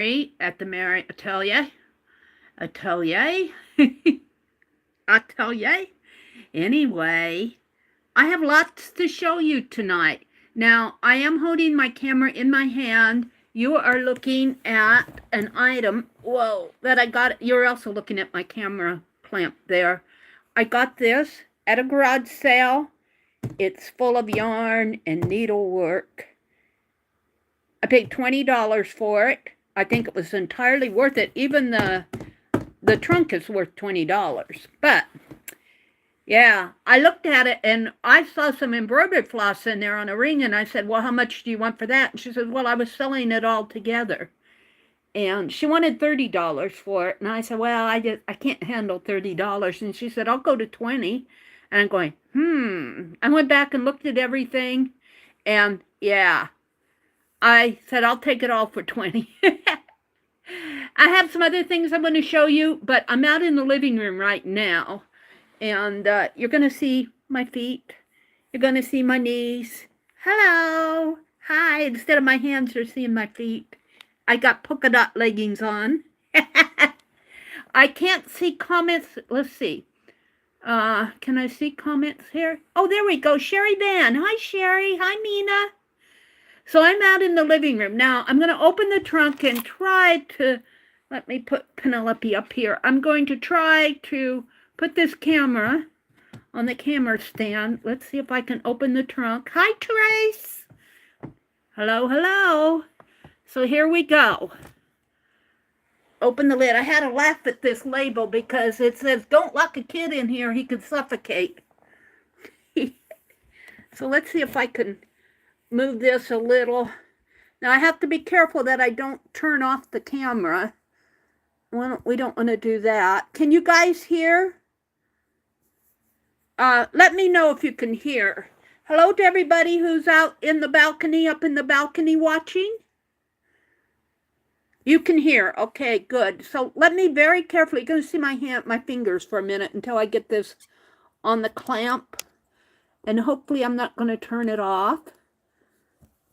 at the Meri Atelier. Atelier? Atelier? Anyway, I have lots to show you tonight. Now, I am holding my camera in my hand. You are looking at an item, whoa, that I got. You're also looking at my camera clamp there. I got this at a garage sale. It's full of yarn and needlework. I paid $20 for it. I think it was entirely worth it. Even the trunk is worth $20. But yeah, I looked at it and I saw some embroidered floss in there on a ring, and I said, well, how much do you want for that? And she said, well, I was selling it all together. And she wanted $30 for it. And I said, well, I can't handle $30. And she said, I'll go to 20. And I'm going, I went back and looked at everything. And yeah, I said, I'll take it all for 20. I have some other things I'm going to show you, but I'm out in the living room right now. And you're going to see my feet. You're going to see my knees. Hello. Hi. Instead of my hands, you're seeing my feet. I got polka dot leggings on. I can't see comments. Let's see. Can I see comments here? Oh, there we go. Sherry Van. Hi, Sherry. Hi, Mina. So I'm out in the living room. Now, I'm going to open the trunk and try to, let me put Penelope up here. I'm going to try to put this camera on the camera stand. Let's see if I can open the trunk. Hi, Trace. Hello, hello. So here we go. Open the lid. I had to laugh at this label because it says, don't lock a kid in here. He could suffocate. So let's see if I can move this a little. Now I have to be careful that I don't turn off the camera. We don't want to do that. Can you guys hear? Let me know if you can hear. Hello to everybody who's out in the balcony, up in the balcony watching. You can hear. Okay, good. So let me very carefully, you're going to see my fingers for a minute until I get this on the clamp. And hopefully I'm not going to turn it off.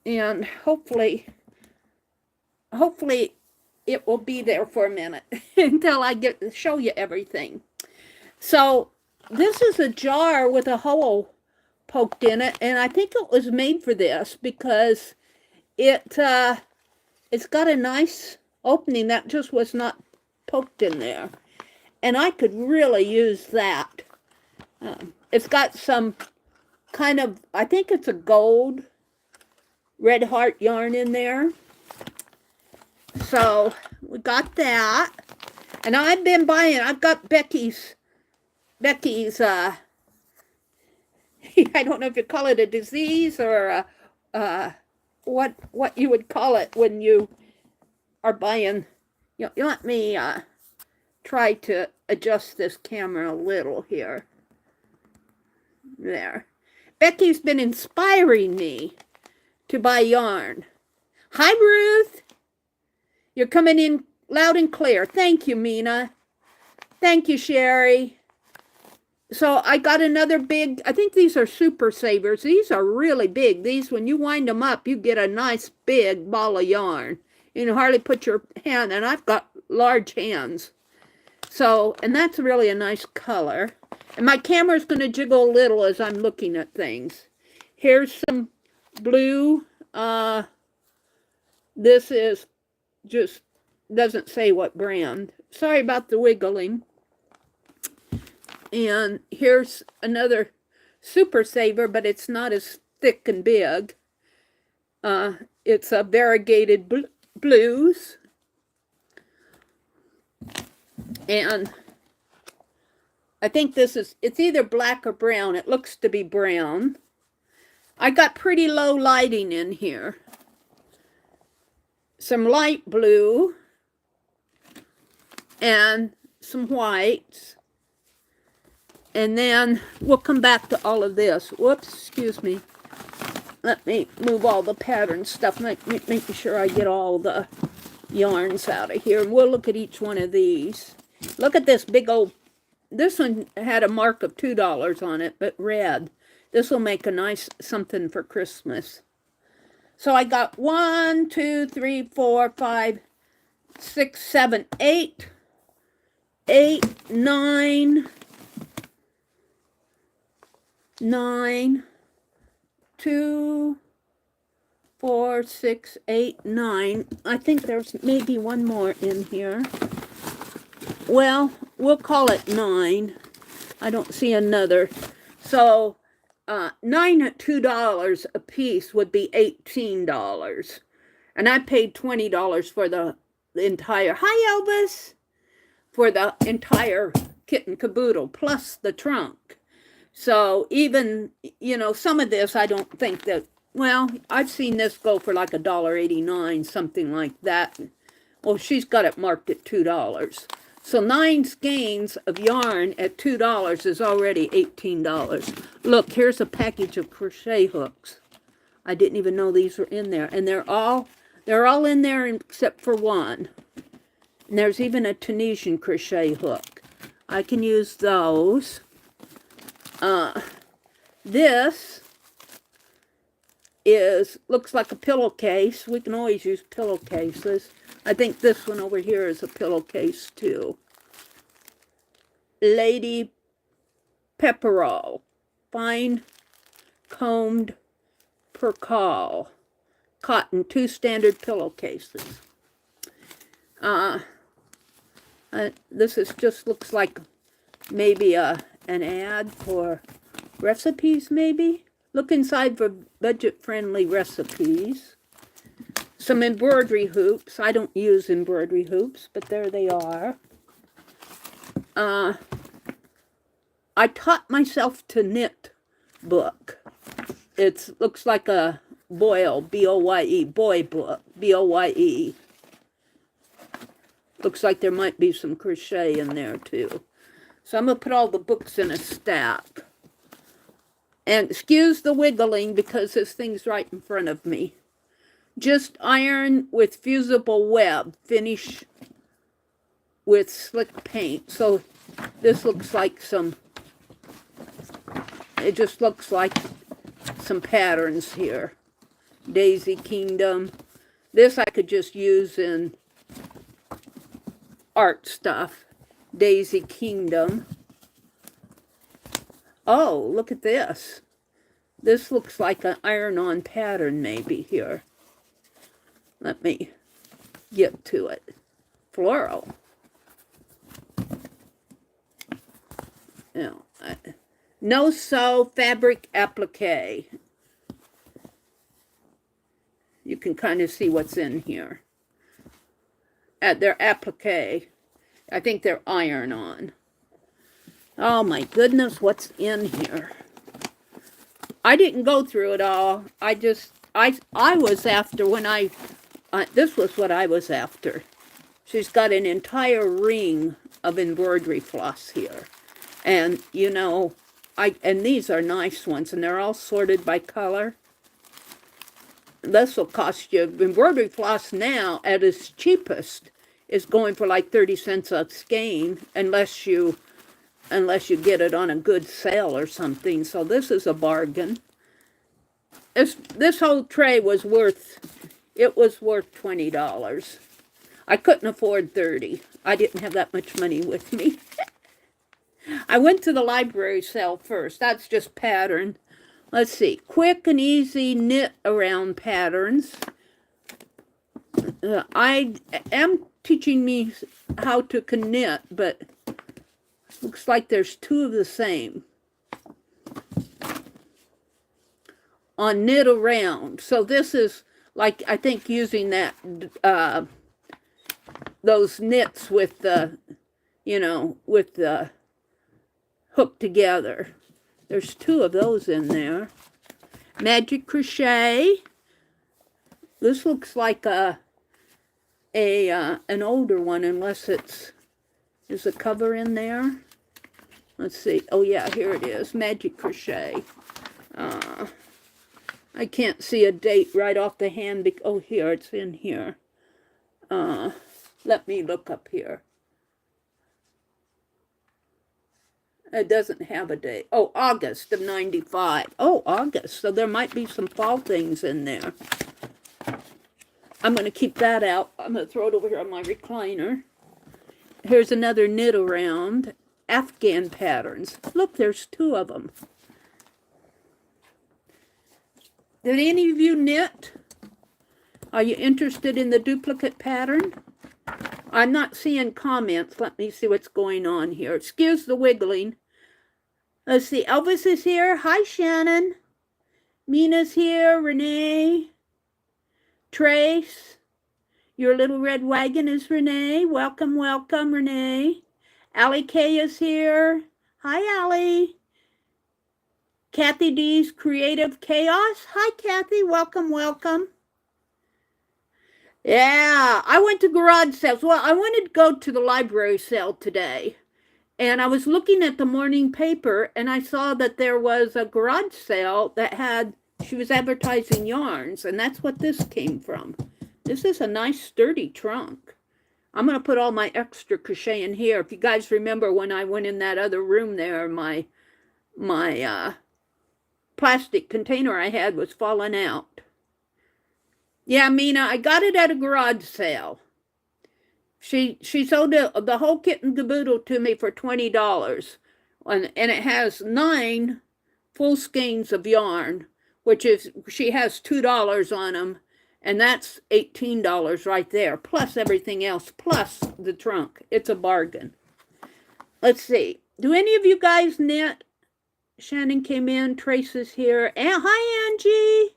And hopefully it will be there for a minute until I show you everything. So this is a jar with a hole poked in it, and I think it was made for this because it's got a nice opening that just was not poked in there, and I could really use that. It's got some kind of, I think it's a gold red heart yarn in there. So we got that, and I've been buying, I've got Becky's I don't know if you call it a disease or what you would call it when you are buying. You let me try to adjust this camera a little here. There. Becky's been inspiring me to buy yarn. Hi, Ruth. You're coming in loud and clear. Thank you, Mina. Thank you, Sherry. So I got another big, I think these are super savers. These are really big. These, when you wind them up, you get a nice big ball of yarn. You can hardly put your hand, and I've got large hands. So, and that's really a nice color. And my camera's going to jiggle a little as I'm looking at things. Here's some blue. This is just, doesn't say what brand. Sorry about the wiggling. And here's another super saver, but it's not as thick and big. It's a variegated blues. And I think it's either black or brown. It looks to be brown. I got pretty low lighting in here. Some light blue and some whites. And then we'll come back to all of this. Whoops, excuse me. Let me move all the pattern stuff, making sure I get all the yarns out of here. And we'll look at each one of these. Look at this big old, this one had a mark of $2 on it, but red. This will make a nice something for Christmas. So I got 1, 2, 3, 4, 5, 6, 7, 8, 8, 9, 9, 2, 4, 6, 8, 9. I think there's maybe one more in here. Well, we'll call it 9. I don't see another. So 9 at $2 a piece would be $18. And I paid $20 for the entire, hi Elvis, for the entire kit and caboodle, plus the trunk. So even, you know, some of this I don't think that, well, I've seen this go for like $1.89, something like that. Well, she's got it marked at $2. So 9 skeins of yarn at $2 is already $18. Look, here's a package of crochet hooks. I didn't even know these were in there. And they're all in there except for one. And there's even a Tunisian crochet hook. I can use those. This looks like a pillowcase. We can always use pillowcases. I think this one over here is a pillowcase too. Lady Pepperell, fine combed percale, cotton, 2 standard pillowcases. This is just looks like maybe an ad for recipes, maybe. Look inside for budget-friendly recipes. Some embroidery hoops. I don't use embroidery hoops, but there they are. I taught myself to knit book. It looks like a Boyle, B-O-Y-E, boy book, B-O-Y-E. Looks like there might be some crochet in there too. So I'm going to put all the books in a stack. And excuse the wiggling because this thing's right in front of me. Just iron with fusible web. Finish with slick paint. So this looks like it just looks like some patterns here. Daisy Kingdom. This I could just use in art stuff. Daisy Kingdom. Oh, look at this. This looks like an iron-on pattern maybe here. Let me get to it. Floral. No sew fabric applique. You can kind of see what's in here. They're applique. I think they're iron-on. Oh my goodness, what's in here? I didn't go through it all. I was after when this was what I was after. She's got an entire ring of embroidery floss here. And, you know, and these are nice ones, and they're all sorted by color. This will cost you, embroidery floss now, at its cheapest, is going for like 30 cents a skein, unless you get it on a good sale or something. So this is a bargain. This whole tray was worth $20. I couldn't afford 30. I didn't have that much money with me. I went to the library sale first. That's just pattern. Let's see. Quick and easy knit around patterns. I am teaching me how to knit, but looks like there's 2 of the same. On knit around. So this is like, I think, using that, those knits with the, you know, with the hook together. There's 2 of those in there. Magic crochet. This looks like an older one, unless is a cover in there. Let's see. Oh yeah, here it is. Magic crochet. I can't see a date right off the hand. Oh, here, it's in here. Let me look up here. It doesn't have a date. Oh, August of 95. Oh, August. So there might be some fall things in there. I'm going to keep that out. I'm going to throw it over here on my recliner. Here's another knit around. Afghan patterns. Look, there's 2 of them. Did any of you knit? Are you interested in the duplicate pattern? I'm not seeing comments. Let me see what's going on here. Excuse the wiggling. Let's see. Elvis is here. Hi, Shannon. Mina's here. Renee. Trace. Your little red wagon is Renee. Welcome, welcome, Renee. Allie K is here. Hi, Allie. Kathy D's Creative Chaos. Hi, Kathy. Welcome, welcome. Yeah, I went to garage sales. Well, I wanted to go to the library sale today. And I was looking at the morning paper, and I saw that there was a garage sale that had, she was advertising yarns, and that's what this came from. This is a nice sturdy trunk. I'm going to put all my extra crochet in here. If you guys remember when I went in that other room there, my plastic container I had was falling out. Yeah, Mina, I got it at a garage sale. She sold the whole kit and caboodle to me for $20. And it has 9 full skeins of yarn, which is, she has $2 on them. And that's $18 right there, plus everything else, plus the trunk. It's a bargain. Let's see. Do any of you guys knit? Shannon came in. Trace is here. And hi, Angie.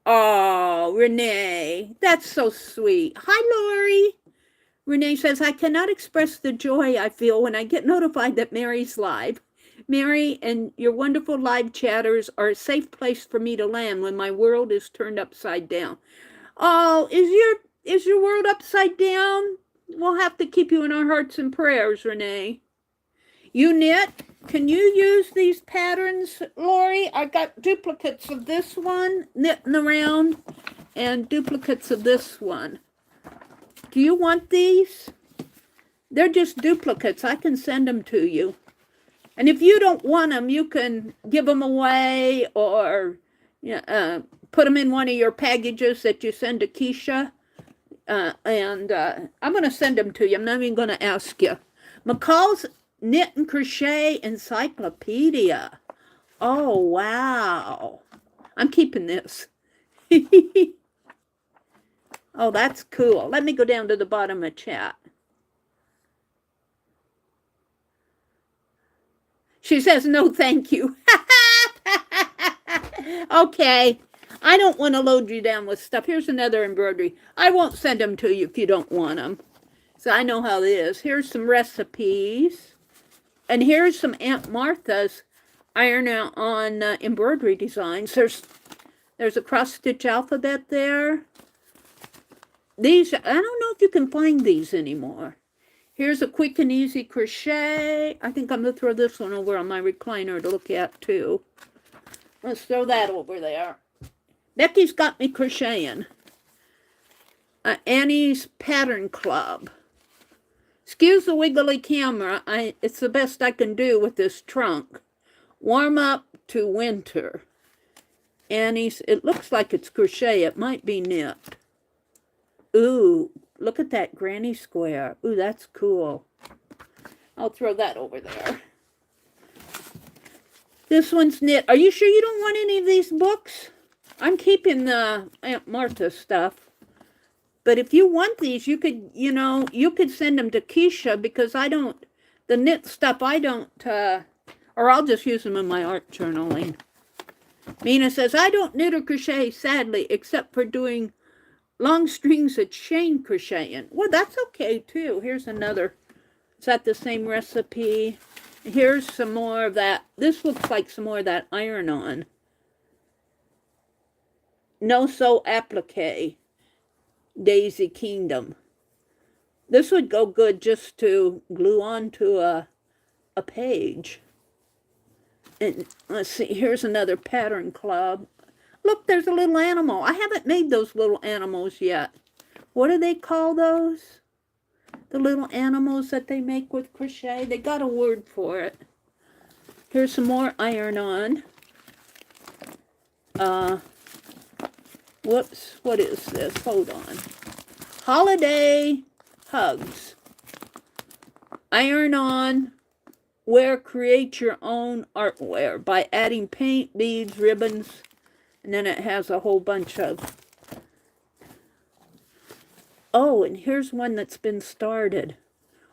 Oh, Renee. That's so sweet. Hi, Lori. Renee says, I cannot express the joy I feel when I get notified that Meri's live. Meri and your wonderful live chatters are a safe place for me to land when my world is turned upside down. Oh, is your world upside down? We'll have to keep you in our hearts and prayers, Renee. You knit? Can you use these patterns, Lori? I got duplicates of this one knitting around and duplicates of this one. Do you want these? They're just duplicates. I can send them to you. And if you don't want them, you can give them away or put them in one of your packages that you send to Keisha. I'm going to send them to you. I'm not even going to ask you. McCall's Knit and Crochet Encyclopedia. Oh, wow. I'm keeping this. Oh, that's cool. Let me go down to the bottom of chat. She says, no, thank you. Okay. I don't want to load you down with stuff. Here's another embroidery. I won't send them to you if you don't want them. So I know how it is. Here's some recipes. And here's some Aunt Martha's iron-on embroidery designs. There's a cross-stitch alphabet there. These, I don't know if you can find these anymore. Here's a quick and easy crochet. I think I'm going to throw this one over on my recliner to look at too. Let's throw that over there. Becky's got me crocheting. Annie's Pattern Club. Excuse the wiggly camera. It's the best I can do with this trunk. Warm up to winter. Annie's, it looks like it's crochet. It might be knit. Ooh, look at that granny square. Ooh, that's cool. I'll throw that over there. This one's knit. Are you sure you don't want any of these books? I'm keeping the Aunt Martha stuff. But if you want these, you could, you could send them to Keisha because the knit stuff or I'll just use them in my art journaling. Mina says, I don't knit or crochet, sadly, except for doing long strings of chain crocheting. Well, that's okay, too. Here's another. Is that the same recipe? Here's some more of that. This looks like some more of that iron-on. No Sew Applique. Daisy Kingdom. This would go good just to glue onto a page. And let's see, here's another Pattern Club. Look, there's a little animal. I haven't made those little animals yet. What do they call those? The little animals that they make with crochet. They got a word for it. Here's some more iron-on. Whoops, what is this? Hold on. Holiday Hugs. Iron on, wear, create your own artware by adding paint, beads, ribbons, and then it has a whole bunch of... Oh, and here's one that's been started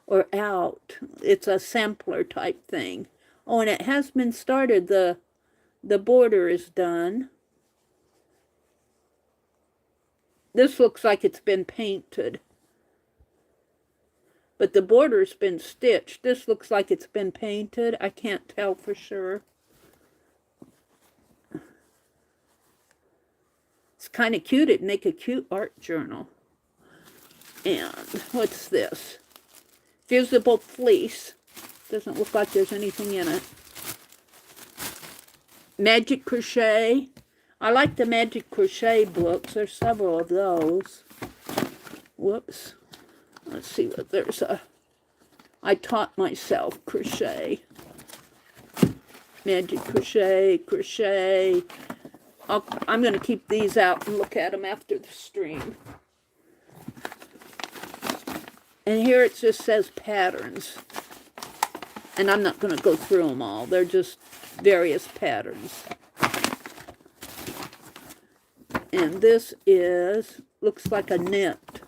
or out. It's a sampler type thing. Oh, and it has been started. The border is done. This looks like it's been painted. But the border's been stitched. This looks like it's been painted. I can't tell for sure. It's kind of cute. It'd make a cute art journal. And what's this? Visible fleece. Doesn't look like there's anything in it. Magic crochet. I like the magic crochet books. There's several of those. Whoops. Let's see what there's a... I taught myself crochet. Magic crochet, crochet. I'm going to keep these out and look at them after the stream. And here it just says patterns. And I'm not going to go through them all. They're just various patterns. And this is, looks like a knit.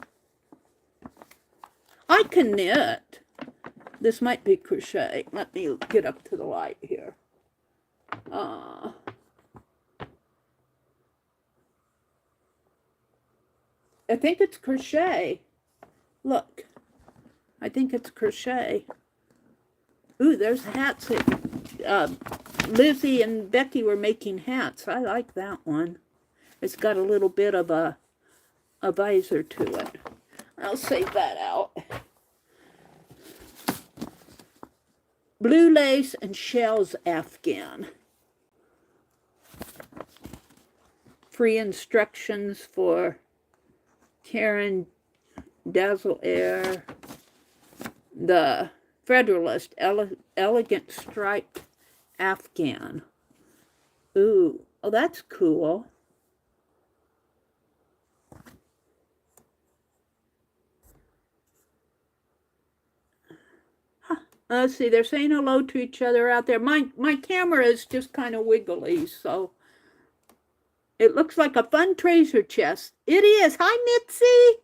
I can knit. This might be crochet. Let me get up to the light here. I think it's crochet. Look. I think it's crochet. Ooh, there's hats. Lizzie and Becky were making hats. I like that one. It's got a little bit of a visor to it. I'll save that out. Blue lace and shells afghan. Free instructions for Karen Dazzle Air. The Federalist Elegant Striped Afghan. Ooh, oh, that's cool. Let's see, they're saying hello to each other out there. My camera is just kind of wiggly, so it looks like a fun treasure chest. It is. Hi, Mitzi.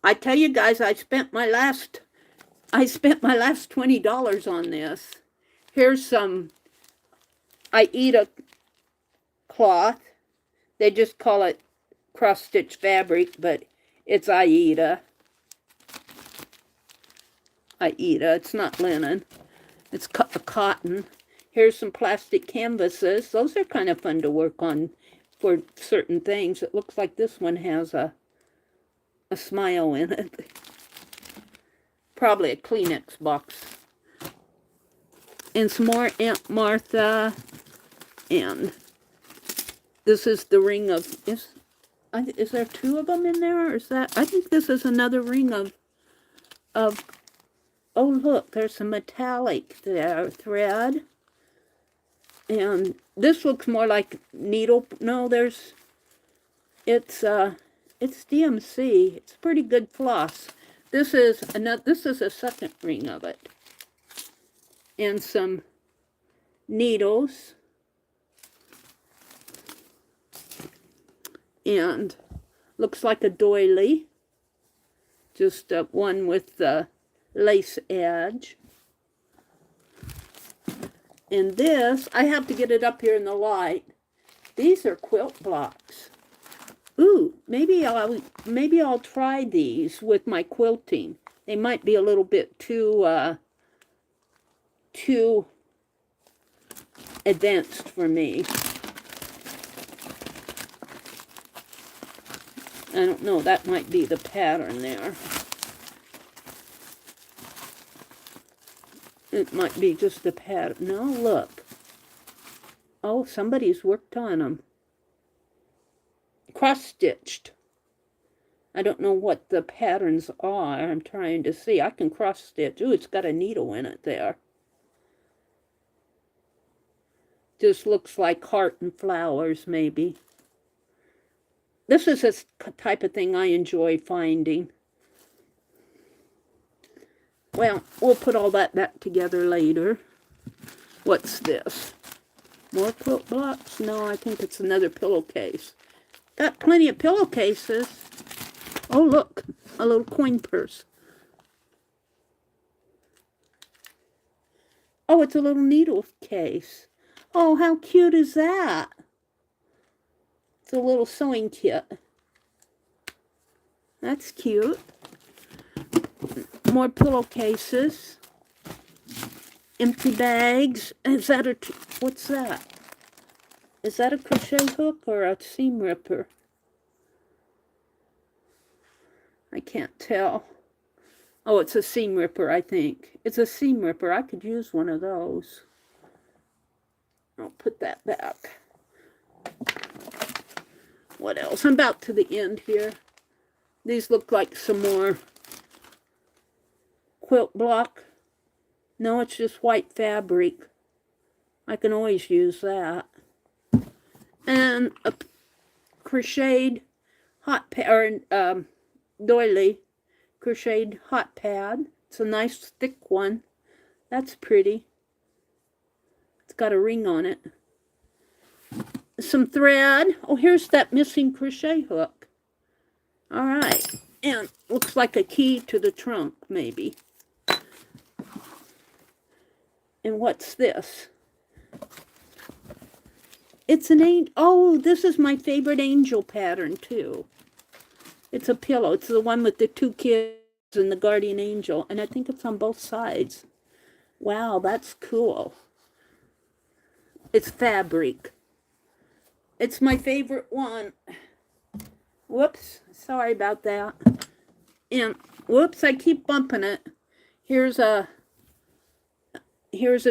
I tell you guys, I spent my last $20 on this. Here's some Aida cloth. They just call it cross-stitch fabric, but it's Aida. It's not linen. It's cotton. Here's some plastic canvases. Those are kind of fun to work on for certain things. It looks like this one has a smile in it. Probably a Kleenex box. And some more Aunt Martha. And this is the ring of... Is there two of them in there? Or is that... I think this is another ring of... Oh, look, there's some metallic there, thread. And this looks more like needle. No, it's DMC. It's pretty good floss. This is a second ring of it. And some needles. And looks like a doily. Just one with the lace edge. And this, I have to get it up here in the light. These are quilt blocks. Ooh, maybe I'll try these with my quilting. They might be a little bit too advanced for me. I don't know, that might be the pattern there. It might be just the pattern. No, look. Oh, somebody's worked on them. Cross-stitched. I don't know what the patterns are. I'm trying to see. I can cross-stitch. Ooh, it's got a needle in it there. Just looks like heart and flowers, maybe. This is a type of thing I enjoy finding. Well, we'll put all that back together later. What's this? More quilt blocks? No, I think it's another pillowcase. Got plenty of pillowcases. Oh, look, a little coin purse. Oh, it's a little needle case. Oh, how cute is that? It's a little sewing kit. That's cute. More pillowcases. Empty bags. Is that a... What's that? Is that a crochet hook or a seam ripper? I can't tell. Oh, it's a seam ripper, I think. It's a seam ripper. I could use one of those. I'll put that back. What else? I'm about to the end here. These look like some more quilt block. No, it's just white fabric. I can always use that. And a crocheted hot pad, or doily crocheted hot pad. It's a nice thick one. That's pretty. It's got a ring on it. Some thread. Oh, here's that missing crochet hook. All right. And looks like a key to the trunk, maybe. And what's this? It's an angel. Oh, this is my favorite angel pattern, too. It's a pillow. It's the one with the two kids and the guardian angel. And I think it's on both sides. Wow, that's cool. It's fabric. It's my favorite one. Whoops. Sorry about that. And whoops, I keep bumping it. Here's a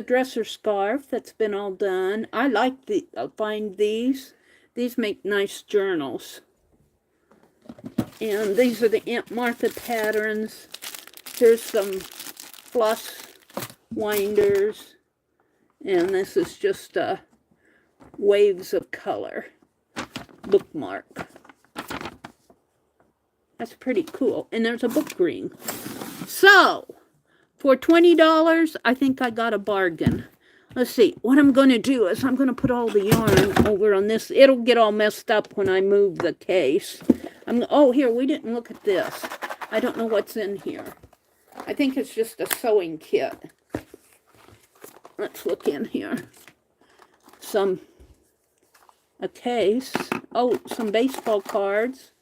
dresser scarf that's been all done. I like find these. These make nice journals. And these are the Aunt Martha patterns. Here's some floss winders. And this is just waves of color bookmark. That's pretty cool. And there's a book ring. So, for $20, I think I got a bargain. Let's see. What I'm going to do is I'm going to put all the yarn over on this. It'll get all messed up when I move the case. Oh, here, we didn't look at this. I don't know what's in here. I think it's just a sewing kit. Let's look in here. A case. Oh, some baseball cards.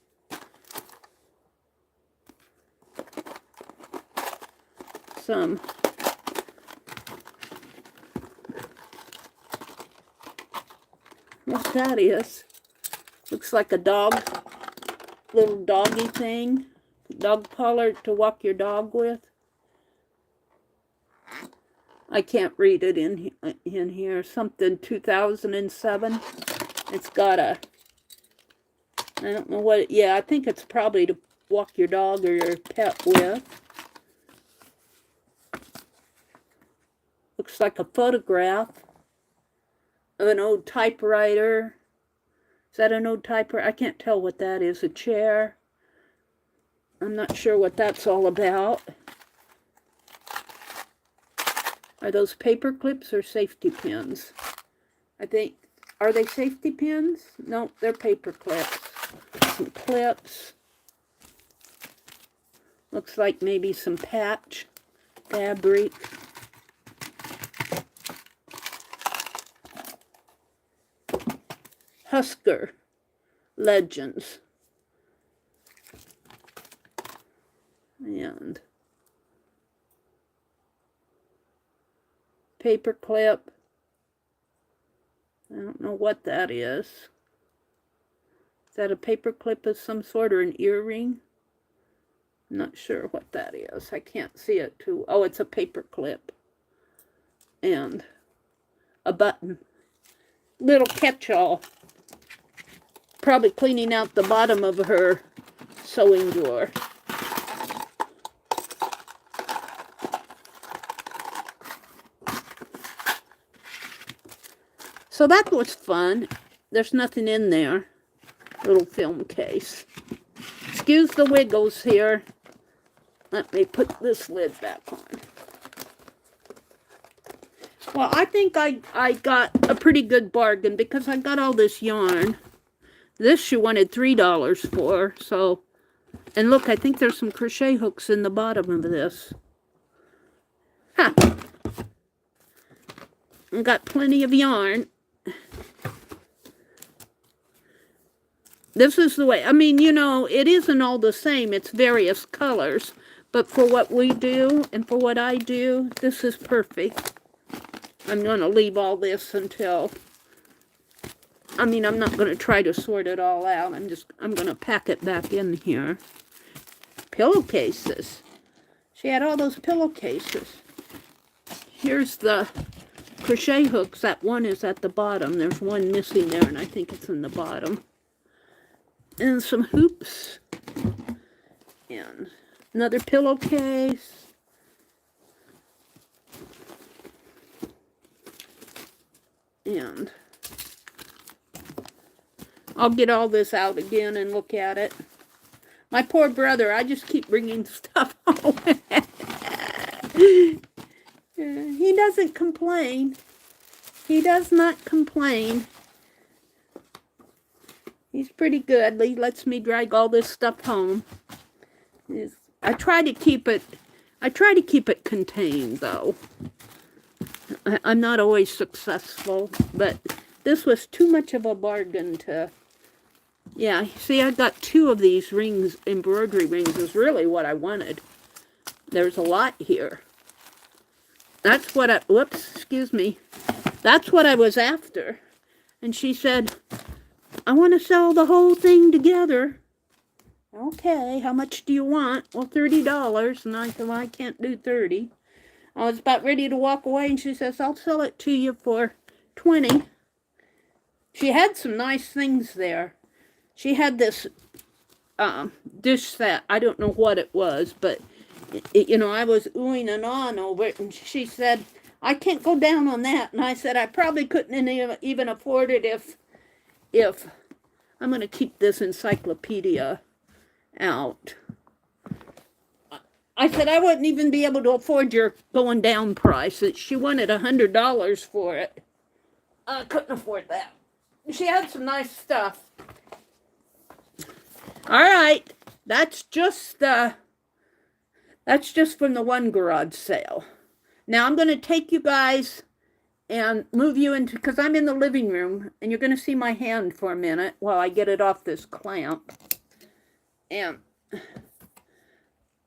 Some what that is. Looks like a little doggy thing. Dog collar to walk your dog with. I can't read it in here. Something 2007. It's got I don't know what, yeah, I think it's probably to walk your dog or your pet with. Looks like a photograph of an old typewriter. Is that an old typewriter? I can't tell what that is. A chair. I'm not sure what that's all about. Are those paper clips or safety pins? I think, are they safety pins? No, they're paper clips. Some clips. Looks like maybe some patch fabric. Husker Legends. And paper clip. I don't know what that is. Is that a paper clip of some sort or an earring? I'm not sure what that is. I can't see it too. Oh, it's a paper clip. And a button. Little catch-all. Probably cleaning out the bottom of her sewing drawer. So that was fun. There's nothing in there. Little film case. Excuse the wiggles here. Let me put this lid back on. Well, I think I got a pretty good bargain because I got all this yarn. This she wanted $3 for, so... And look, I think there's some crochet hooks in the bottom of this. Huh. I got plenty of yarn. This is the way, I mean, you know, it isn't all the same. It's various colors. But for what we do and for what I do, this is perfect. I'm going to leave all this until... I mean, I'm not going to try to sort it all out. I'm going to pack it back in here. Pillowcases. She had all those pillowcases. Here's the crochet hooks. That one is at the bottom. There's one missing there, and I think it's in the bottom. And some hoops. And another pillowcase. And I'll get all this out again and look at it. My poor brother, I just keep bringing stuff home. He doesn't complain. He does not complain. He's pretty good. He lets me drag all this stuff home. I try to keep it contained, though. I'm not always successful, but this was too much of a bargain to... Yeah, see, I got 2 of these rings, embroidery rings, is really what I wanted. There's a lot here. That's what I... Whoops, excuse me. That's what I was after. And she said, I want to sell the whole thing together. Okay, how much do you want? Well, $30. And I said, well, I can't do 30. I was about ready to walk away, and she says, I'll sell it to you for 20. She had some nice things there. She had this dish set. I don't know what it was, but, you know, I was oohing and ahhing over it, and she said, I can't go down on that. And I said, I probably couldn't even afford it if I'm going to keep this encyclopedia out. I said, I wouldn't even be able to afford your going down price. She wanted $100 for it. I couldn't afford that. She had some nice stuff. All right, that's just from the one garage sale. Now I'm going to take you guys and move you into, because I'm in the living room, and you're going to see my hand for a minute while I get it off this clamp. And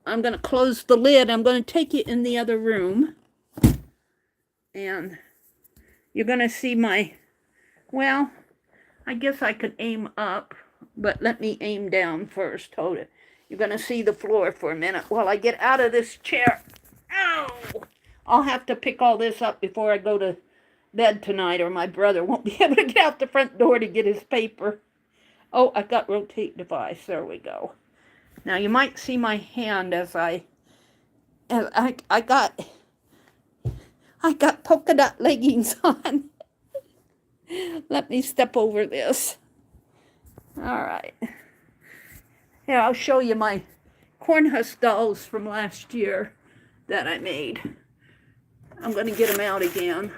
I'm going to close the lid. I'm going to take you in the other room. And you're going to see my, well, I guess I could aim up, but let me aim down first. Hold it. You're going to see the floor for a minute while I get out of this chair. Ow! I'll have to pick all this up before I go to bed tonight, or my brother won't be able to get out the front door to get his paper. Oh, I got rotate device. There we go. Now you might see my hand as I got polka dot leggings on. Let me step over this. All right. Here, I'll show you my corn husk dolls from last year that I made. I'm going to get them out again.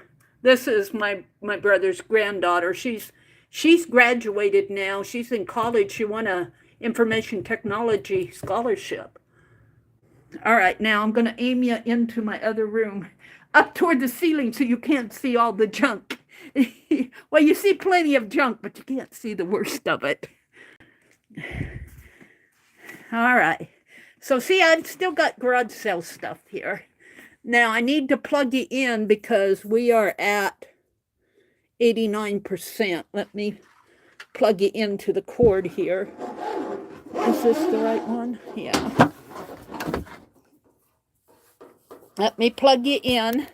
This is my brother's granddaughter. She's graduated now. She's in college. She won a information technology scholarship. All right, now I'm going to aim you into my other room, up toward the ceiling so you can't see all the junk. Well, you see plenty of junk, but you can't see the worst of it. All right. So see, I've still got garage sale stuff here. Now, I need to plug you in because we are at 89%. Let me plug you into the cord here. Is this the right one? Yeah. Let me plug you in.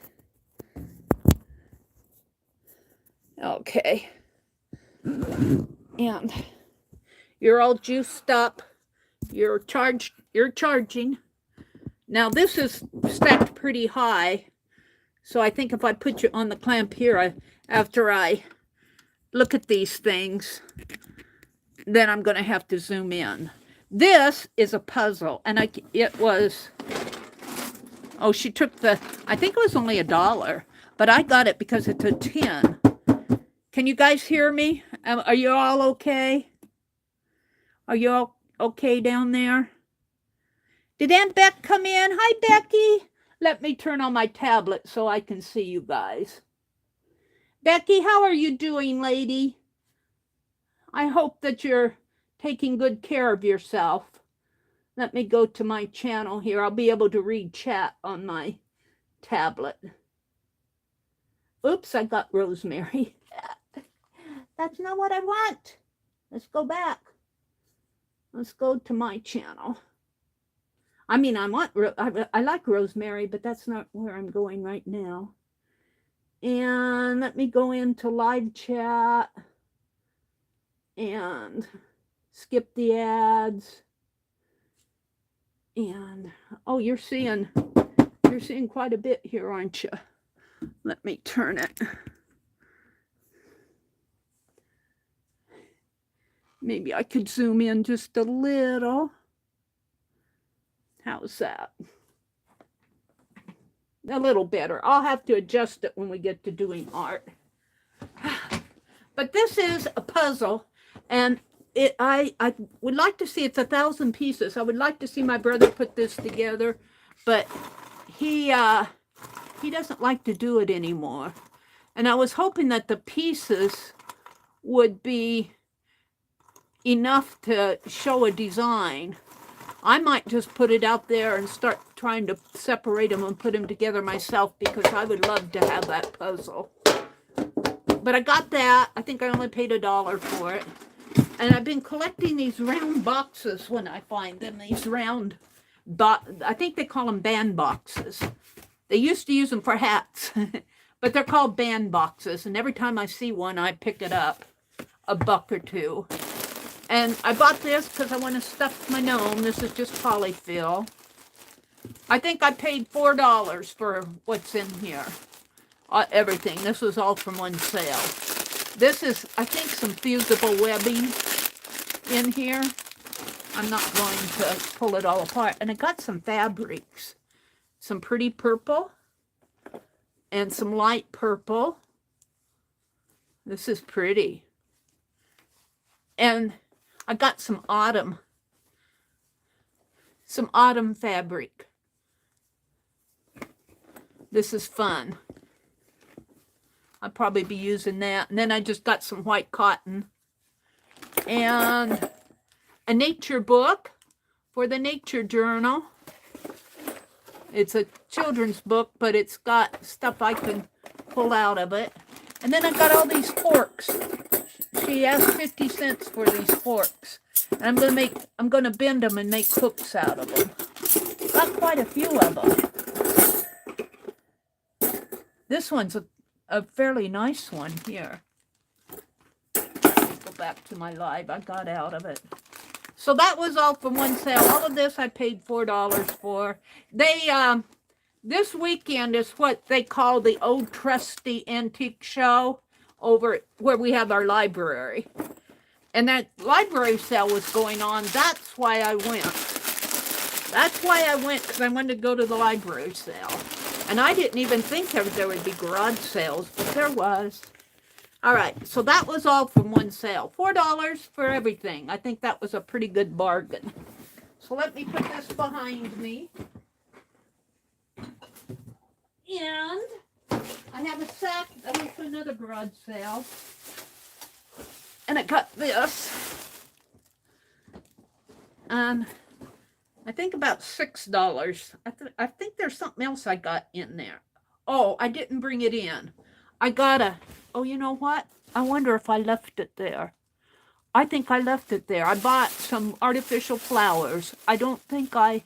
Okay. And you're all juiced up. You're charging. Now this is stacked pretty high. So I think if I put you on the clamp here, after I look at these things. Then I'm going to have to zoom in. This is a puzzle, and it was, oh, she took I think it was only $1, but I got it because it's a 10. Can you guys hear me? Are you all okay? Are you all okay down there? Did Aunt Beck come in? Hi, Becky. Let me turn on my tablet so I can see you guys. Becky, how are you doing, lady? I hope that you're taking good care of yourself. Let me go to my channel here. I'll be able to read chat on my tablet. Oops, I got Rosemary. That's not what I want. Let's go back. Let's go to my channel. I mean, I like Rosemary, but that's not where I'm going right now. And let me go into live chat and skip the ads. And oh, you're seeing quite a bit here, aren't you? Let me turn it. Maybe I could zoom in just a little. How's that? A little better. I'll have to adjust it when we get to doing art. But this is a puzzle, and I would like to see, it's 1,000 pieces. I would like to see my brother put this together, but he doesn't like to do it anymore. And I was hoping that the pieces would be enough to show a design. I might just put it out there and start trying to separate them and put them together myself, because I would love to have that puzzle. But I got that. I think I only paid $1 for it. And I've been collecting these round boxes when I find them. These round, I think they call them band boxes. They used to use them for hats, but they're called band boxes. And every time I see one, I pick it up, $1 or $2. And I bought this because I want to stuff my gnome. This is just polyfill. I think I paid $4 for what's in here. Everything. This was all from one sale. This is, I think, some fusible webbing in here. I'm not going to pull it all apart. And I got some fabrics. Some pretty purple. And some light purple. This is pretty. And I got some autumn fabric. This is fun. I'll probably be using that. And then I just got some white cotton and a nature book for the nature journal. It's a children's book, but it's got stuff I can pull out of it. And then I got all these forks. She asked 50 cents for these forks. And I'm gonna bend them and make hooks out of them. Got quite a few of them. This one's a fairly nice one here. Go back to my live. I got out of it. So that was all from one sale. All of this I paid $4 for. This weekend is what they call the Old Trusty Antique Show over where we have our library. And that library sale was going on. That's why I went. That's why I went, because I wanted to go to the library sale. And I didn't even think there would be garage sales, but there was. All right, so that was all from one sale. $4 for everything. I think that was a pretty good bargain. So let me put this behind me. And I have a sack that went to another garage sale. And I got this. I think about $6. I think there's something else I got in there. Oh, I didn't bring it in. I got oh, you know what? I wonder if I left it there. I think I left it there. I bought some artificial flowers. I don't think I'll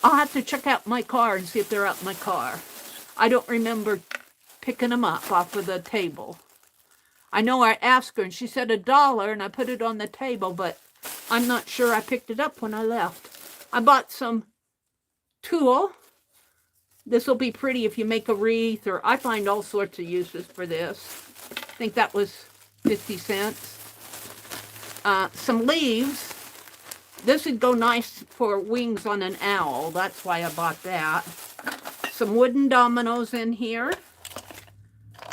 have to check out my car and see if they're out in my car. I don't remember picking them up off of the table. I know I asked her and she said $1 and I put it on the table, but I'm not sure I picked it up when I left. I bought some tulle. This will be pretty if you make a wreath, or I find all sorts of uses for this. I think that was 50 cents. Some leaves. This would go nice for wings on an owl. That's why I bought that. Some wooden dominoes in here.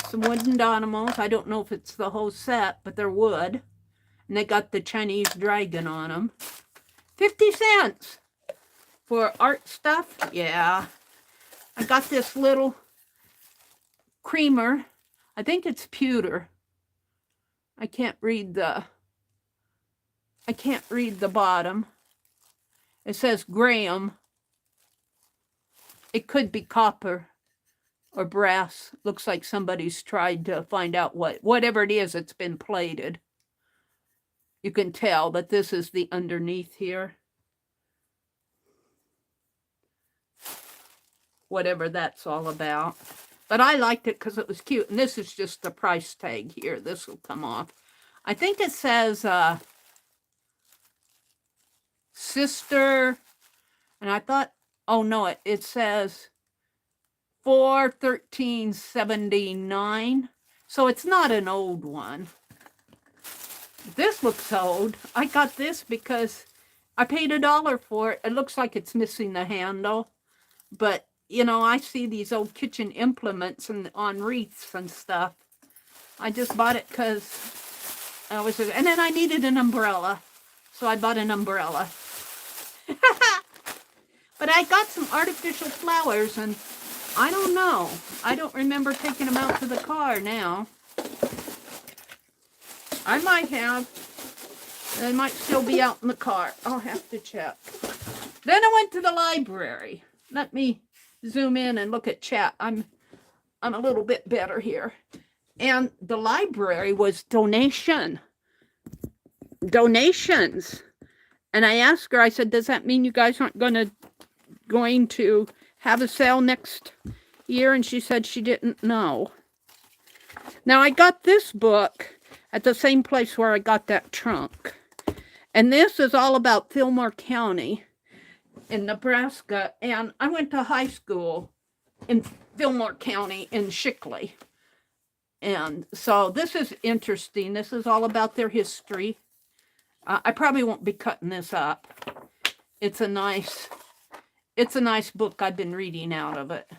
Some wooden dominoes. I don't know if it's the whole set, but they're wood. And they got the Chinese dragon on them. 50 cents for art stuff. Yeah. I got this little creamer. I think it's pewter. I can't read the bottom. It says Graham. It could be copper or brass. Looks like somebody's tried to find out whatever it is, it's been plated. You can tell that this is the underneath here. Whatever that's all about. But I liked it because it was cute. And this is just the price tag here. This will come off. I think it says sister. And I thought, oh no, it says $4.13.79. So it's not an old one. This looks old. I got this because I paid $1 for it. It looks like it's missing the handle. But, you know, I see these old kitchen implements and on wreaths and stuff. I just bought it because I was... And then I needed an umbrella. So I bought an umbrella. But I got some artificial flowers and I don't know. I don't remember taking them out to the car now. I might have. They might still be out in the car. I'll have to check. Then I went to the library. Let me zoom in and look at chat. I'm a little bit better here. And the library was donations. And I asked her, I said, does that mean you guys aren't going to have a sale next year? And she said she didn't know. Now I got this book at the same place where I got that trunk. And this is all about Fillmore County in Nebraska. And I went to high school in Fillmore County in Shickley. And so this is interesting. This is all about their history. I probably won't be cutting this up. It's a nice book. I've been reading out of it.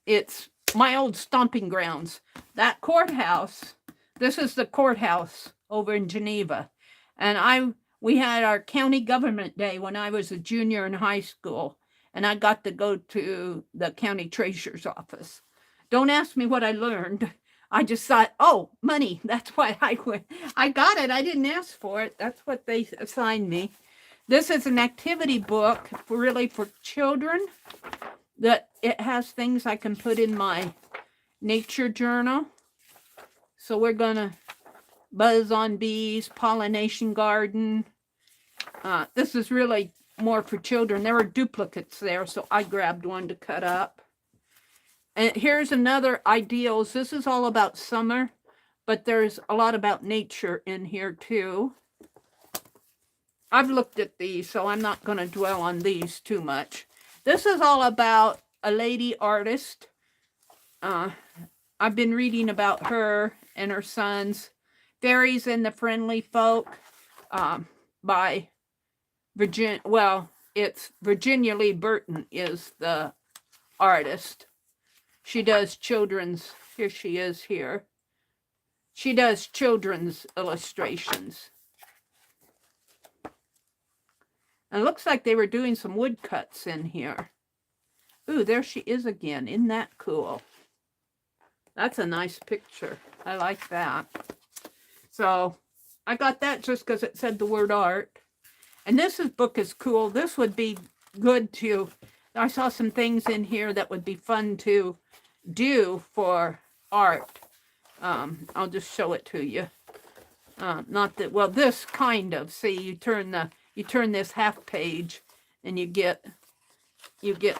It's my old stomping grounds. That courthouse, this is the courthouse over in Geneva. And we had our county government day when I was a junior in high school. And I got to go to the county treasurer's office. Don't ask me what I learned. I just thought, oh, money. That's why I went. I got it. I didn't ask for it. That's what they assigned me. This is an activity book really for children. That it has things I can put in my nature journal. So we're going to buzz on bees, pollination garden. This is really more for children. There were duplicates there, so I grabbed one to cut up. And here's another ideals. This is all about summer, but there's a lot about nature in here too. I've looked at these, so I'm not going to dwell on these too much. This is all about a lady artist. I've been reading about her and her sons. Fairies and the Friendly Folk by Virginia. Well, it's Virginia Lee Burton is the artist. She does children's, here she is here. She does children's illustrations. And it looks like they were doing some woodcuts in here. Ooh, there she is again. Isn't that cool? That's a nice picture. I like that. So I got that just because it said the word art. And this book is cool. This would be good to, I saw some things in here that would be fun to do for art. I'll just show it to you. Not that, well, this kind of, see, you turn this half page and you get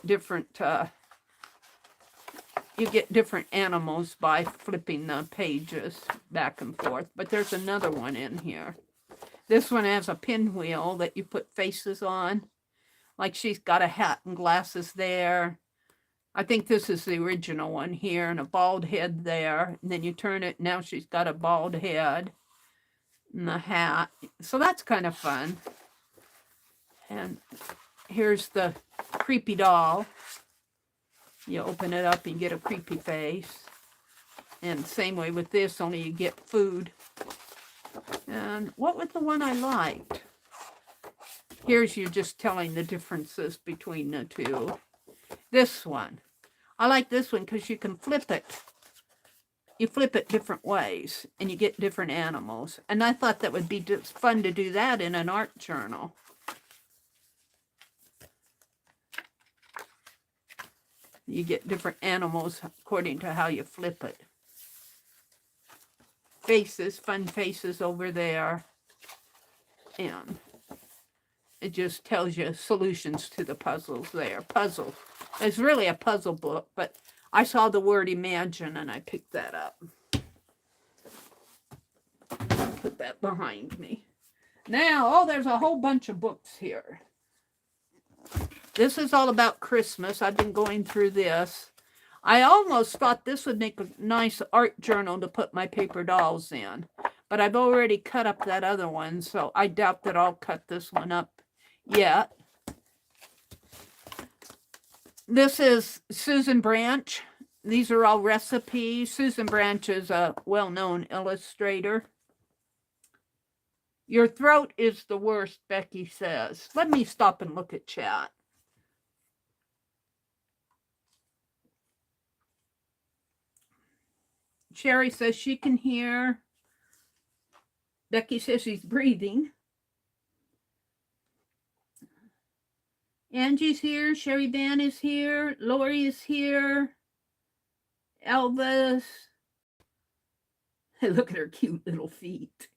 different animals by flipping the pages back and forth. But there's another one in here. This one has a pinwheel that you put faces on. Like she's got a hat and glasses there. I think this is the original one here, and a bald head there. And then you turn it, now she's got a bald head and the hat. So that's kind of fun. And here's the creepy doll. You open it up and get a creepy face. And same way with this, only you get food. And what was the one I liked? Here's you just telling the differences between the two. This one. I like this one because you can flip it. You flip it different ways and you get different animals. And I thought that would be just fun to do that in an art journal. You get different animals according to how you flip it. Faces, fun faces over there. And it just tells you solutions to the puzzles there. Puzzles. It's really a puzzle book, but I saw the word imagine and I picked that up. Put that behind me. Now, oh, there's a whole bunch of books here. This is all about Christmas. I've been going through this. I almost thought this would make a nice art journal to put my paper dolls in, but I've already cut up that other one, so I doubt that I'll cut this one up yet. This is Susan Branch. These are all recipes. Susan Branch is a well-known illustrator. Your throat is the worst, Becky says. Let me stop and look at chat. Sherry says she can hear. Becky says she's breathing. Angie's here. Sherry Van is here. Lori is here. Elvis. Look at her cute little feet.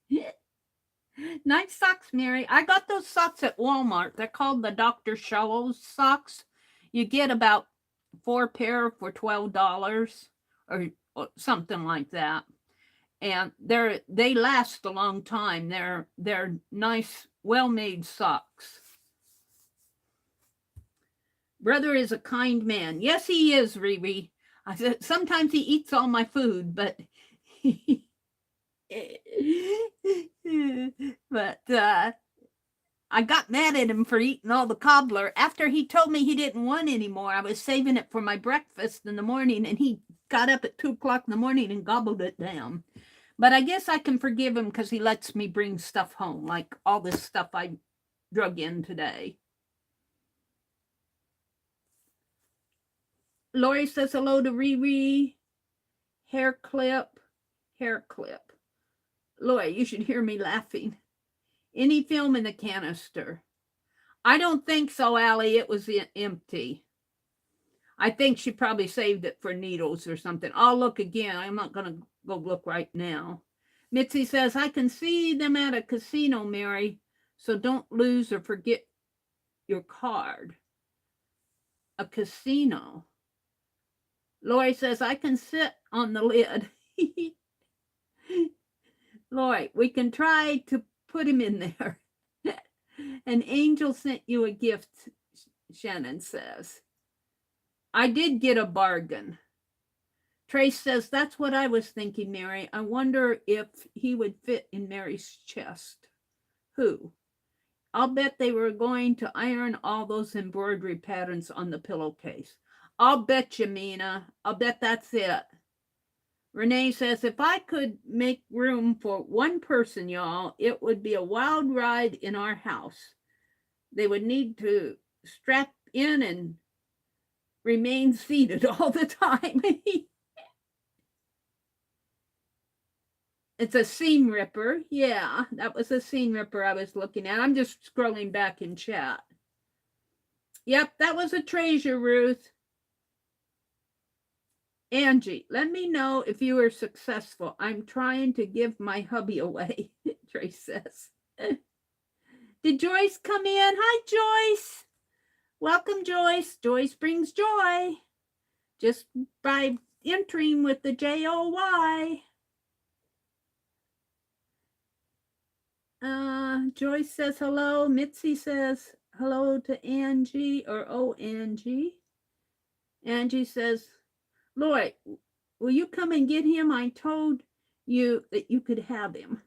Nice socks, Mary. I got those socks at Walmart. They're called the Dr. Scholl's socks. You get about 4 pair for $12 or something like that. And they last a long time. They're nice, well-made socks. Brother is a kind man. Yes, he is, Riri. I said sometimes he eats all my food, but I got mad at him for eating all the cobbler. After he told me he didn't want any more, I was saving it for my breakfast in the morning, and he got up at 2 o'clock in the morning and gobbled it down. But I guess I can forgive him because he lets me bring stuff home, like all this stuff I drug in today. Lori says hello to Riri. Hair clip. Lori, you should hear me laughing. Any film in the canister? I don't think so, Allie. It was empty. I think she probably saved it for needles or something. I'll look again. I'm not going to go look right now. Mitzi says, I can see them at a casino, Mary, so don't lose or forget your card. A casino. Lori says, I can sit on the lid. Lori, we can try to put him in there. An angel sent you a gift, Shannon says. I did get a bargain. Trace says, that's what I was thinking, Mary. I wonder if he would fit in Mary's chest. Who? I'll bet they were going to iron all those embroidery patterns on the pillowcase. I'll bet you, Mina. I'll bet that's it. Renee says, if I could make room for one person, y'all, it would be a wild ride in our house. They would need to strap in and remain seated all the time. It's a seam ripper. Yeah, that was a seam ripper I was looking at. I'm just scrolling back in chat. Yep, that was a treasure, Ruth. Angie, let me know if you were successful. I'm trying to give my hubby away, Trace says. Did Joyce come in? Hi, Joyce. Welcome, Joyce. Joyce brings joy just by entering with the Joy. Joyce says hello. Mitzi says hello to Angie or Angie. Angie says, Lori, will you come and get him? I told you that you could have him.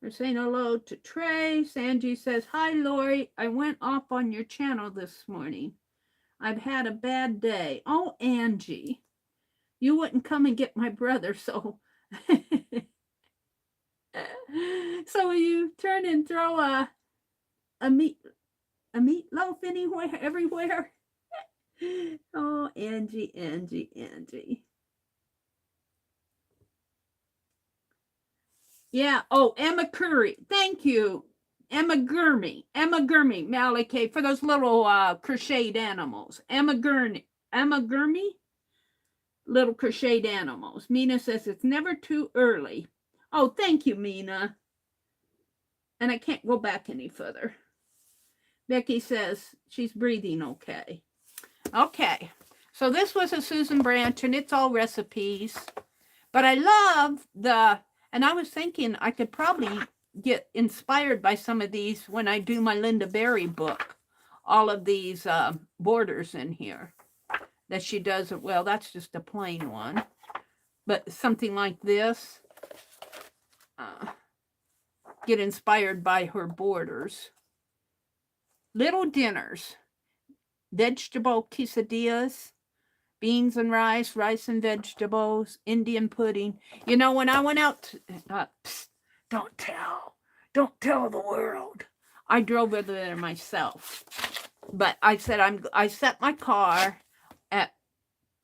They're saying hello to Trace. Angie says, hi, Lori. I went off on your channel this morning. I've had a bad day. Oh, Angie, you wouldn't come and get my brother, so... So you turn and throw a meatloaf anywhere, everywhere? Oh, Angie, Angie, Angie. Yeah. Oh, Emma Curry. Thank you. Emma Gurney. Malike, for those little crocheted animals. Emma Gurney. Little crocheted animals. Mina says it's never too early. Oh, thank you, Mina. And I can't go back any further. Becky says she's breathing okay. Okay. So this was a Susan Branch, and it's all recipes. But I love and I was thinking I could probably get inspired by some of these when I do my Linda Berry book. All of these borders in here that she does. Well, that's just a plain one. But something like this. Get inspired by her borders. Little dinners. Vegetable quesadillas. Beans and rice, rice and vegetables, Indian pudding. You know, when I went out, psst, don't tell the world. I drove over there myself, but I said I set my car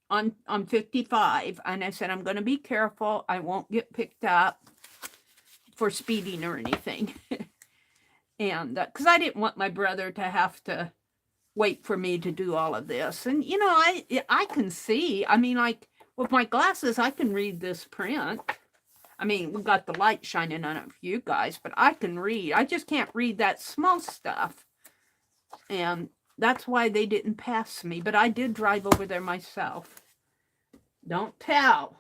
on 55, and I said I'm going to be careful. I won't get picked up for speeding or anything, and because I didn't want my brother to have to wait for me to do all of this. And you know, I can see, I mean, like with my glasses I can read this print. I mean, we got the light shining on it for you guys, but I can read. I just can't read that small stuff, and that's why they didn't pass me. But I did drive over there myself. Don't tell.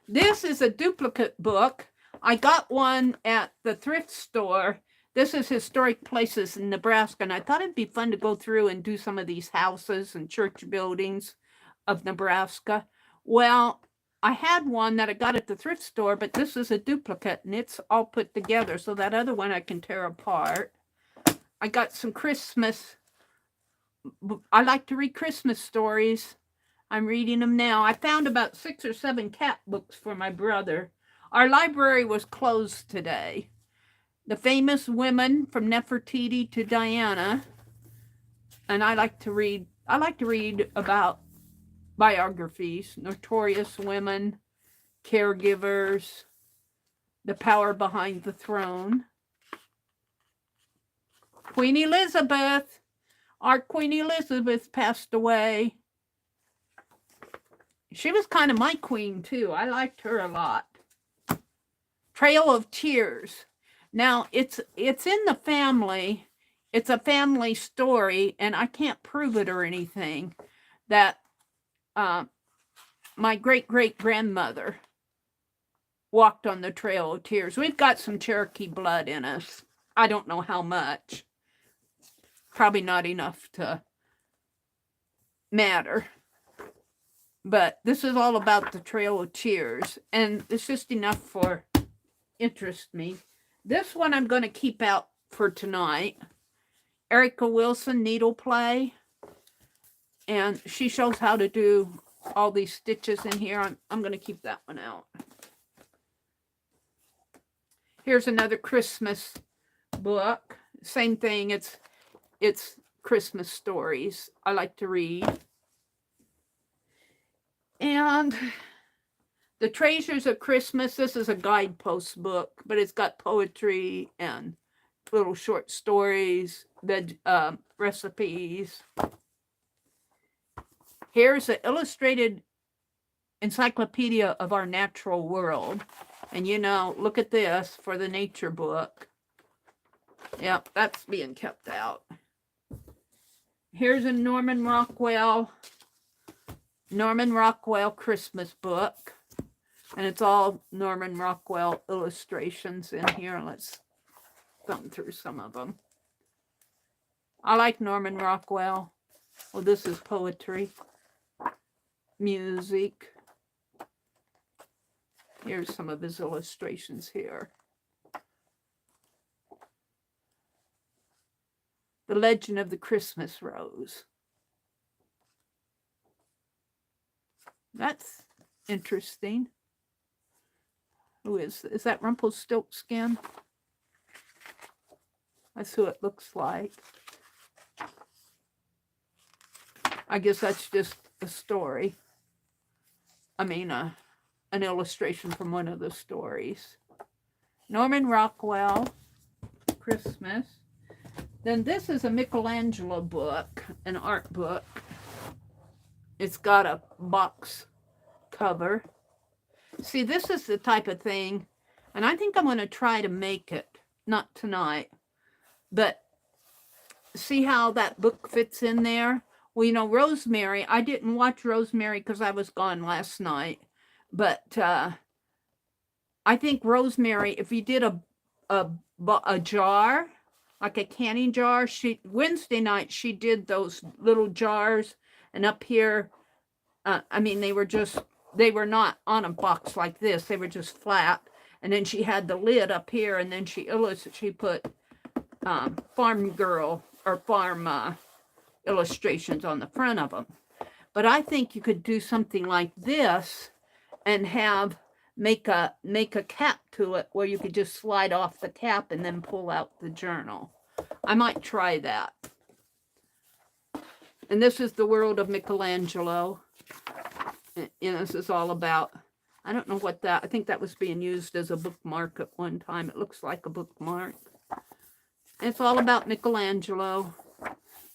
This is a duplicate book. I got one at the thrift store. This is Historic Places in Nebraska, and I thought it'd be fun to go through and do some of these houses and church buildings of Nebraska. Well, I had one that I got at the thrift store, but this is a duplicate, and it's all put together, so that other one I can tear apart. I got some Christmas. I like to read Christmas stories. I'm reading them now. I found about 6 or 7 cat books for my brother. Our library was closed today. The Famous Women from Nefertiti to Diana. And I like to read about biographies, notorious women, caregivers, the power behind the throne. Queen Elizabeth. Our Queen Elizabeth passed away. She was kind of my queen too. I liked her a lot. Trail of Tears. Now, it's in the family. It's a family story, and I can't prove it or anything, that my great-great-grandmother walked on the Trail of Tears. We've got some Cherokee blood in us. I don't know how much. Probably not enough to matter. But this is all about the Trail of Tears, and it's just enough for interest me. This one I'm going to keep out for tonight. Erica Wilson, needle play. And she shows how to do all these stitches in here. I'm going to keep that one out. Here's another Christmas book. Same thing. It's Christmas stories I like to read. And The Treasures of Christmas. This is a guidepost book, but it's got poetry and little short stories, recipes. Here's an illustrated encyclopedia of our natural world. And you know, look at this for the nature book. Yep, that's being kept out. Here's a Norman Rockwell Christmas book. And it's all Norman Rockwell illustrations in here. Let's thumb through some of them. I like Norman Rockwell. Well, this is poetry, music. Here's some of his illustrations here. The Legend of the Christmas Rose. That's interesting. Who is that Rumpelstiltskin? That's who it looks like. I guess that's just a story. I mean, an illustration from one of the stories. Norman Rockwell, Christmas. Then this is a Michelangelo book, an art book. It's got a box cover. See, this is the type of thing, and I think I'm going to try to make it, not tonight, but see how that book fits in there? Well, you know, Rosemary, I didn't watch Rosemary because I was gone last night, but I think Rosemary, if you did a jar, like a canning jar, Wednesday night she did those little jars, and up here, I mean, they were not on a box like this, they were just flat, and then she had the lid up here, and then she put farm girl or farm illustrations on the front of them. But I think you could do something like this and make a cap to it where you could just slide off the cap and then pull out the journal. I might try that. And this is the world of Michelangelo. And this is all about, I don't know what that, I think that was being used as a bookmark at one time. It looks like a bookmark. And it's all about Michelangelo,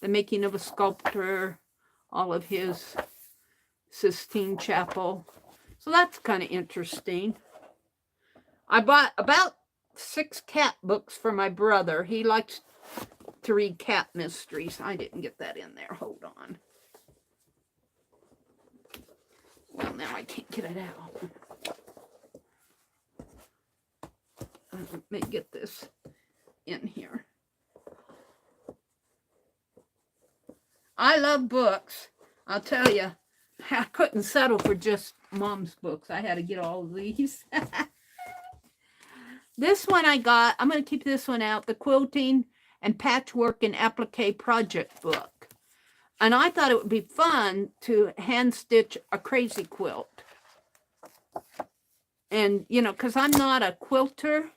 the making of a sculptor, all of his Sistine Chapel. So that's kind of interesting. I bought about 6 cat books for my brother. He likes to read cat mysteries. I didn't get that in there. Hold on. Well, now I can't get it out. Let me get this in here. I love books. I'll tell you, I couldn't settle for just Mom's books. I had to get all of these. This one I got, I'm going to keep this one out, the Quilting and Patchwork and Applique Project book. And I thought it would be fun to hand stitch a crazy quilt. And, you know, because I'm not a quilter,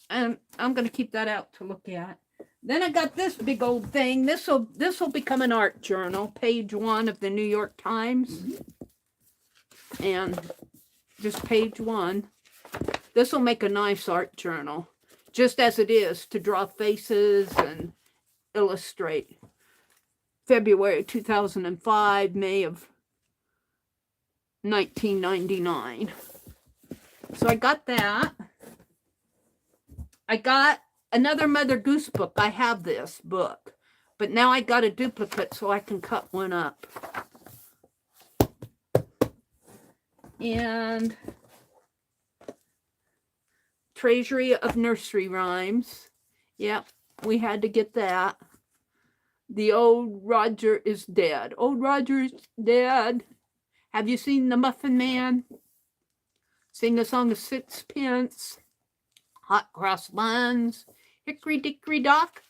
and I'm going to keep that out to look at. Then I got this big old thing. This will become an art journal, page 1 of the New York Times. And just page 1. This will make a nice art journal, just as it is, to draw faces and illustrate. February 2005, May of 1999. So I got that. I got another Mother Goose book. I have this book, but now I got a duplicate so I can cut one up. And Treasury of Nursery Rhymes. Yep, we had to get that. The Old Roger is Dead. Old Roger is dead. Have you seen the Muffin Man? Sing a song of sixpence. Hot cross buns. Hickory dickory dock.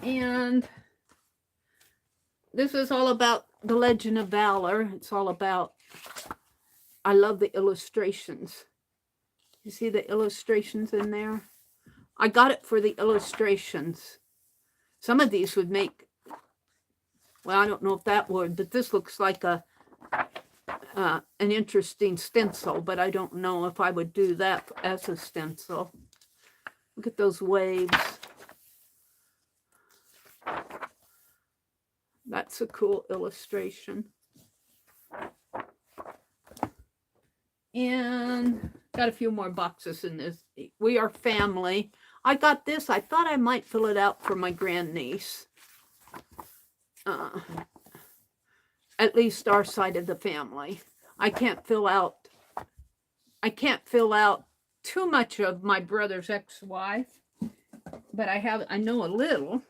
And this is all about the Legend of Valor. It's all about, I love the illustrations. You see the illustrations in there? I got it for the illustrations. Some of these would make, well, I don't know if that would, but this looks like an interesting stencil, but I don't know if I would do that as a stencil. Look at those waves. That's a cool illustration. And got a few more boxes in this. We Are Family. I got this. I thought I might fill it out for my grandniece. At least our side of the family. I can't fill out too much of my brother's ex-wife, but I know a little.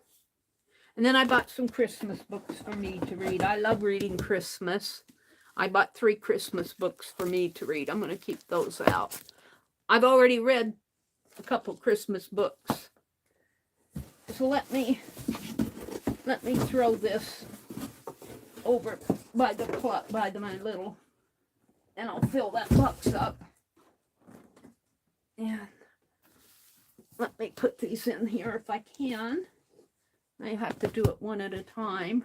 And then I bought some Christmas books for me to read. I love reading Christmas. I bought 3 Christmas books for me to read. I'm going to keep those out. I've already read a couple Christmas books. So let me throw this over by my little, and I'll fill that box up. And let me put these in here if I can. I have to do it one at a time.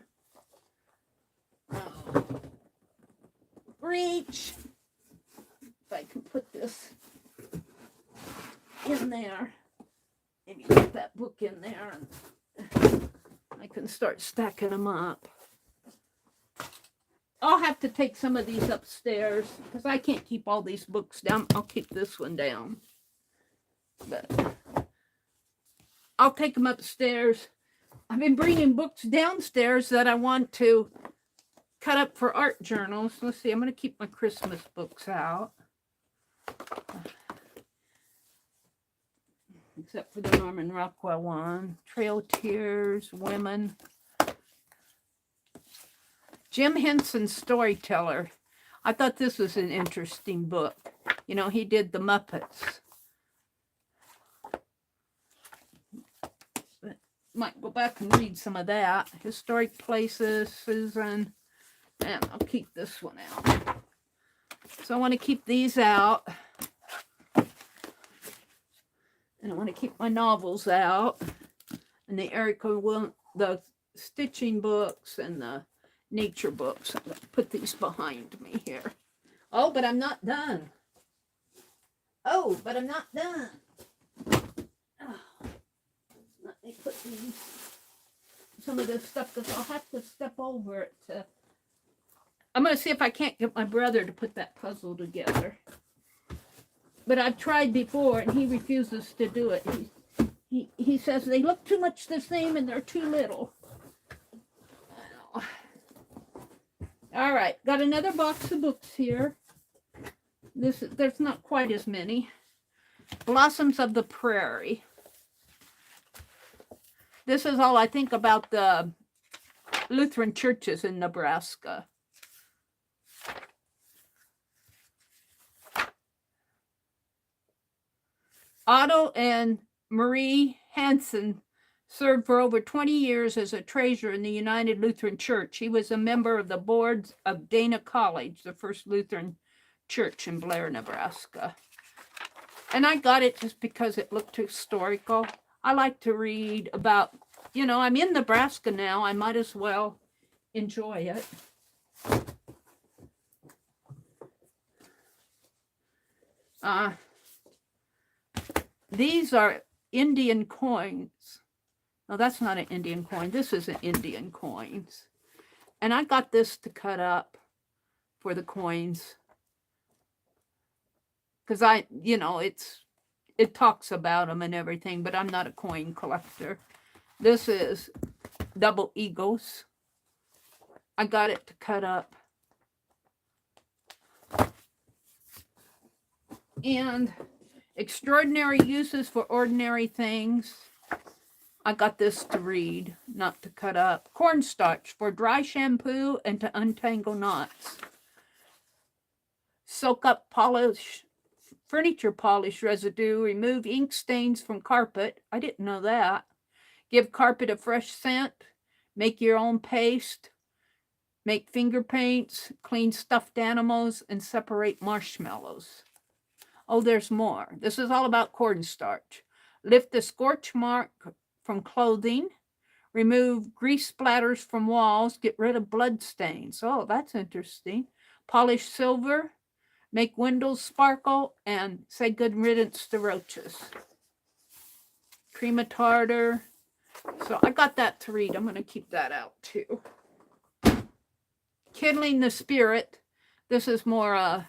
Reach. If I can put this in there. Maybe put that book in there and I can start stacking them up. I'll have to take some of these upstairs because I can't keep all these books down. I'll keep this one down. But I'll take them upstairs. I've been bringing books downstairs that I want to cut up for art journals. Let's see, I'm going to keep my Christmas books out. Except for the Norman Rockwell one. Trail Tears, Women. Jim Henson's Storyteller. I thought this was an interesting book. You know, he did the Muppets. But might go back and read some of that. Historic Places, Susan. And I'll keep this one out. So I want to keep these out. And I want to keep my novels out. And the the stitching books and the nature books. I'm going to put these behind me here. Oh, but I'm not done. Oh, but I'm not done. Oh. Let me put some of this stuff because I'll have to step over it. I'm going to see if I can't get my brother to put that puzzle together. But I've tried before and he refuses to do it. He says they look too much the same and they're too little. All right, got another box of books here. There's not quite as many. Blossoms of the Prairie. This is all I think about the Lutheran churches in Nebraska. Otto and Marie Hansen served for over 20 years as a treasurer in the United Lutheran Church. He was a member of the boards of Dana College, the first Lutheran church in Blair, Nebraska. And I got it just because it looked historical. I like to read about, you know, I'm in Nebraska now. I might as well enjoy it. These are Indian coins. No, that's not an Indian coin. This is an Indian coins. And I got this to cut up for the coins. Because you know, it talks about them and everything, but I'm not a coin collector. This is Double Eagles. I got it to cut up. And Extraordinary Uses for Ordinary Things. I got this to read, not to cut up. Cornstarch for dry shampoo and to untangle knots. Soak up furniture polish residue. Remove ink stains from carpet. I didn't know that. Give carpet a fresh scent. Make your own paste. Make finger paints. Clean stuffed animals and separate marshmallows. Oh, there's more. This is all about cornstarch. Lift the scorch mark from clothing. Remove grease splatters from walls. Get rid of blood stains. Oh, that's interesting. Polish silver. Make windows sparkle. And say good riddance to roaches. Cream of tartar. So I got that to read. I'm going to keep that out too. Kindling the Spirit. This is more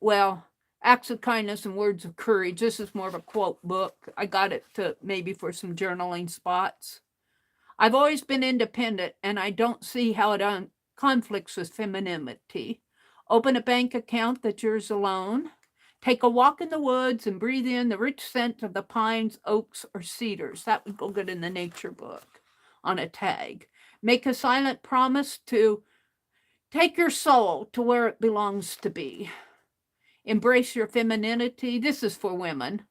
well, Acts of Kindness and Words of Courage. This is more of a quote book. I got it to maybe for some journaling spots. I've always been independent, and I don't see how it conflicts with femininity. Open a bank account that's yours alone. Take a walk in the woods and breathe in the rich scent of the pines, oaks, or cedars. That would go good in the nature book on a tag. Make a silent promise to take your soul to where it belongs to be. Embrace your femininity. This is for women.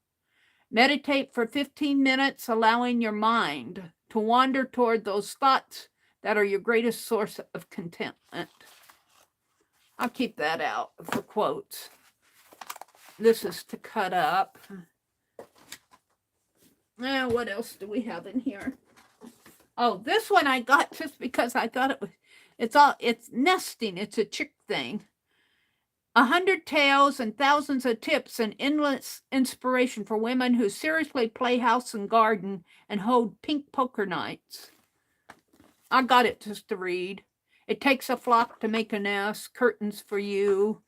Meditate for 15 minutes, allowing your mind to wander toward those thoughts that are your greatest source of contentment. I'll keep that out for quotes. This is to cut up. Now, what else do we have in here? Oh, this one I got just because I thought it's nesting. It's a chick thing. 100 tales and thousands of tips and endless inspiration for women who seriously play house and garden and hold pink poker nights. I got it just to read. It takes a flock to make a nest, curtains for you.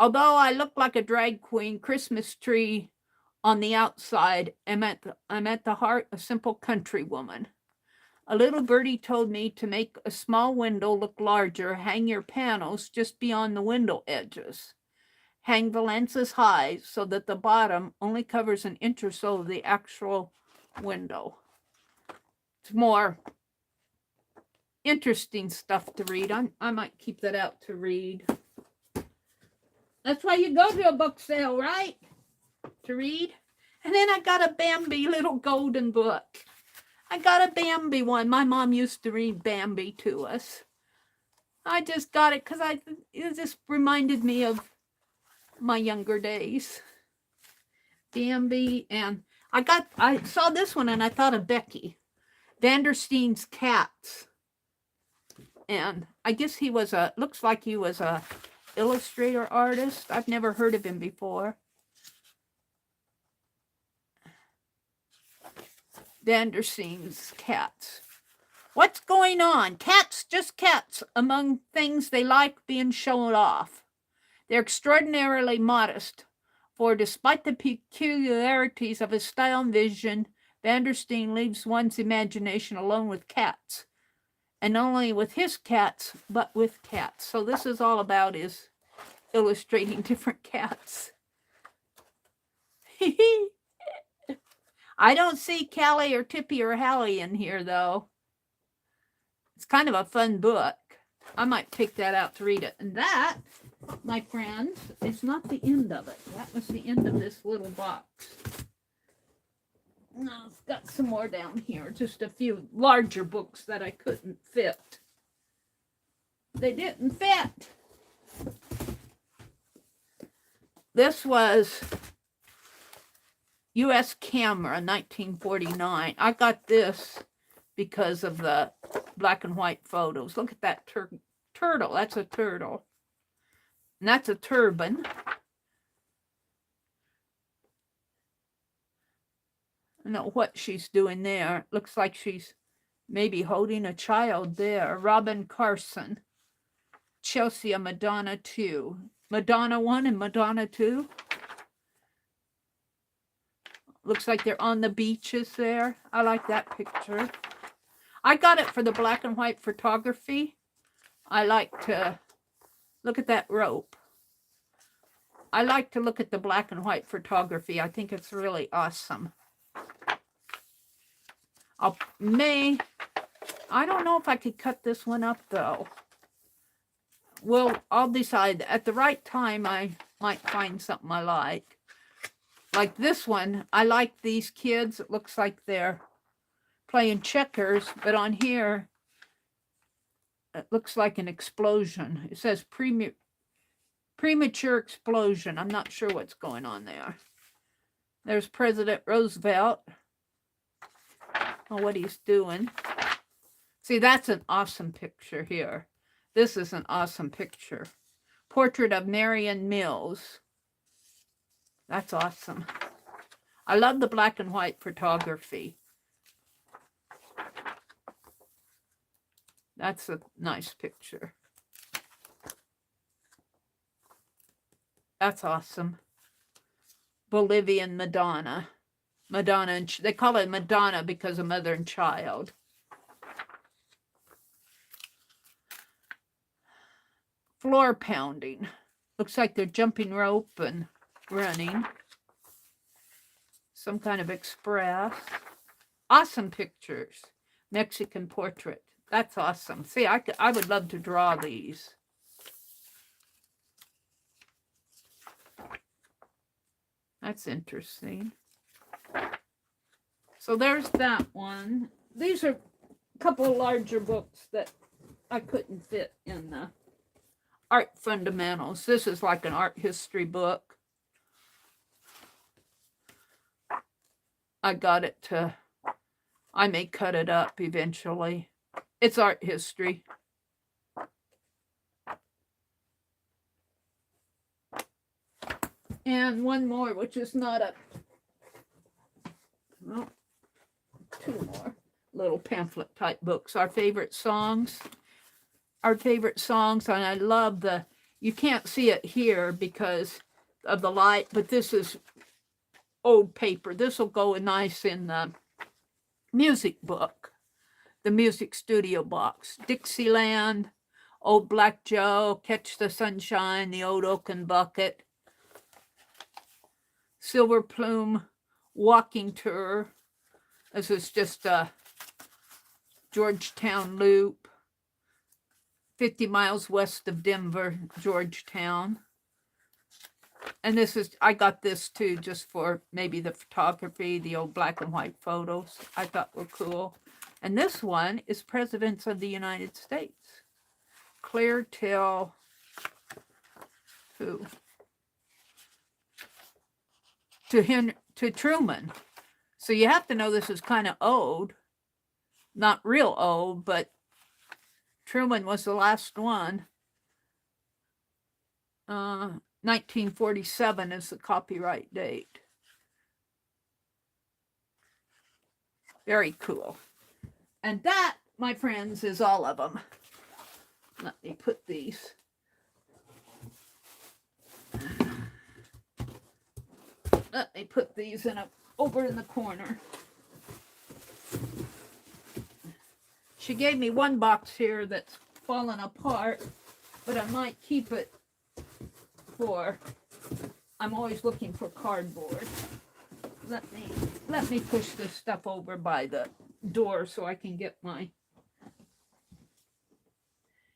Although I look like a drag queen Christmas tree on the outside, I'm at the heart a simple country woman. A little birdie told me to make a small window look larger, hang your panels just beyond the window edges. Hang the lenses high so that the bottom only covers an inch or so of the actual window. It's more interesting stuff to read. I might keep that out to read. That's why you go to a book sale, right? To read. And then I got a Bambi little golden book. I got a Bambi one. My mom used to read Bambi to us. I just got it because it just reminded me of my younger days. Bambi, and I saw this one and I thought of Becky. Vandersteen's Cats. And I guess looks like he was a illustrator artist. I've never heard of him before. Vandersteen's Cats. What's going on? Cats, just cats, among things they like being shown off. They're extraordinarily modest, for despite the peculiarities of his style and vision, Vandersteen leaves one's imagination alone with cats. And not only with his cats, but with cats. So this is all about is illustrating different cats. I don't see Callie or Tippy or Hallie in here, though. It's kind of a fun book. I might take that out to read it. And that, my friends, is not the end of it. That was the end of this little box. No, it's got some more down here. Just a few larger books that I couldn't fit. They didn't fit. This was U.S. Camera, 1949. I got this because of the black and white photos. Look at that turtle. That's a turtle. And that's a turban. I don't know what she's doing there. Looks like she's maybe holding a child there. Robin Carson. Chelsea, Madonna 2. Madonna 1 and Madonna 2. Looks like they're on the beaches there. I like that picture. I got it for the black and white photography. I like to look at that rope. I like to look at the black and white photography. I think it's really awesome. I don't know if I could cut this one up though. Well, I'll decide. At the right time, I might find something I like. Like this one, I like these kids. It looks like they're playing checkers, but on here, it looks like an explosion. It says premature explosion. I'm not sure what's going on there. There's President Roosevelt. Oh, what he's doing. See, that's an awesome picture here. This is an awesome picture. Portrait of Marion Mills. That's awesome. I love the black and white photography. That's a nice picture. That's awesome. Bolivian Madonna. Madonna, and they call it Madonna because of mother and child. Floor pounding. Looks like they're jumping rope and running. Some kind of express. Awesome pictures. Mexican portrait. That's awesome. See, I would love to draw these. That's interesting. So there's that one. These are a couple of larger books that I couldn't fit in the art fundamentals. This is like an art history book. I got it to, I may cut it up eventually. It's art history. And one more, which is not a, well, two more little pamphlet type books. Our favorite songs. Our favorite songs, and I love the, you can't see it here because of the light, but this is old paper. This will go nice in the music book, the music studio box. Dixieland, Old Black Joe, Catch the Sunshine, The Old Oaken Bucket, Silver Plume, Walking Tour. This is just a Georgetown Loop. 50 miles west of Denver, Georgetown. And this is, I got this too, just for maybe the photography, the old black and white photos I thought were cool. And this one is Presidents of the United States. Clear till who? To Truman. So you have to know this is kind of old. Not real old, but Truman was the last one. 1947 is the copyright date. Very cool. And that, my friends, is all of them. Let me put these. Let me put these in over in the corner. She gave me one box here that's fallen apart, but I might keep it for, I'm always looking for cardboard. Let me push this stuff over by the door so I can get my,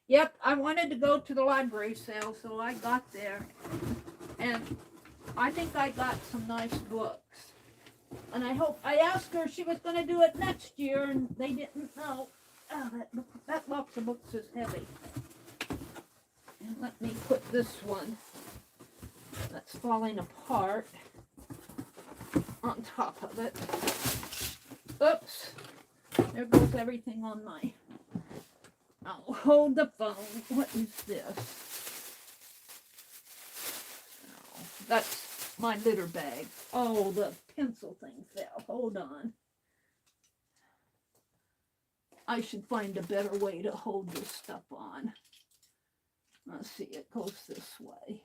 yep, I wanted to go to the library sale, so I got there. And I think I got some nice books. And I asked her if she was going to do it next year, and they didn't know. Oh, that box of books is heavy. And let me put this one that's falling apart on top of it. Oops. There goes everything on my... Oh, hold the phone. What is this? Oh, that's my litter bag. Oh, the pencil thing fell. Hold on. I should find a better way to hold this stuff on. Let's see, it goes this way.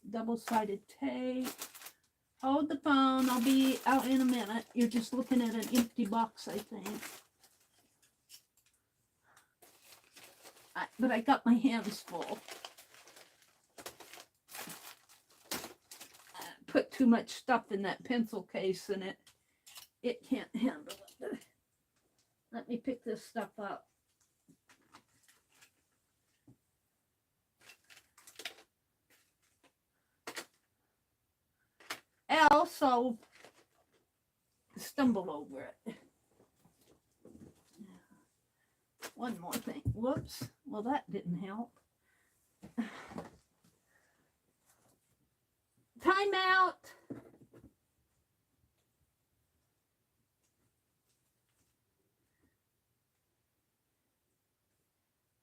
Double-sided tape. Hold the phone. I'll be out in a minute. You're just looking at an empty box, I think. But I got my hands full. I put too much stuff in that pencil case and it can't handle it. Let me pick this stuff up. Else I'll stumble over it. One more thing. Whoops. Well, that didn't help. Time out.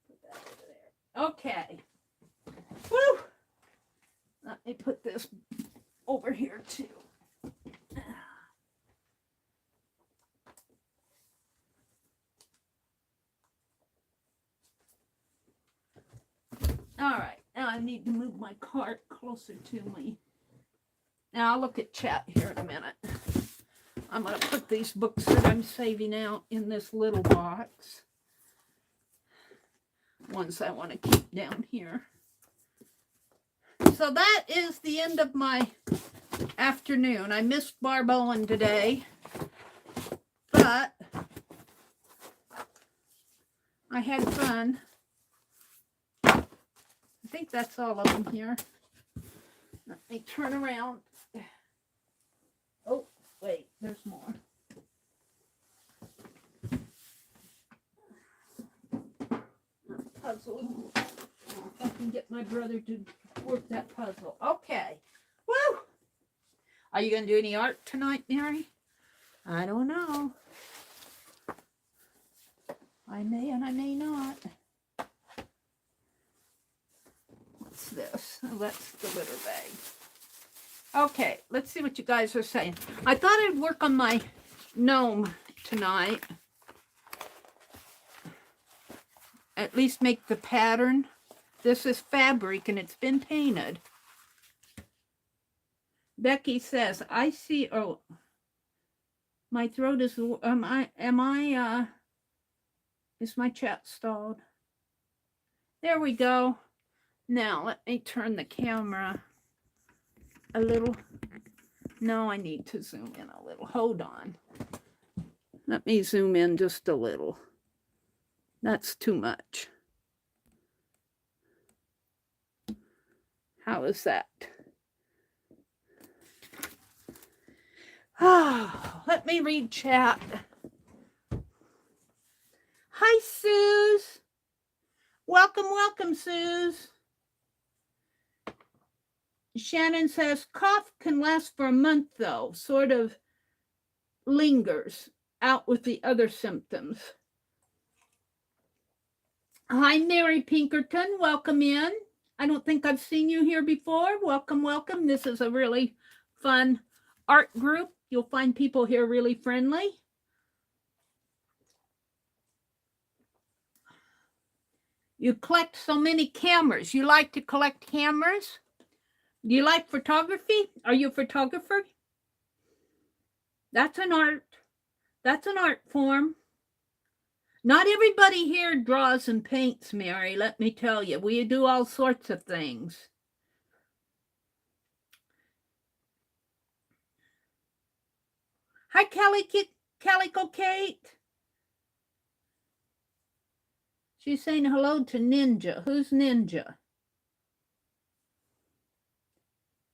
Put that over there. Okay. Woo! Let me put this over here too. All right, now I need to move my cart closer to me. Now I'll look at chat here in a minute. I'm going to put these books that I'm saving out in this little box. ones I want to keep down here. So that is the end of my afternoon. I missed Barb Owen today, but I had fun. I think that's all of them here. Let me turn around. Oh, wait, there's more. Puzzle. If I can get my brother to work that puzzle. Okay. Woo! Are you going to do any art tonight, Meri? I don't know. I may and I may not. What's this? Oh, that's the litter bag. Okay, let's see what you guys are saying. I thought I'd work on my gnome tonight. At least make the pattern. This is fabric and it's been painted. Becky says, I see, oh, my throat is, is my chat stalled? There we go. Now, let me turn the camera a little. No, I need to zoom in a little. Hold on. Let me zoom in just a little. That's too much. How is that? Oh, let me read chat. Hi, Suze. Welcome, welcome, Suze. Shannon says, cough can last for a month, though. Sort of lingers out with the other symptoms. Hi, Mary Pinkerton. Welcome in. I don't think I've seen you here before. Welcome, welcome. This is a really fun art group. You'll find people here really friendly. You collect so many cameras. You like to collect cameras? Do you like photography? Are you a photographer? That's an art. That's an art form. Not everybody here draws and paints, Meri, let me tell you. We do all sorts of things. Hi, Calico Kate. She's saying hello to Ninja. Who's Ninja?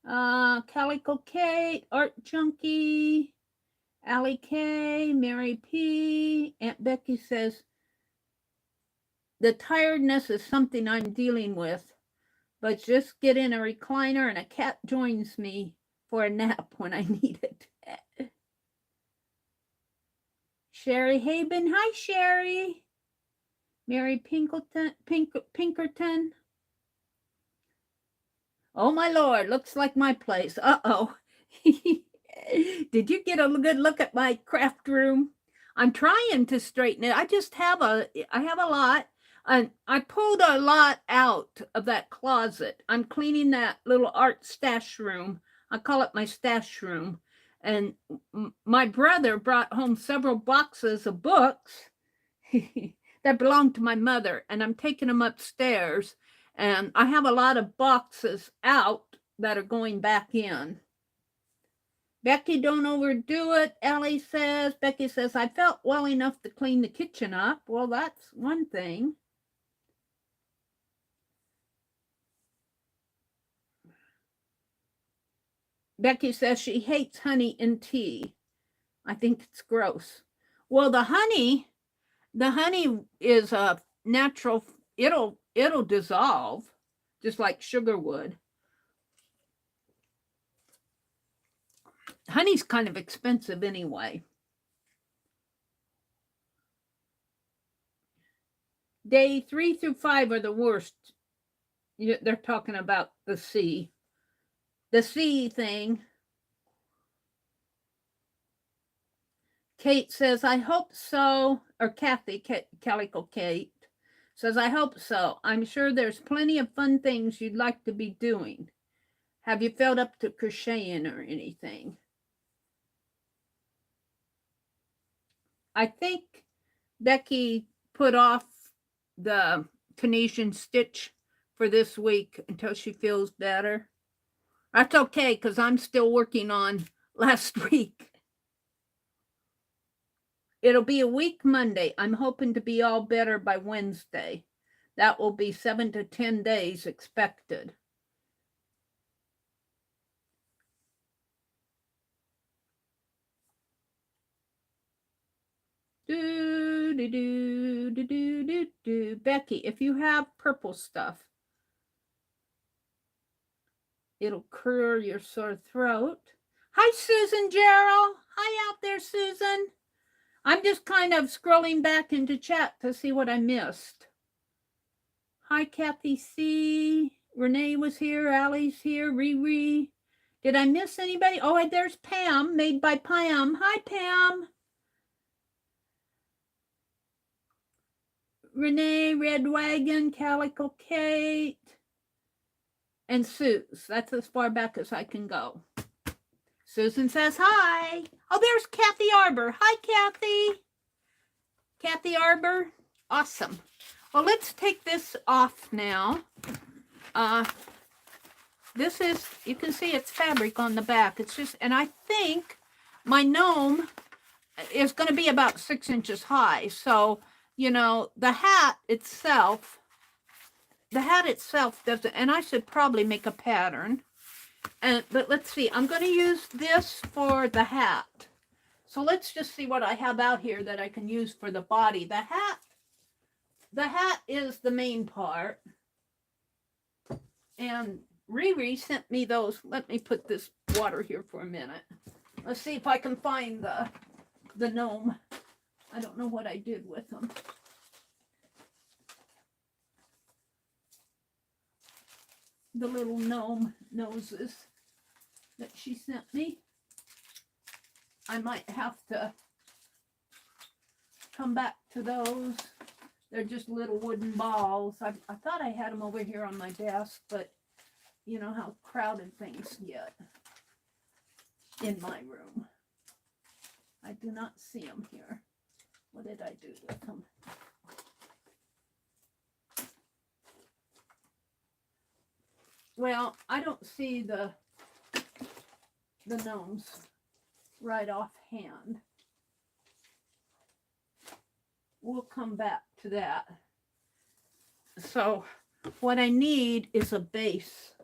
Calico Kate, Art Junkie, Allie K, Mary P. Aunt Becky says, the tiredness is something I'm dealing with, but just get in a recliner and a cat joins me for a nap when I need it. Sherry Haben. Hi, Sherry. Mary Pinkerton. Oh, my Lord. Looks like my place. Uh-oh. Did you get a good look at my craft room? I'm trying to straighten it. I have a lot. And I pulled a lot out of that closet. I'm cleaning that little art stash room. I call it my stash room. And my brother brought home several boxes of books that belonged to my mother, and I'm taking them upstairs. And I have a lot of boxes out that are going back in. Becky, don't overdo it, Ellie says. Becky says, I felt well enough to clean the kitchen up. Well, that's one thing. Becky says she hates honey in tea. I think it's gross. Well, the honey is a natural, it'll dissolve just like sugar would. Honey's kind of expensive anyway. Day 3 through 5 are the worst. They're talking about the C. The C thing. Kate says, I hope so. Or Kathy, Calico Kate, says, I hope so. I'm sure there's plenty of fun things you'd like to be doing. Have you felt up to crocheting or anything? I think Becky put off the Tunisian stitch for this week until she feels better. That's okay, because I'm still working on last week. It'll be a week Monday. I'm hoping to be all better by Wednesday. That will be 7 to 10 days expected. Becky, if you have purple stuff, it'll clear your sore throat. Hi, Susan Gerald. Hi out there, Susan. I'm just kind of scrolling back into chat to see what I missed. Hi, Kathy C. Renee was here. Allie's here. Riri. Did I miss anybody? Oh, there's Pam, made by Pam. Hi, Pam. Renee, Red Wagon, Calico Kate, and Suze. That's as far back as I can go. Susan says hi. Oh, there's Kathy Arbor. Hi, Kathy. Kathy Arbor. Awesome. Well, let's take this off now. This is, you can see it's fabric on the back. It's just, and I think my gnome is going to be about 6 inches high. So, you know, the hat itself doesn't, and I should probably make a pattern. But let's see, I'm going to use this for the hat. So let's just see what I have out here that I can use for the body. The hat is the main part. And Riri sent me those. Let me put this water here for a minute. Let's see if I can find the gnome. I don't know what I did with them. The little gnome noses that she sent me. I might have to come back to those. They're just little wooden balls. I thought I had them over here on my desk, but you know how crowded things get in my room. I do not see them here. What did I do with them? Well, I don't see the gnomes right offhand. We'll come back to that. So what I need is a base.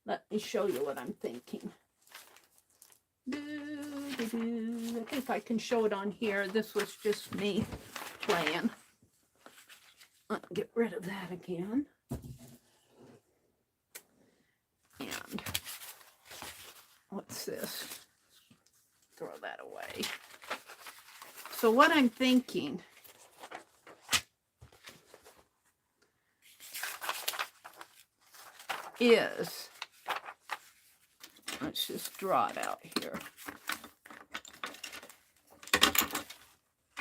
Let me show you what I'm thinking. I think I can show it on here. This was just me playing. Let's get rid of that again. And what's this? Throw that away. So what I'm thinking is, let's just draw it out here.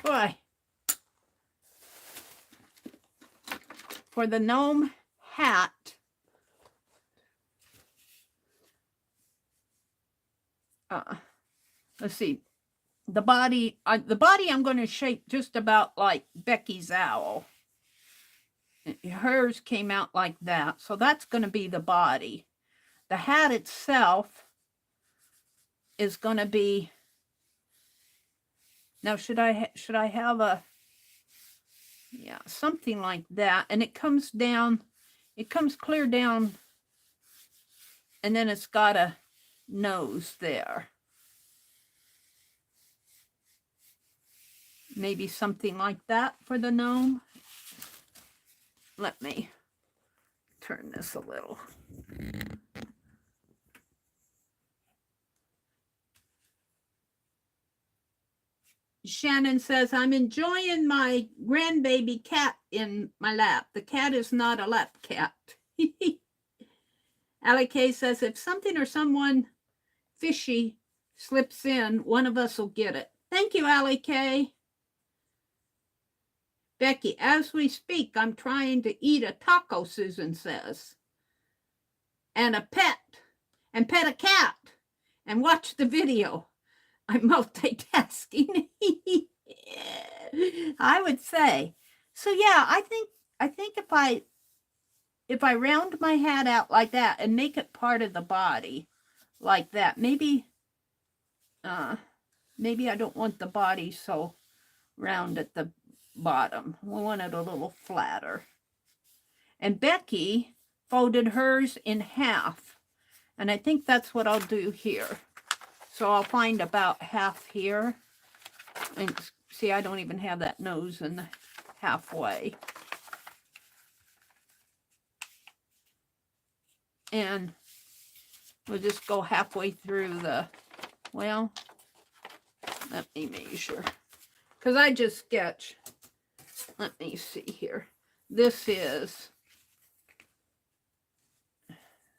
Boy, for the gnome hat, let's see, the body I'm going to shape just about like Becky's owl. Hers came out like that, so that's going to be the body. The hat itself is going to be, now should I have a, yeah, something like that, and it comes down, it comes clear down, and then it's got a nose there. Maybe something like that for the gnome. Let me turn this a little. Shannon says, I'm enjoying my grandbaby cat in my lap. The cat is not a lap cat. Allie K says, if something or someone fishy slips in, one of us will get it. Thank you, Allie K. Becky, as we speak, I'm trying to eat a taco, Susan says. And pet a cat and watch the video. I'm multitasking. I would say So yeah, I think if I round my hat out like that and make it part of the body like that, maybe maybe I don't want the body so round at the bottom. We want it a little flatter. And Becky folded hers in half, and I think that's what I'll do here. So I'll find about half here, and see, I don't even have that nose in the halfway. And we'll just go halfway through the, well, let me measure, because I just sketch. Let me see here. This is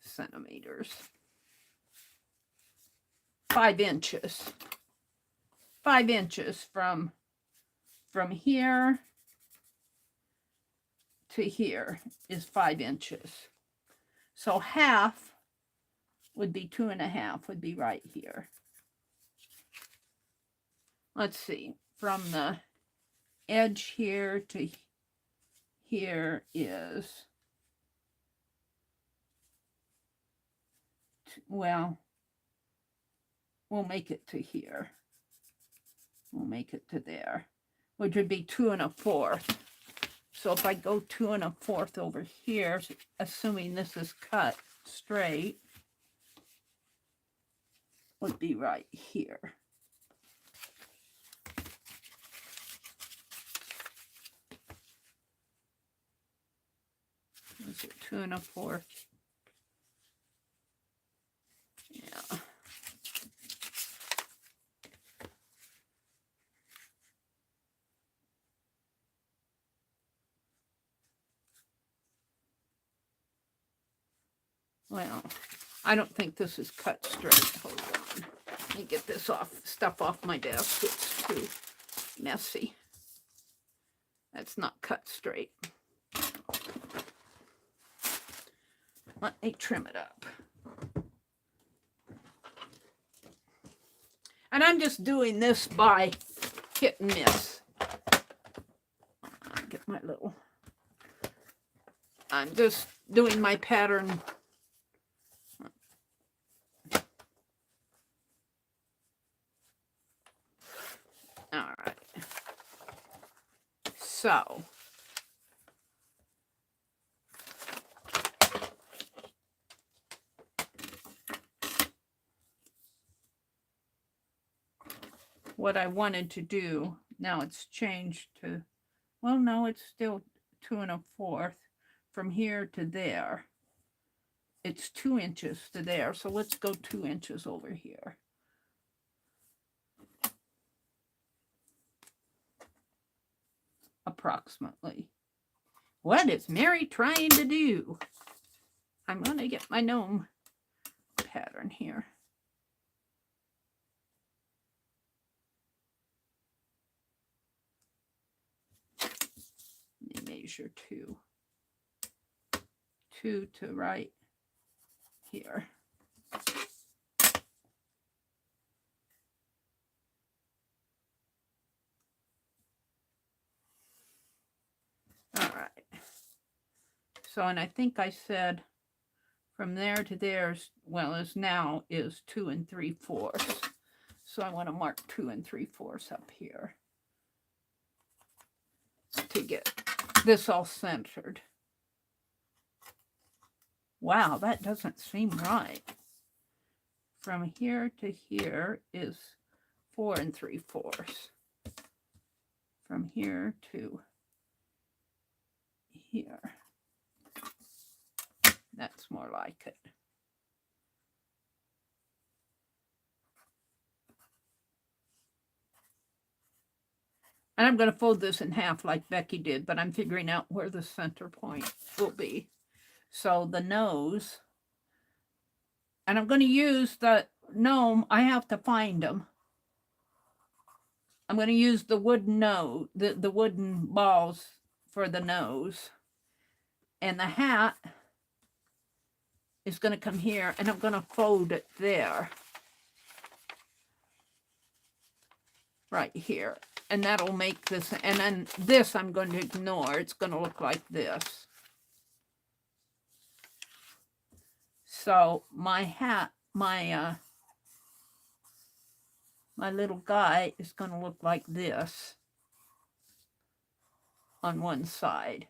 centimeters. 5 inches. 5 inches from here to here is 5 inches. So half would be 2.5, would be right here. Let's see, from the edge here to here is, well, we'll make it to here. We'll make it to there, which would be 2 1/4. So if I go 2 1/4 over here, assuming this is cut straight, would be right here. Is it 2 1/4? Yeah. Well, I don't think this is cut straight. Hold on. Let me get this stuff off my desk. It's too messy. That's not cut straight. Let me trim it up. And I'm just doing this by hit and miss. I'll get my little, I'm just doing my pattern. All right. So what I wanted to do, now it's changed to, well, no, it's still 2 1/4 from here to there. It's 2 inches to there. So let's go 2 inches over here. Approximately. What is Meri trying to do? I'm going to get my gnome pattern here. Let me measure 2. 2 to right here. All right. So, and I think I said from there to there, well, is now is 2 3/4. So I want to mark 2 3/4 up here to get this all centered. Wow, that doesn't seem right. From here to here is 4 3/4. From here to here. That's more like it. And I'm going to fold this in half like Becky did, but I'm figuring out where the center point will be. So the nose, and I'm going to use the gnome. I have to find them. I'm going to use the wooden nose, the wooden balls for the nose. And the hat is going to come here, and I'm going to fold it there. Right here. And that'll make this, and then this I'm going to ignore. It's going to look like this. So my hat, my little guy is going to look like this on one side.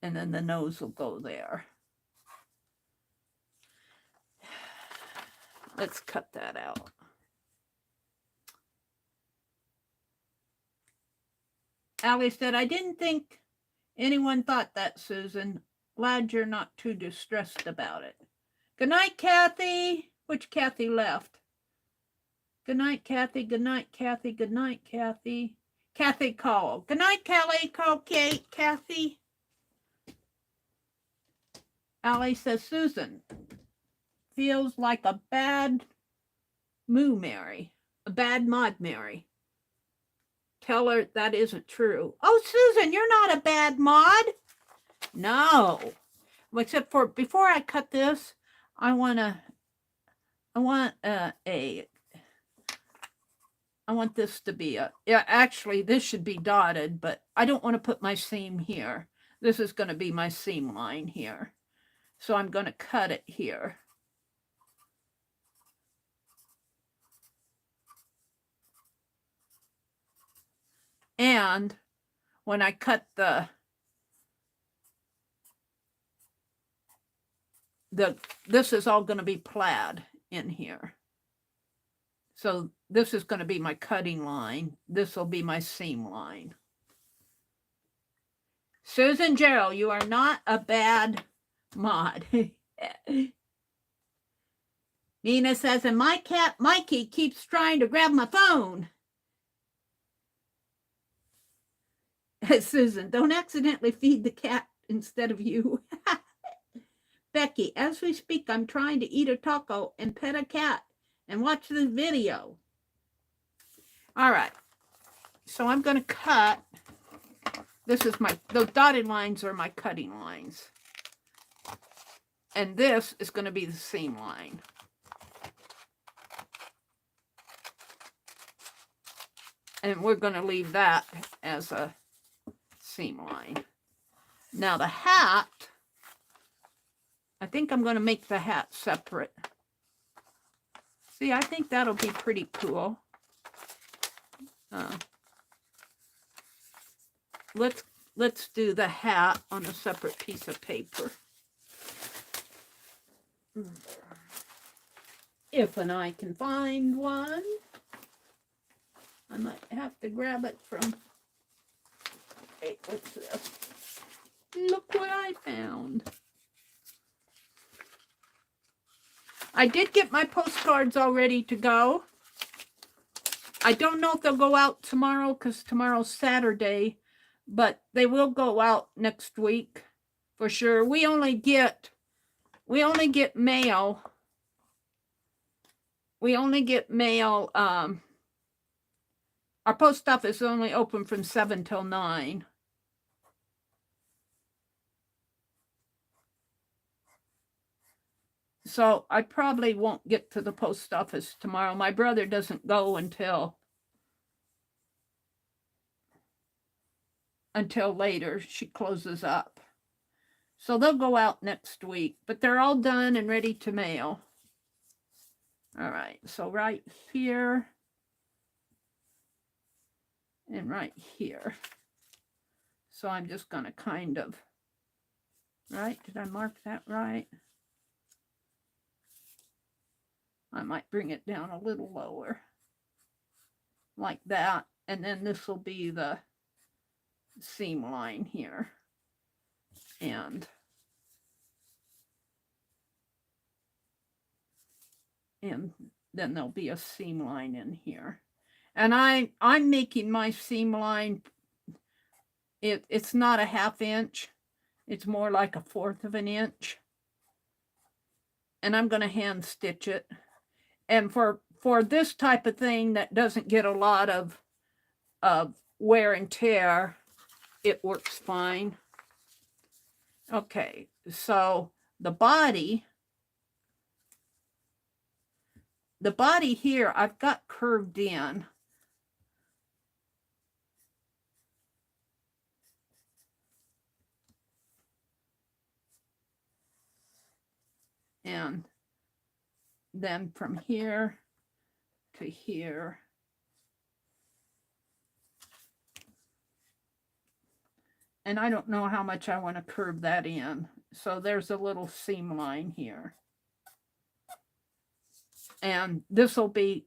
And then the nose will go there. Let's cut that out. Allie said, I didn't think anyone thought that, Susan. Glad you're not too distressed about it. Good night, Kathy. Which Kathy left? Good night, Kathy. Good night, Kathy. Good night, Kathy. Kathy called. Good night, Kelly. Call Kate. Kathy. Allie says, Susan, feels like a bad moo Meri. A bad mod Meri. Tell her that isn't true. Oh, Susan, you're not a bad mod. No. Except for, before I cut this, I want this to be yeah, actually this should be dotted, but I don't want to put my seam here. This is going to be my seam line here. So I'm going to cut it here. And when I cut this is all going to be plaid in here. So this is going to be my cutting line. This will be my seam line. Susan Gerald, you are not a bad mod. Nina says, and my cat Mikey keeps trying to grab my phone. Susan, don't accidentally feed the cat instead of you. Becky, as we speak, I'm trying to eat a taco and pet a cat and watch this video. All right. So I'm going to cut. This is those dotted lines are my cutting lines. And this is going to be the seam line. And we're going to leave that as a seam line. Now the hat, I think I'm going to make the hat separate. See, I think that'll be pretty cool. Let's do the hat on a separate piece of paper. If and I can find one. I might have to grab it from, hey, what's this? Look what I found. I did get my postcards all ready to go. I don't know if they'll go out tomorrow because tomorrow's Saturday, but they will go out next week for sure. We only get mail. Our post office is only open from 7 till 9. So I probably won't get to the post office tomorrow. My brother doesn't go until later. She closes up. So they'll go out next week, but they're all done and ready to mail. All right, so right here and right here. So I'm just going to kind of, right? Did I mark that right? I might bring it down a little lower like that. And then this will be the seam line here. And then there'll be a seam line in here. And I'm making my seam line, it's not a 1/2 inch. It's more like a 1/4 of an inch. And I'm going to hand stitch it. And for this type of thing that doesn't get a lot of wear and tear, it works fine. Okay, so the body here I've got curved in. And then from here to here. And I don't know how much I want to curve that in. So there's a little seam line here. And this will be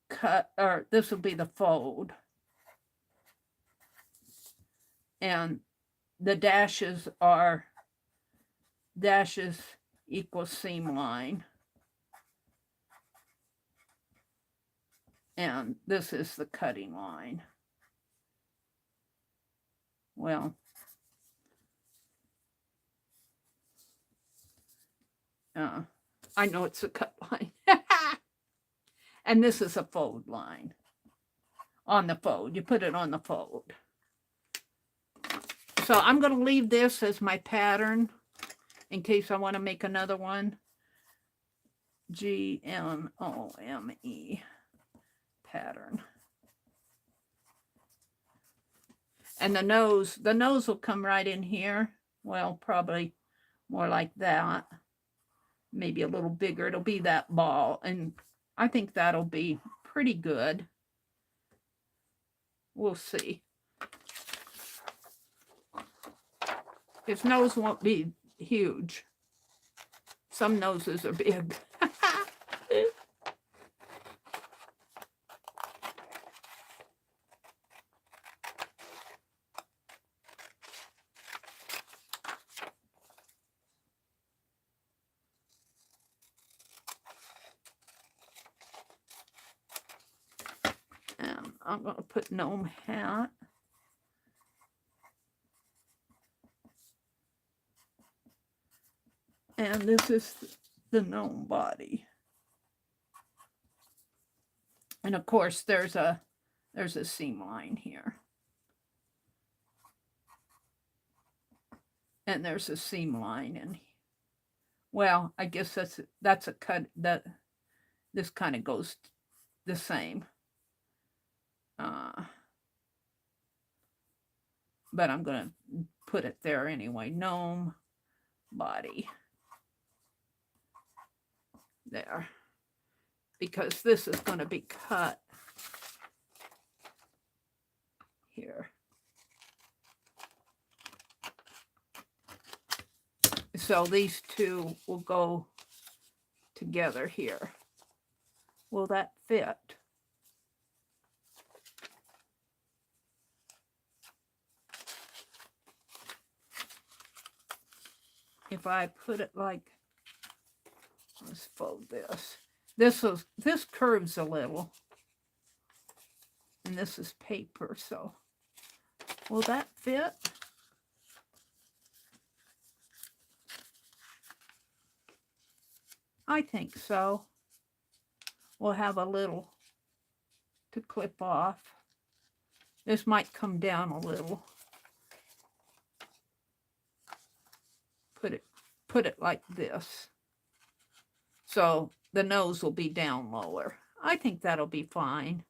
cut, or this will be the fold. And the dashes equal seam line. And this is the cutting line. Well, I know it's a cut line. And this is a fold line. On the fold. You put it on the fold. So I'm going to leave this as my pattern in case I want to make another one. Gnome pattern. And the nose will come right in here. Well, probably more like that. Maybe a little bigger. It'll be that ball. And I think that'll be pretty good. We'll see. His nose won't be huge. Some noses are big. And I'm going to put gnome hat. And this is the gnome body. And of course there's a seam line here. And there's a seam line in. Well, I guess that's a cut that this kind of goes the same. But I'm going to put it there anyway. Gnome body. There. Because this is going to be cut here. So these two will go together here. Will that fit? If I put it like, let's fold this. This curves a little. And this is paper, so will that fit? I think so. We'll have a little to clip off. This might come down a little. Put it like this. So the nose will be down lower. I think that'll be fine.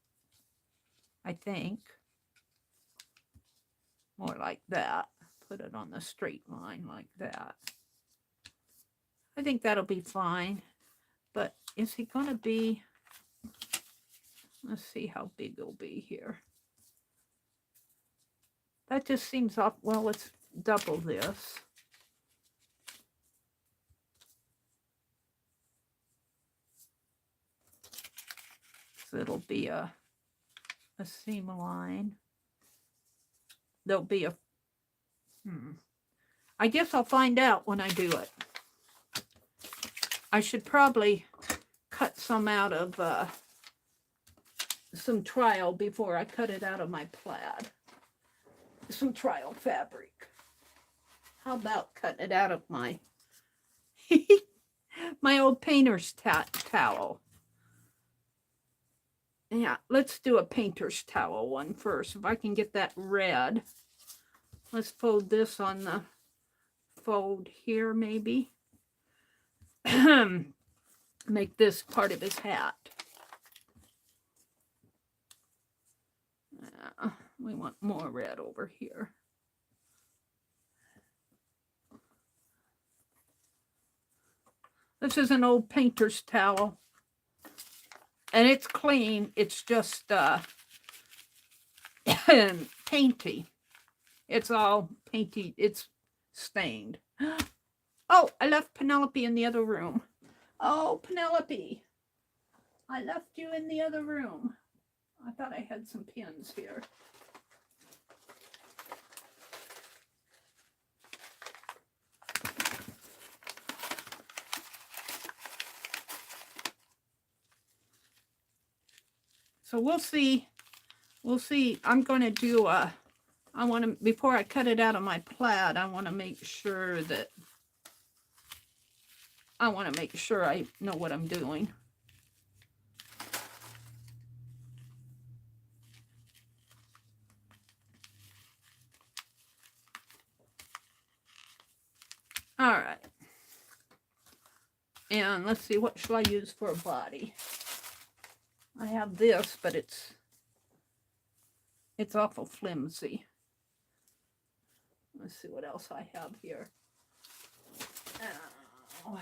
I think. More like that. Put it on the straight line like that. I think that'll be fine. But is he going to be... Let's see how big he'll be here. That just seems off. Well, let's double this. So it'll be a seam line. There'll be a... I guess I'll find out when I do it. I should probably cut some out of some trial before I cut it out of my plaid. Some trial fabric. How about cutting it out of my my old painter's towel? Yeah, let's do a painter's towel one first. If I can get that red. Let's fold this on the fold here, maybe. Make this part of his hat. We want more red over here. This is an old painter's towel. And it's clean. It's just painty. It's all painty. It's stained. Oh, I left Penelope in the other room. Oh, Penelope. I left you in the other room. I thought I had some pins here. So we'll see. We'll see. I'm going to do a, I want to, before I cut it out of my plaid, I want to make sure that, I want to make sure I know what I'm doing. All right. And let's see, what shall I use for a body? I have this, but it's awful flimsy. Let's see what else I have here. Oh.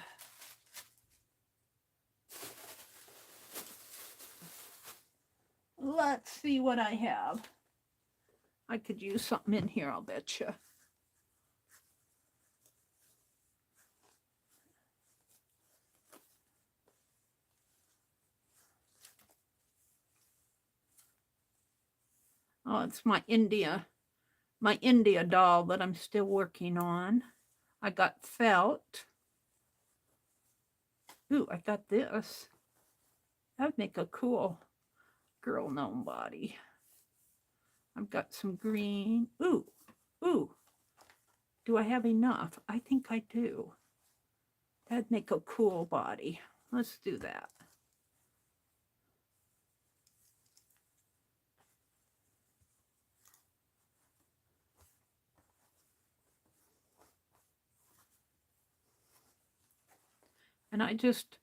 Let's see what I have. I could use something in here, I'll bet you. Oh, it's my India doll that I'm still working on. I got felt. Ooh, I got this. That'd make a cool girl gnome body. I've got some green. Ooh, ooh. Do I have enough? I think I do. That'd make a cool body. Let's do that. And I just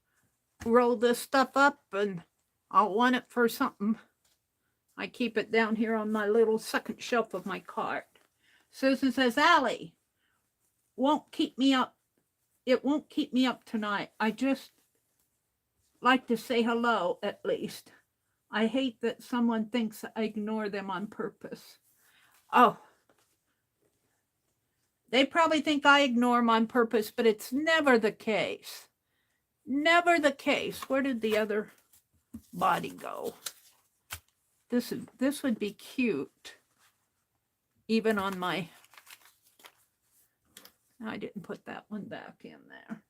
roll this stuff up and I'll want it for something. I keep it down here on my little second shelf of my cart. Susan says, Allie, won't keep me up. It won't keep me up tonight. I just like to say hello at least. I hate that someone thinks I ignore them on purpose. Oh, they probably think I ignore them on purpose, but it's never the case. Never the case. Where did the other body go? This would be cute. Even on my, I didn't put that one back in there.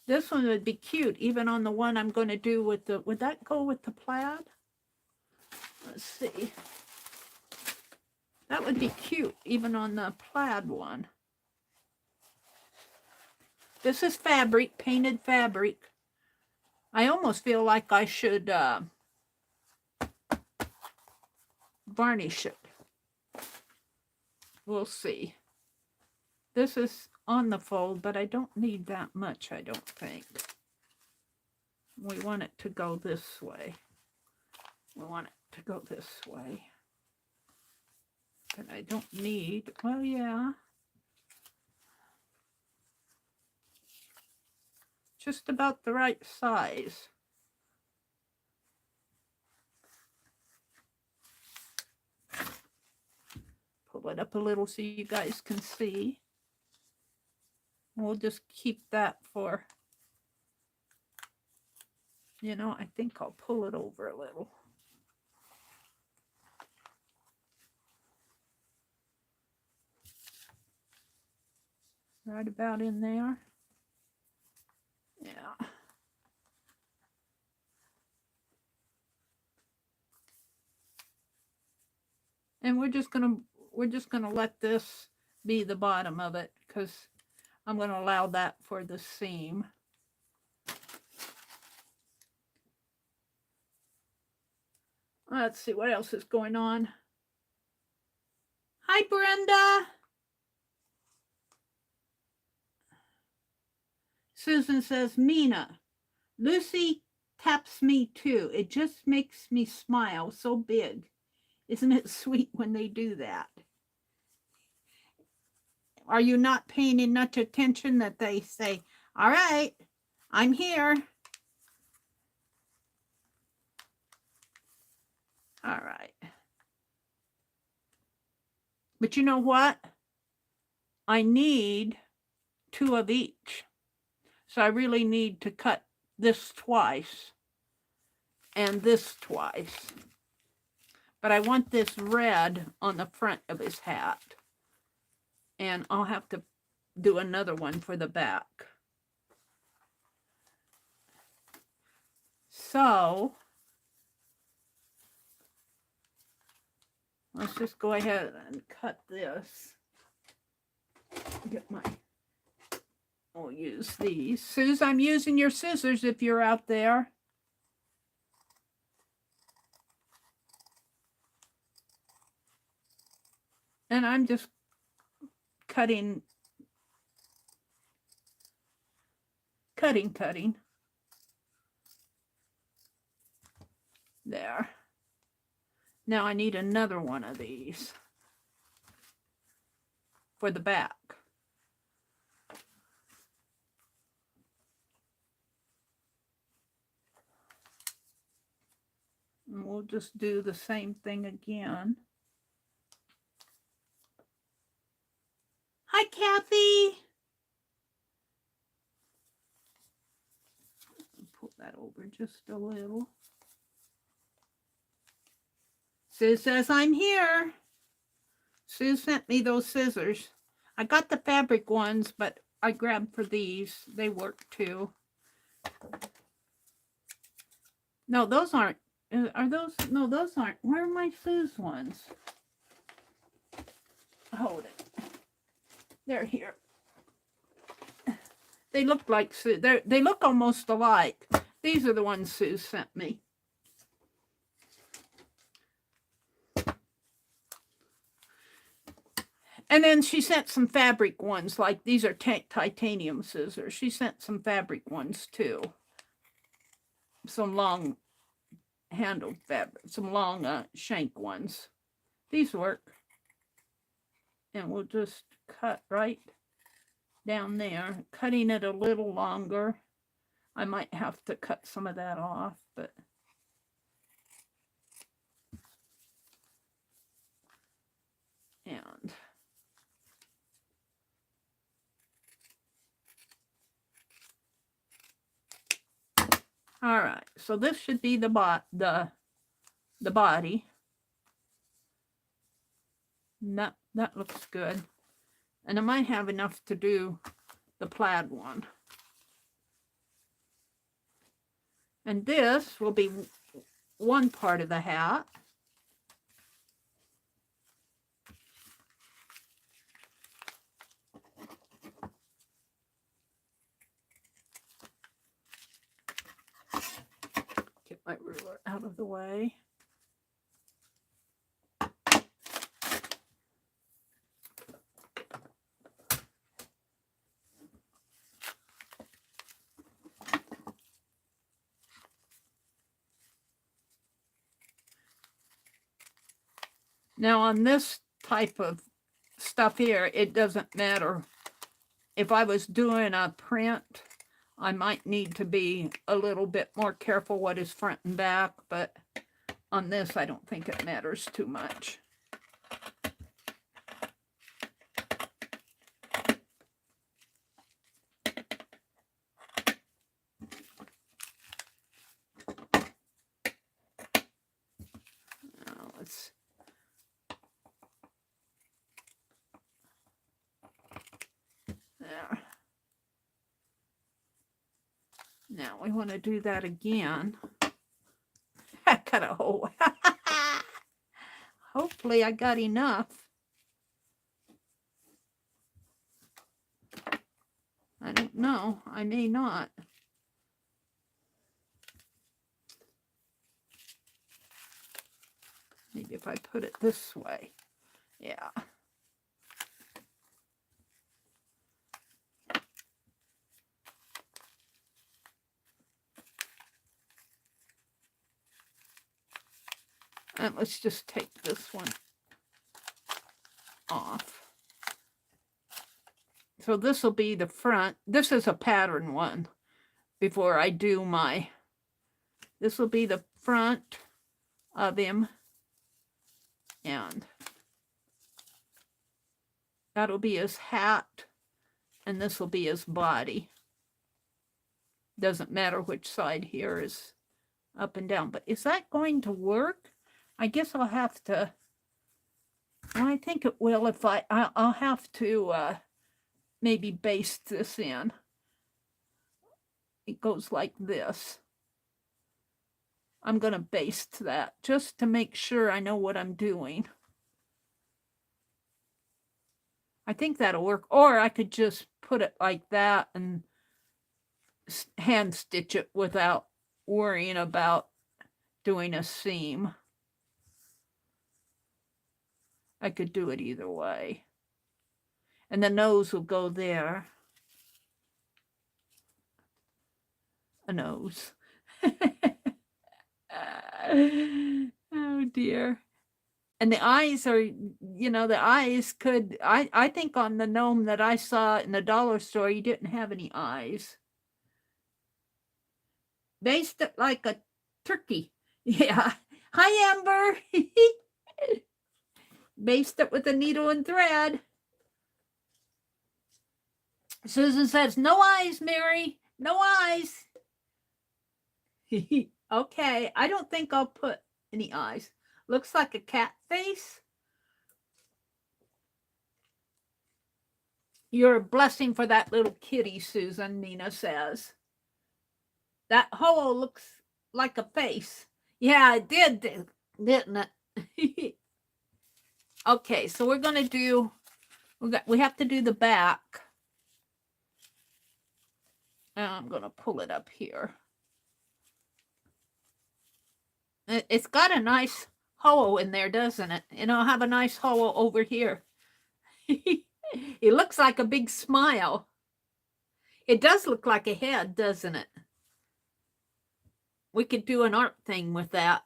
This one would be cute, even on the one I'm going to do with the, would that go with the plaid? Let's see. That would be cute, even on the plaid one. This is fabric, painted fabric. I almost feel like I should varnish it. We'll see. This is on the fold, but I don't need that much, I don't think. We want it to go this way. We want it to go this way. But I don't need, well, yeah. Just about the right size. Pull it up a little so you guys can see. We'll just keep that for, you know, I think I'll pull it over a little. Right about in there. Yeah. And we're just gonna let this be the bottom of it because I'm gonna allow that for the seam. Let's see what else is going on. Hi, Brenda. Susan says, Mina, Lucy taps me too. It just makes me smile so big. Isn't it sweet when they do that? Are you not paying enough attention that they say, all right, I'm here. All right. But you know what? I need 2 of each. So I really need to cut this twice and this twice. But I want this red on the front of his hat. And I'll have to do another one for the back. So let's just go ahead and cut this. Get my, I'll use these. Suze, I'm using your scissors if you're out there. And I'm just cutting. There. Now I need another one of these for the back. And we'll just do the same thing again. Hi, Kathy. Pull that over just a little. Sue says I'm here. Sue sent me those scissors. I got the fabric ones, but I grabbed for these. They work too. No, those aren't. Are those? No, those aren't. Where are my Sue's ones? Hold it. They're here. They look like Sue. They look almost alike. These are the ones Sue sent me. And then she sent some fabric ones, like these are titanium scissors. She sent some fabric ones too. Some long handled fabric, some long shank ones. These work. And we'll just cut right down there, cutting it a little longer. I might have to cut some of that off, but and all right, so this should be the body. That looks good. And I might have enough to do the plaid one. And this will be one part of the hat. Get my ruler out of the way. Now on this type of stuff here, it doesn't matter. If I was doing a print, I might need to be a little bit more careful what is front and back, but on this, I don't think it matters too much. Now let's there. Now we want to do that again. I cut a hole. Hopefully I got enough. I don't know. I may not. Maybe if I put it this way. Yeah. And let's just take this one off. So this will be the front. This is a pattern one. before I do my, this will be the front of him, and that'll be his hat, and this will be his body. Doesn't matter which side here is up and down, but is that going to work? I guess I'll have to, well, I think it will if I'll have to maybe baste this in. It goes like this. I'm going to baste that just to make sure I know what I'm doing. I think that'll work. Or I could just put it like that and hand stitch it without worrying about doing a seam. I could do it either way. And the nose will go there. A nose. Oh dear. And the eyes are, you know, the eyes could, I think on the gnome that I saw in the dollar store, you didn't have any eyes. Based it like a turkey. Yeah. Hi, Amber. Based it with a needle and thread. Susan says, no eyes, Meri. No eyes. Okay. I don't think I'll put any eyes. Looks like a cat face. You're a blessing for that little kitty, Susan, Nina says. That hole looks like a face. Yeah, it did, didn't it? Okay, so we're going to do, we have to do the back. I'm going to pull it up here. It's got a nice hole in there, doesn't it? And I'll have a nice hole over here. It looks like a big smile. It does look like a head, doesn't it? We could do an art thing with that.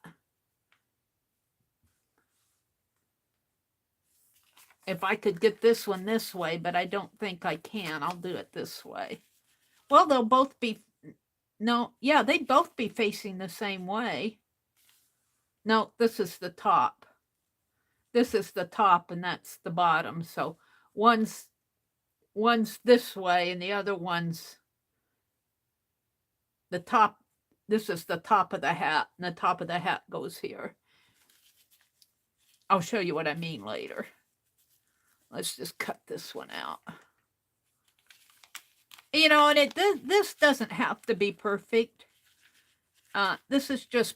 If I could get this one this way, but I don't think I can. I'll do it this way. Well, they'll both be, no, yeah, they'd both be facing the same way. No, this is the top. This is the top and that's the bottom. So one's this way and the other one's the top. This is the top of the hat, and the top of the hat goes here. I'll show you what I mean later. Let's just cut this one out. You know, and this doesn't have to be perfect. This is just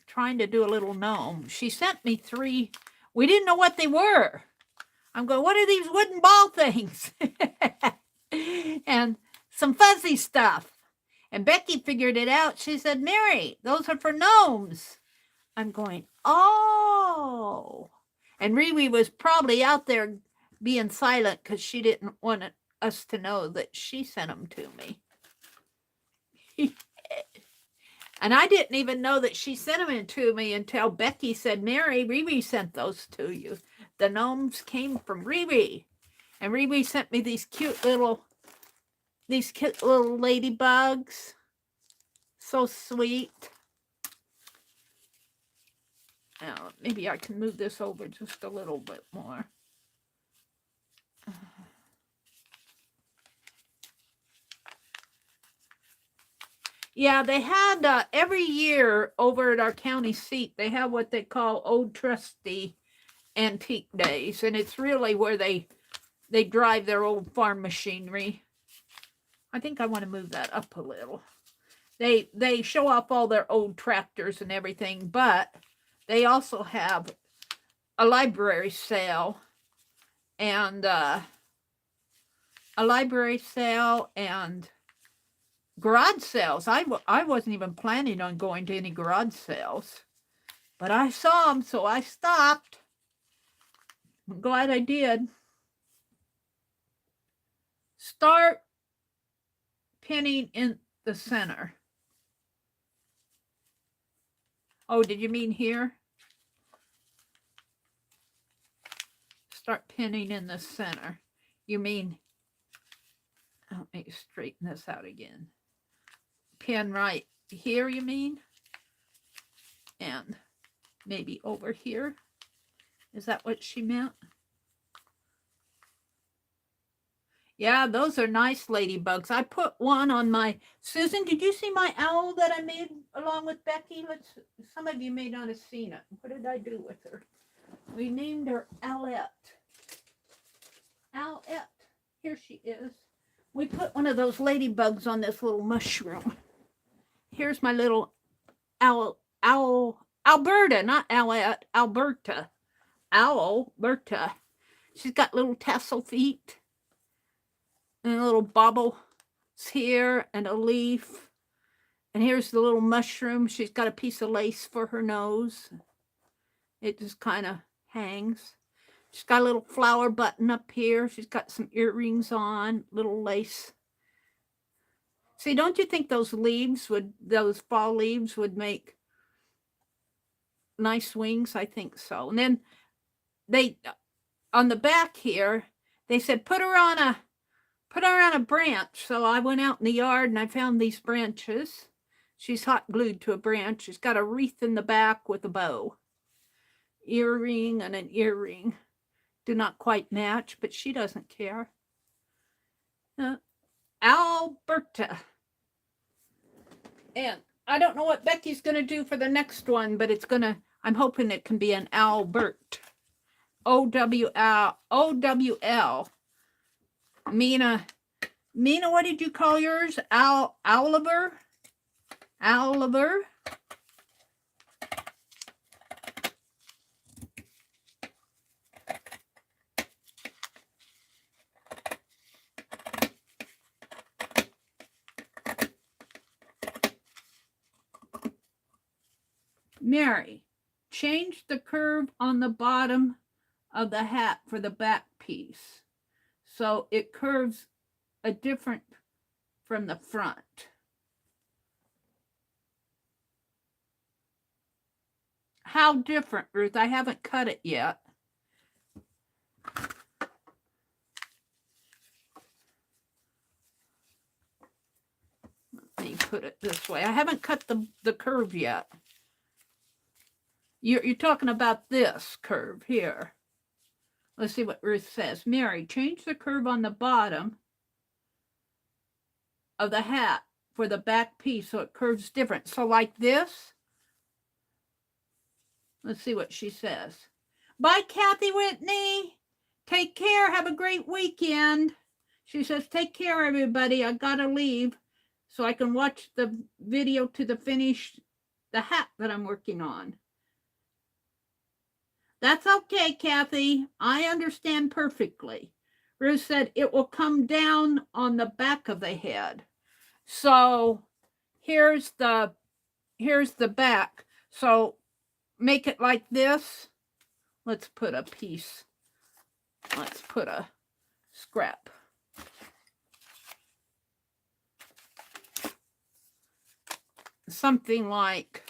trying to do a little gnome. She sent me 3. We didn't know what they were. I'm going, what are these wooden ball things? And some fuzzy stuff. And Becky figured it out. She said, Meri, those are for gnomes. I'm going, oh. And Riri was probably out there being silent because she didn't want us to know that she sent them to me. And I didn't even know that she sent them to me until Becky said, Meri, Riri sent those to you. The gnomes came from Riri. And Riri sent me these cute little ladybugs. So sweet. Now, maybe I can move this over just a little bit more. Yeah, they had every year over at our county seat, they have what they call Old Trusty Antique Days. And it's really where they drive their old farm machinery. I think I want to move that up a little. They show off all their old tractors and everything, but they also have a library sale and garage sales. I wasn't even planning on going to any garage sales, but I saw them, so I stopped. I'm glad I did. Start pinning in the center. Oh, did you mean here? Start pinning in the center. You mean, let me straighten this out again. can right here, you mean? And maybe over here. Is that what she meant? Yeah, those are nice ladybugs. I put one on my... Susan, did you see my owl that I made along with Becky? Some of you may not have seen it. What did I do with her? We named her Owlette. Owlette. Here she is. We put one of those ladybugs on this little mushroom. Here's my little Alberta, not Owlette, Alberta. Alberta. She's got little tassel feet. And a little bobble here and a leaf. And here's the little mushroom. She's got a piece of lace for her nose. It just kind of hangs. She's got a little flower button up here. She's got some earrings on, little lace. See, don't you think those fall leaves would make nice wings? I think so. And then on the back here, they said, put her on a branch. So I went out in the yard and I found these branches. She's hot glued to a branch. She's got a wreath in the back with a bow. Earring and an earring. Do not quite match, but she doesn't care. Alberta. And I don't know what Becky's going to do for the next one, but I'm hoping it can be an Albert. O-W-L. Mina, what did you call yours? Oliver? Meri, change the curve on the bottom of the hat for the back piece. So it curves a different from the front. How different, Ruth? I haven't cut it yet. Let me put it this way. I haven't cut the curve yet. You're talking about this curve here. Let's see what Ruth says. Meri, change the curve on the bottom of the hat for the back piece so it curves different. So like this. Let's see what she says. Bye, Kathy Whitney. Take care. Have a great weekend. She says, take care, everybody. I gotta leave so I can watch the video to the hat that I'm working on. That's okay, Kathy. I understand perfectly. Ruth said it will come down on the back of the head. So here's the back. So make it like this. Let's put a piece. Let's put a scrap. Something like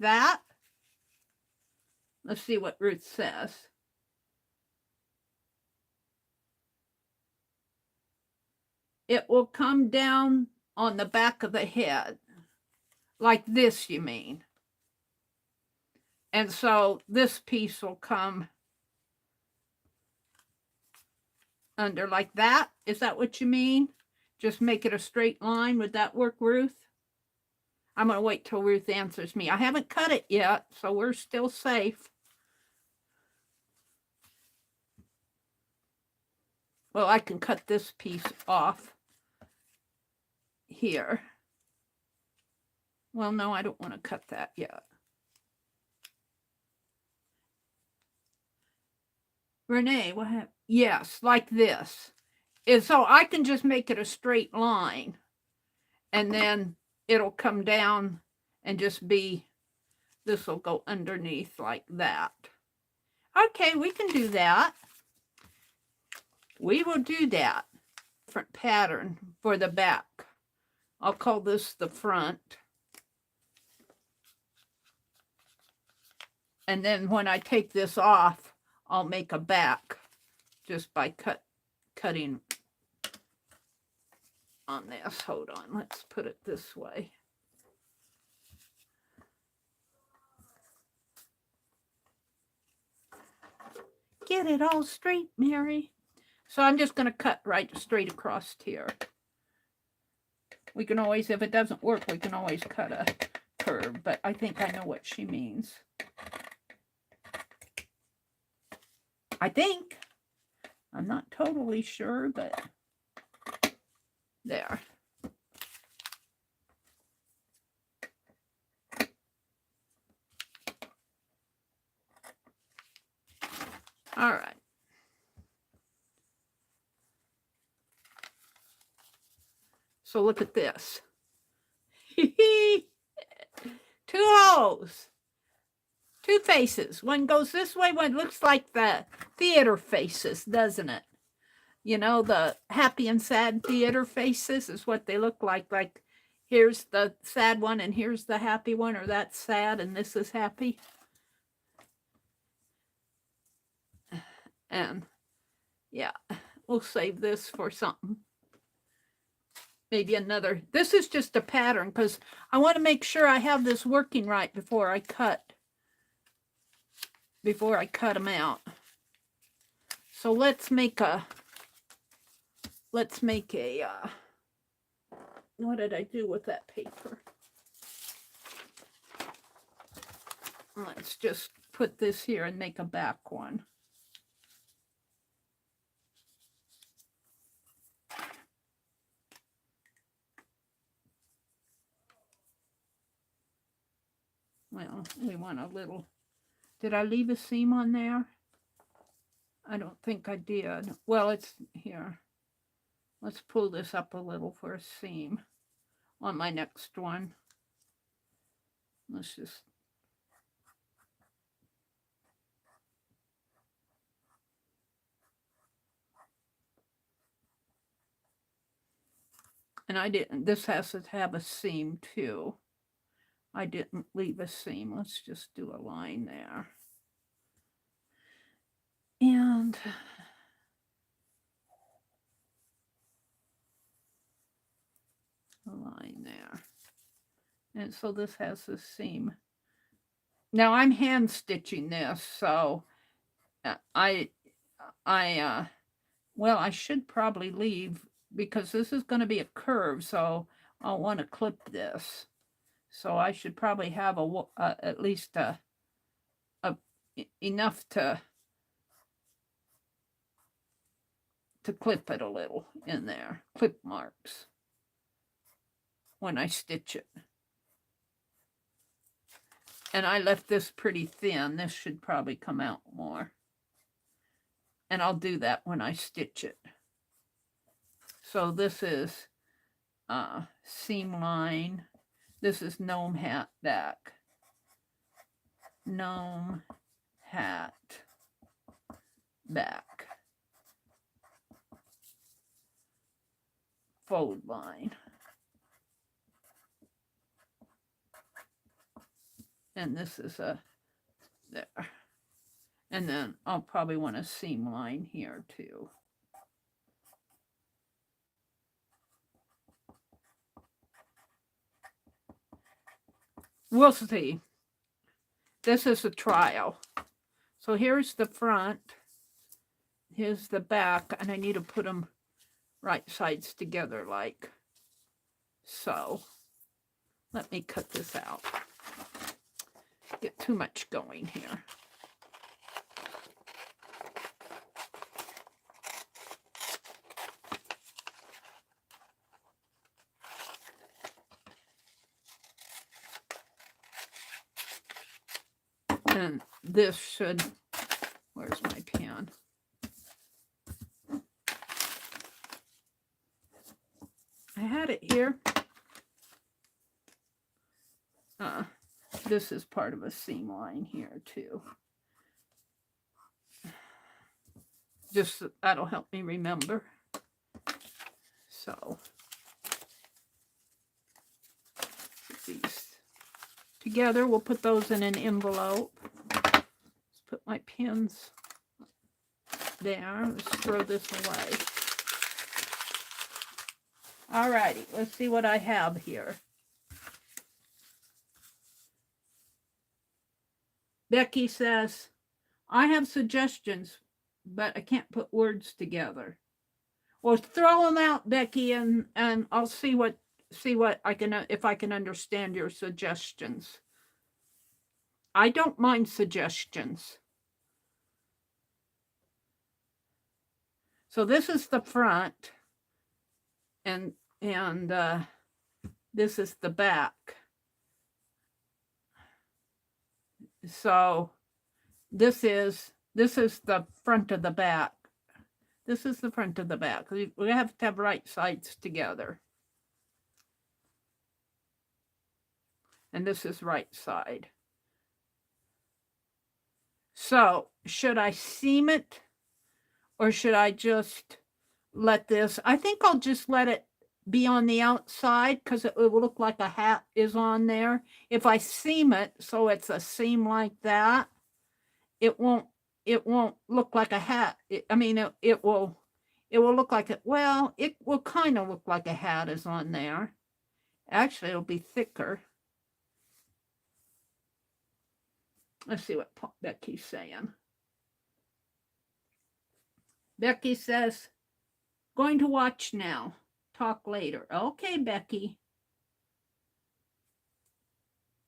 that. Let's see what Ruth says. It will come down on the back of the head. Like this, you mean. And so this piece will come under like that. Is that what you mean? Just make it a straight line. Would that work, Ruth? I'm going to wait till Ruth answers me. I haven't cut it yet, so we're still safe. Well, I can cut this piece off here. Well, no, I don't want to cut that yet. Renee, what happened? Yes, like this. And so I can just make it a straight line. And then it'll come down and just be, this will go underneath like that. Okay, we can do that. We will do that. Different pattern for the back. I'll call this the front. And then when I take this off, I'll make a back just by cutting on this. Hold on, let's put it this way. Get it all straight, Meri. So I'm just going to cut right straight across here. We can always, if it doesn't work, we can always cut a curve, but I think I know what she means. I think. I'm not totally sure, but there. All right. So look at this. 2 holes. 2 faces. One goes this way, one looks like the theater faces, doesn't it? You know, the happy and sad theater faces is what they look like. Like, here's the sad one and here's the happy one, or that's sad and this is happy. And yeah, we'll save this for something. Maybe another. This is just a pattern because I want to make sure I have this working right before I cut them out. So let's make a what did I do with that paper? Let's just put this here and make a back one. Well, we want a little. Did I leave a seam on there? I don't think I did. Well, it's here. Let's pull this up a little for a seam on my next one. Let's just. And I didn't, this has to have a seam too. I didn't leave a seam. Let's just do a line there. And a line there. And so this has a seam. Now I'm hand stitching this, so I should probably leave because this is going to be a curve, so I'll want to clip this. So I should probably have at least enough to clip it a little in there, clip marks when I stitch it. And I left this pretty thin. This should probably come out more. And I'll do that when I stitch it. So this is seam line. This is gnome hat back. Gnome hat back. Fold line. And this is a there. And then I'll probably want a seam line here too. We'll see. This is a trial. So here's the front. Here's the back. And I need to put them right sides together like so. Let me cut this out. Get too much going here. And this should, where's my pen? I had it here. This is part of a seam line here too. Just that'll help me remember. So put these together. We'll put those in an envelope. Let's put my pins there. Let's throw this away. All righty, let's see what I have here. Becky says, I have suggestions, but I can't put words together. Well, throw them out, Becky, and I'll see what I can, if I can understand your suggestions. I don't mind suggestions. So this is the front, and this is the back. So this is the front of the back. This is the front of the back. We have to have right sides together. And this is right side. So should I seam it, or should I just let this? I think I'll just let it be on the outside because it will look like a hat is on there. If I seam it so it's a seam like that, it won't look like a hat. It will look like it. Well, it will kind of look like a hat is on there. Actually, it'll be thicker. Let's see what Becky's saying. Becky says, going to watch now. Talk later. Okay, Becky.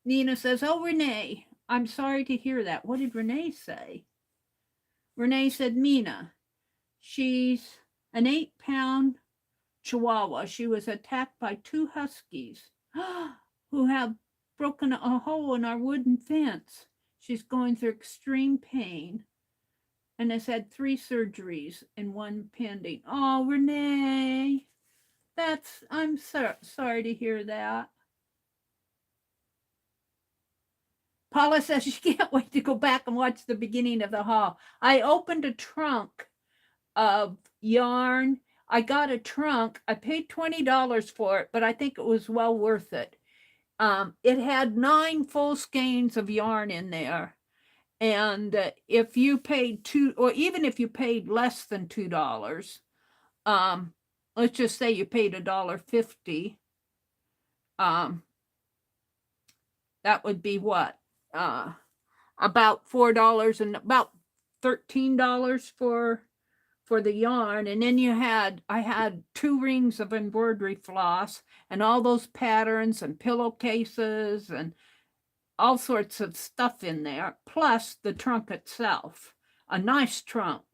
Nina says, oh, Renee, I'm sorry to hear that. What did Renee say? Renee said, Mina, she's an 8-pound Chihuahua. She was attacked by 2 huskies who have broken a hole in our wooden fence. She's going through extreme pain and has had 3 surgeries and 1 pending. Oh, Renee, I'm sorry to hear that. Paula says she can't wait to go back and watch the beginning of the haul. I opened a trunk of yarn. I got a trunk. I paid $20 for it, but I think it was well worth it. It had 9 full skeins of yarn in there. And if you paid $2, or even if you paid less than $2, let's just say you paid $1.50, that would be what? About $4 and about $13 for the yarn. And then I had 2 rings of embroidery floss and all those patterns and pillowcases and all sorts of stuff in there, plus the trunk itself. A nice trunk.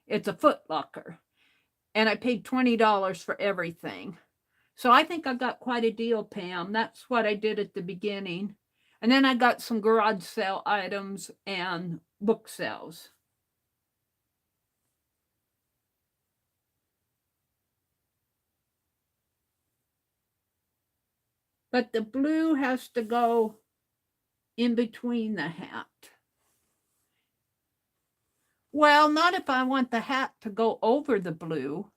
It's a foot locker. And I paid $20 for everything. So I think I got quite a deal, Pam. That's what I did at the beginning. And then I got some garage sale items and book sales. But the blue has to go in between the hat. Well, not if I want the hat to go over the blue.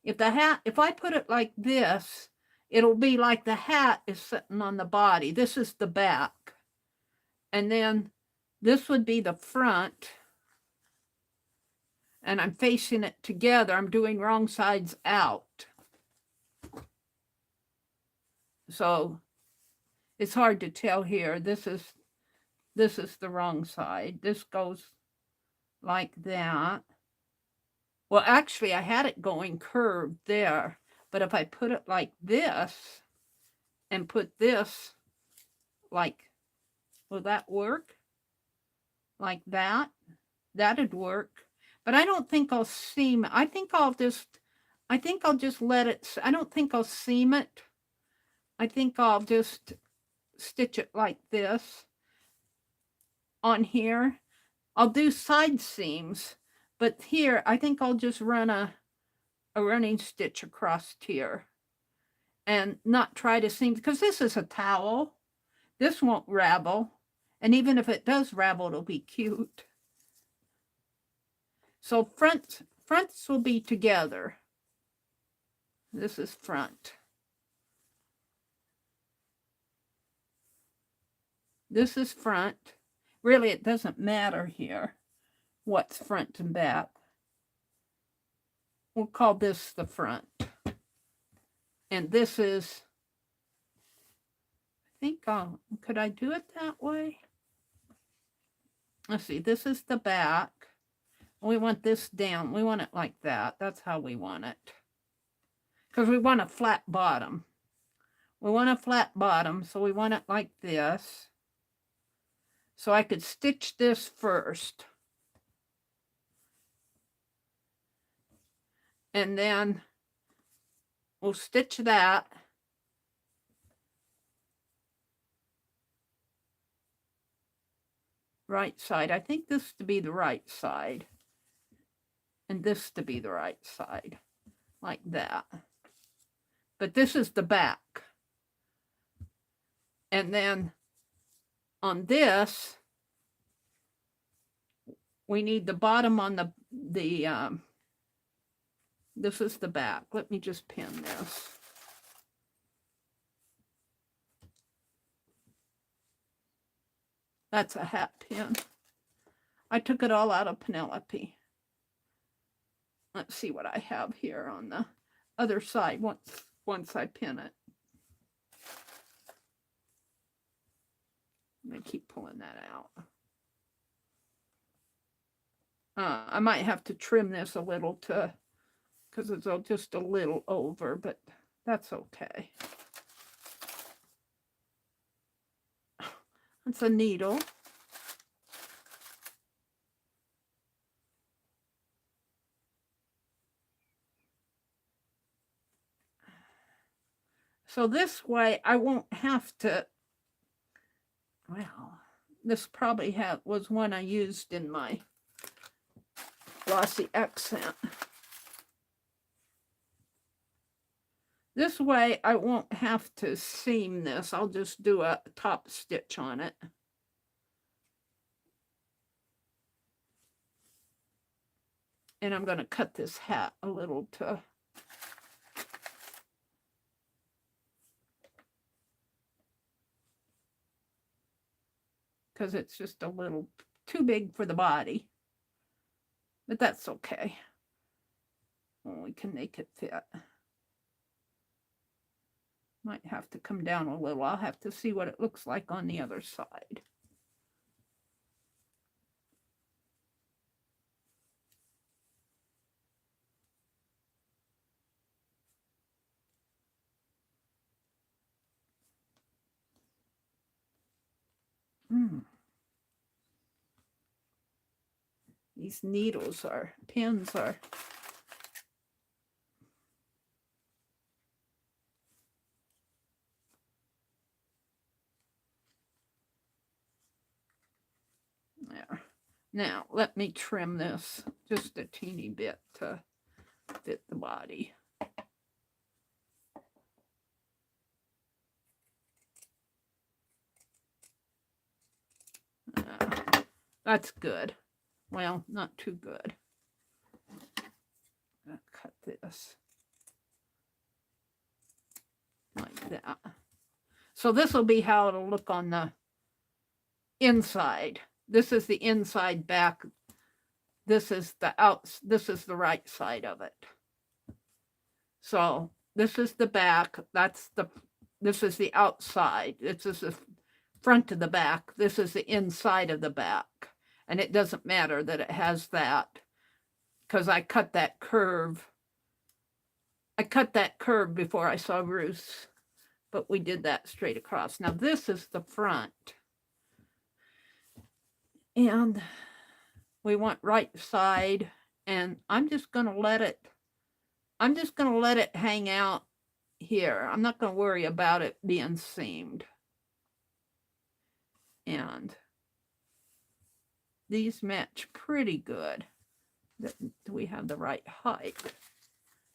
If I put it like this, it'll be like the hat is sitting on the body. This is the back. And then this would be the front. And I'm facing it together. I'm doing wrong sides out. So it's hard to tell here. This is the wrong side. This goes like that. Well, actually, I had it going curved there. But if I put it like this and put this like, will that work? Like that? That'd work. But I don't think I'll seam it. I think I'll just let it. I don't think I'll seam it. I think I'll just stitch it like this on here. I'll do side seams, but here I think I'll just run a running stitch across here and not try to seam, because this is a towel. This won't ravel. And even if it does ravel, it'll be cute. So fronts will be together. This is front. This is front. Really, it doesn't matter here what's front and back. we'll call this the front. And this is, I think, could I do it that way? Let's see, this is the back. We want this down. We want it like that. That's how we want it. Because we want a flat bottom. We want a flat bottom, so we want it like this. So I could stitch this first. And then we'll stitch that. Right side. I think this to be the right side. And this to be the right side. Like that. But this is the back. And then on this, we need the bottom on the this is the back. Let me just pin this. That's a hat pin. I took it all out of Penelope. Let's see what I have here on the other side once I pin it. I'm going to keep pulling that out. I might have to trim this a little because it's just a little over, but that's okay. It's a needle. So this way I won't have to, well, this probably was one I used in my glossy accent. This way I won't have to seam this. I'll just do a top stitch on it. And I'm going to cut this hat a little to because it's just a little too big for the body. But that's okay. Well, we can make it fit. Might have to come down a little. I'll have to see what it looks like on the other side. These pins are. There. Now, let me trim this just a teeny bit to fit the body. That's good. Well, not too good. I'm gonna cut this like that. So this will be how it'll look on the inside. This is the inside back. This is the this is the right side of it. So this is the back. This is the outside. This is the front of the back. This is the inside of the back. And it doesn't matter that it has that because I cut that curve. I cut that curve before I saw Ruth's, but we did that straight across. Now this is the front. And we want right side, and I'm just going to let it hang out here. I'm not going to worry about it being seamed. And these match pretty good. Do we have the right height?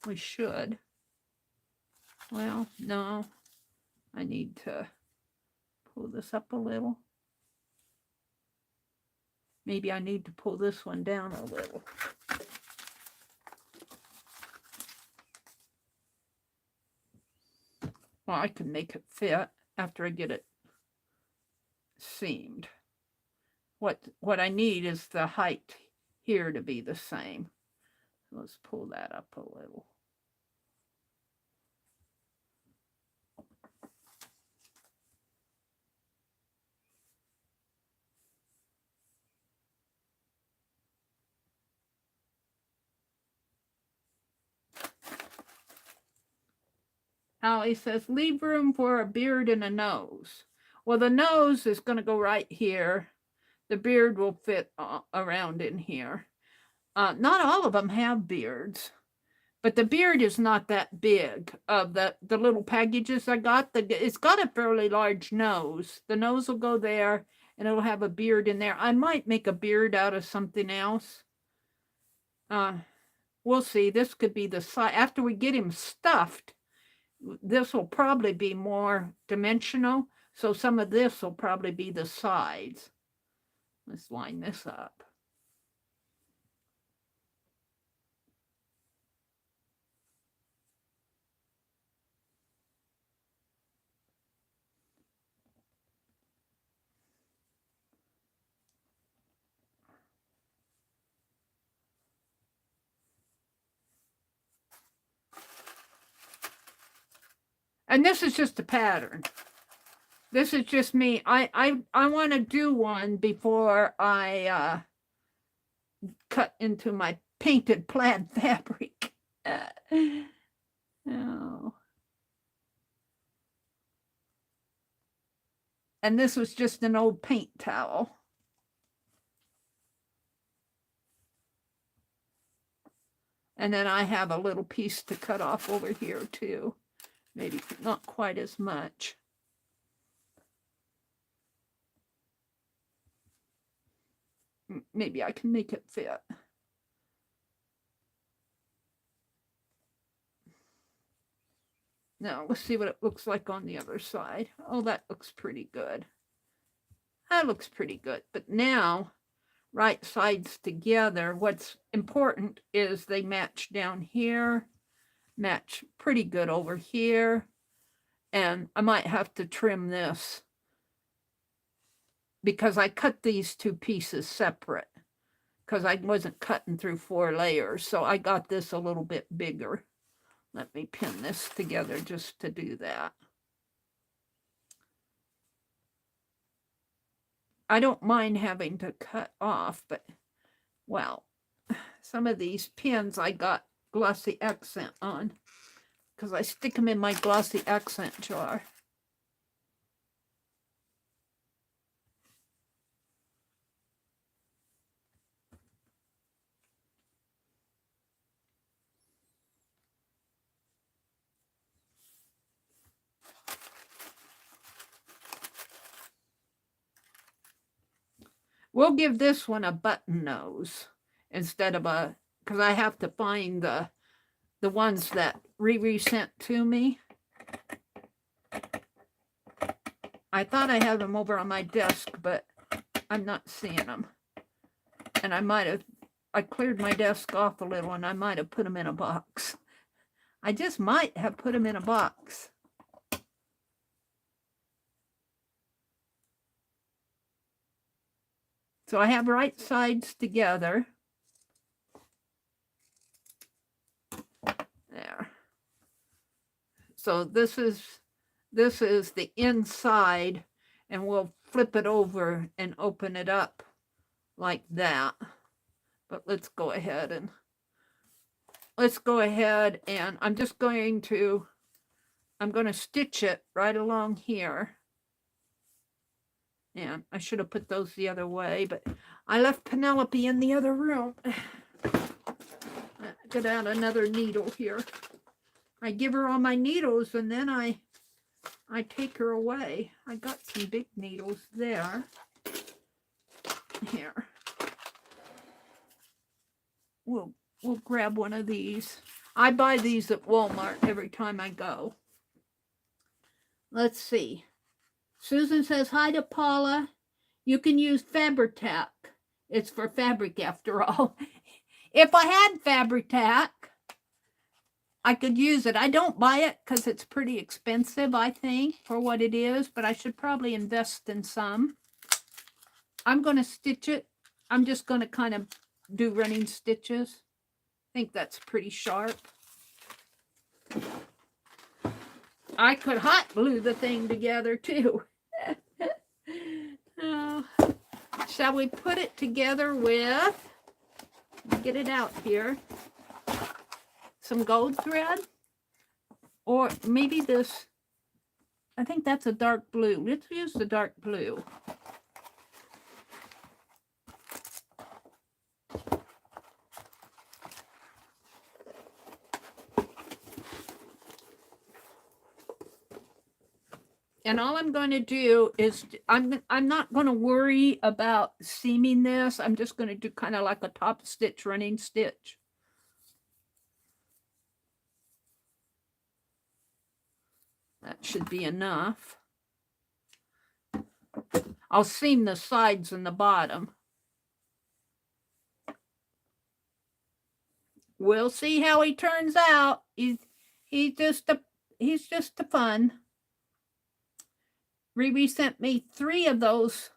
We should. Well, no. I need to pull this up a little. Maybe I need to pull this one down a little. Well, I can make it fit after I get it seamed. What I need is the height here to be the same. Let's pull that up a little. Ali says, leave room for a beard and a nose. Well, the nose is going to go right here. The beard will fit around in here. Not all of them have beards, but the beard is not that big. The little packages I got, it's got a fairly large nose. The nose will go there, and it'll have a beard in there. I might make a beard out of something else. We'll see. This could be the side. After we get him stuffed, this will probably be more dimensional. So some of this will probably be the sides. Let's line this up. And this is just a pattern. This is just me. I want to do one before I cut into my painted plaid fabric. Oh. And this was just an old paint towel. And then I have a little piece to cut off over here too. Maybe not quite as much. Maybe I can make it fit. Now, let's see what it looks like on the other side. Oh, that looks pretty good. That looks pretty good. But now, right sides together, what's important is they match down here, match pretty good over here. And I might have to trim this because I cut these two pieces separate because I wasn't cutting through 4 layers. So I got this a little bit bigger. Let me pin this together just to do that. I don't mind having to cut off, but, well, some of these pins I got glossy accent on because I stick them in my glossy accent jar. We'll give this one a button nose instead of a, because I have to find the ones that Riri sent to me. I thought I had them over on my desk, but I'm not seeing them. And I cleared my desk off a little and I might have put them in a box. I just might have put them in a box. So I have right sides together. There. So this is the inside, and we'll flip it over and open it up like that. But let's go ahead and I'm just going to stitch it right along here. And I should have put those the other way, but I left Penelope in the other room. Get out another needle here. I give her all my needles and then I take her away. I got some big needles there. Here. We'll grab one of these. I buy these at Walmart every time I go. Let's see. Susan says, hi to Paula. You can use Fabri-Tac. It's for fabric after all. If I had Fabri-Tac, I could use it. I don't buy it because it's pretty expensive, I think, for what it is, but I should probably invest in some. I'm going to stitch it. I'm just going to kind of do running stitches. think that's pretty sharp. I could hot glue the thing together too. Shall we put it together with, get it out here, some gold thread? Or maybe this, I think that's a dark blue. Let's use the dark blue. And all I'm going to do is, I'm not going to worry about seaming this. I'm just going to do kind of like a top stitch, running stitch. That should be enough. I'll seam the sides and the bottom. We'll see how he turns out. He's just a fun. Riri sent me 3 of those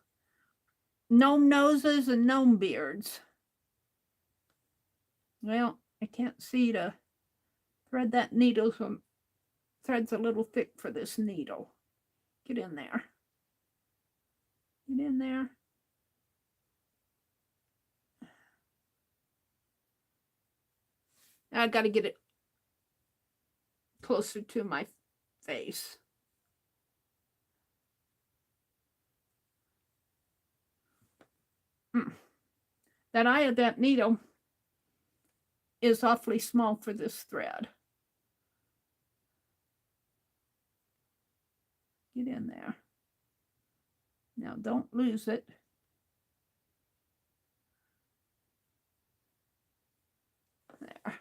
gnome noses and gnome beards. Well, I can't see to thread that needle, so thread's a little thick for this needle. Get in there. Get in there. I got to get it closer to my face. That eye of that needle is awfully small for this thread. Get in there. Now don't lose it. There.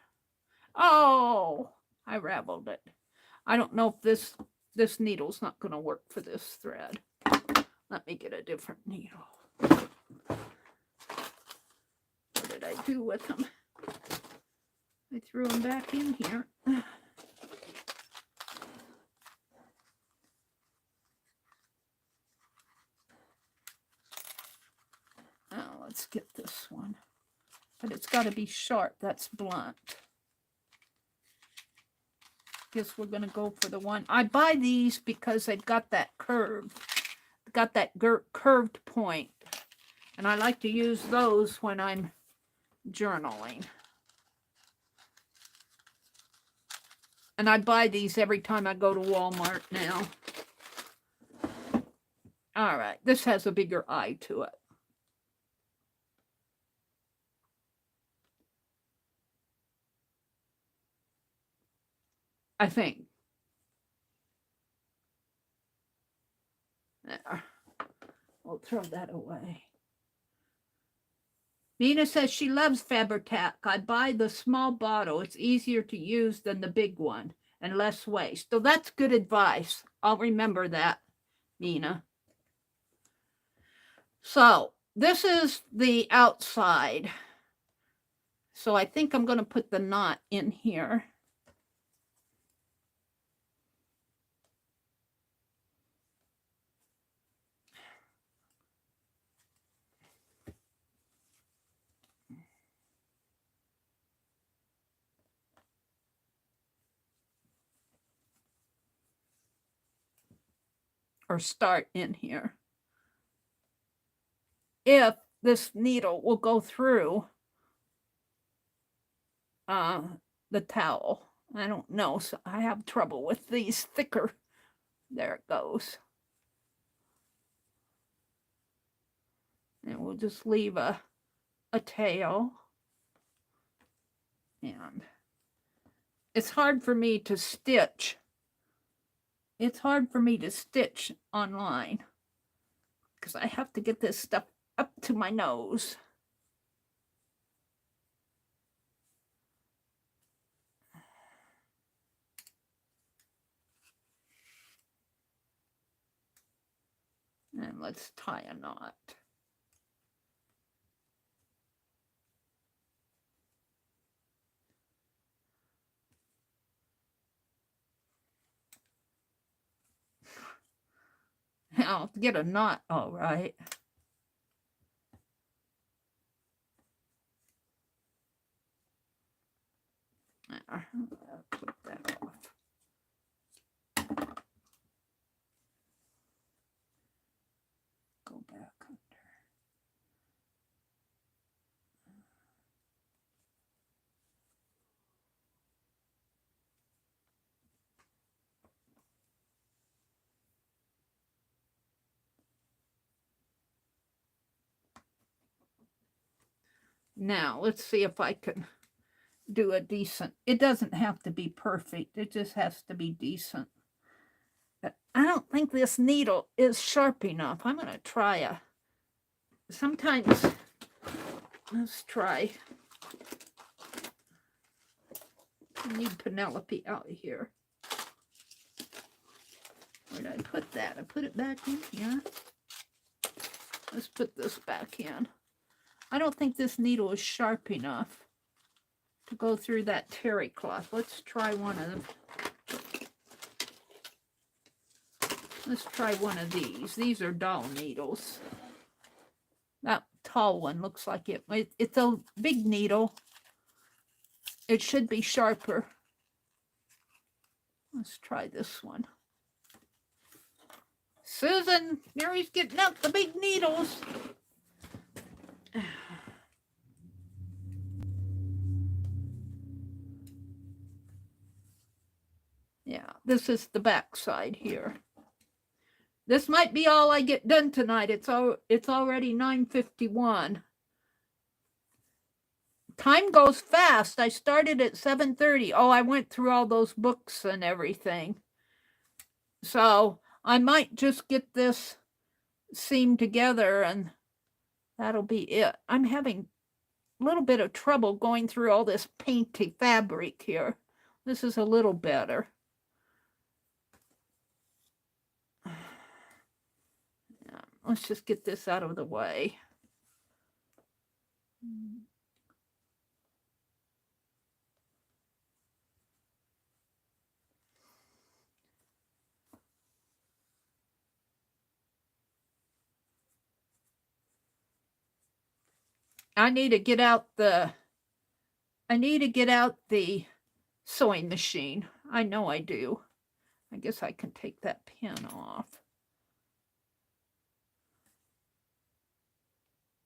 Oh, I raveled it. I don't know if this needle's not going to work for this thread. Let me get a different needle. What did I do with them? I threw them back in here. Oh, let's get this one. But it's got to be sharp. That's blunt. Guess we're going to go for the one. I buy these because they've got that curve. Got that curved point. And I like to use those when I'm journaling. And I buy these every time I go to Walmart now. All right. This has a bigger eye to it. I think. There. We'll throw that away. Nina says she loves Fabri-Tac. I buy the small bottle. It's easier to use than the big one and less waste. So that's good advice. I'll remember that, Nina. So this is the outside. So I think I'm going to put the knot in here. Or start in here. If this needle will go through the towel. I don't know, so I have trouble with these thicker. There it goes. And we'll just leave a tail. And it's hard for me to stitch. It's hard for me to stitch online because I have to get this stuff up to my nose. And let's tie a knot. I'll get a knot, all right. there. I'll put that off. Go back under. Now, let's see if I can do a decent. It doesn't have to be perfect. It just has to be decent. But I don't think this needle is sharp enough. I'm going to try sometimes, let's try. I need Penelope out of here. Where did I put that? I put it back in here. Let's put this back in. I don't think this needle is sharp enough to go through that terry cloth. Let's try one of them. Let's try one of these. These are doll needles. That tall one looks like it's a big needle. It should be sharper. Let's try this one. Susan, Mary's getting out the big needles. Yeah, this is the back side here. This might be all I get done tonight. It's already 9:51. Time goes fast. I started at 7:30. Oh, I went through all those books and everything. So I might just get this seam together and that'll be it. I'm having a little bit of trouble going through all this painty fabric here. This is a little better. Let's just get this out of the way. I need to get out the sewing machine. I know I do. I guess I can take that pin off.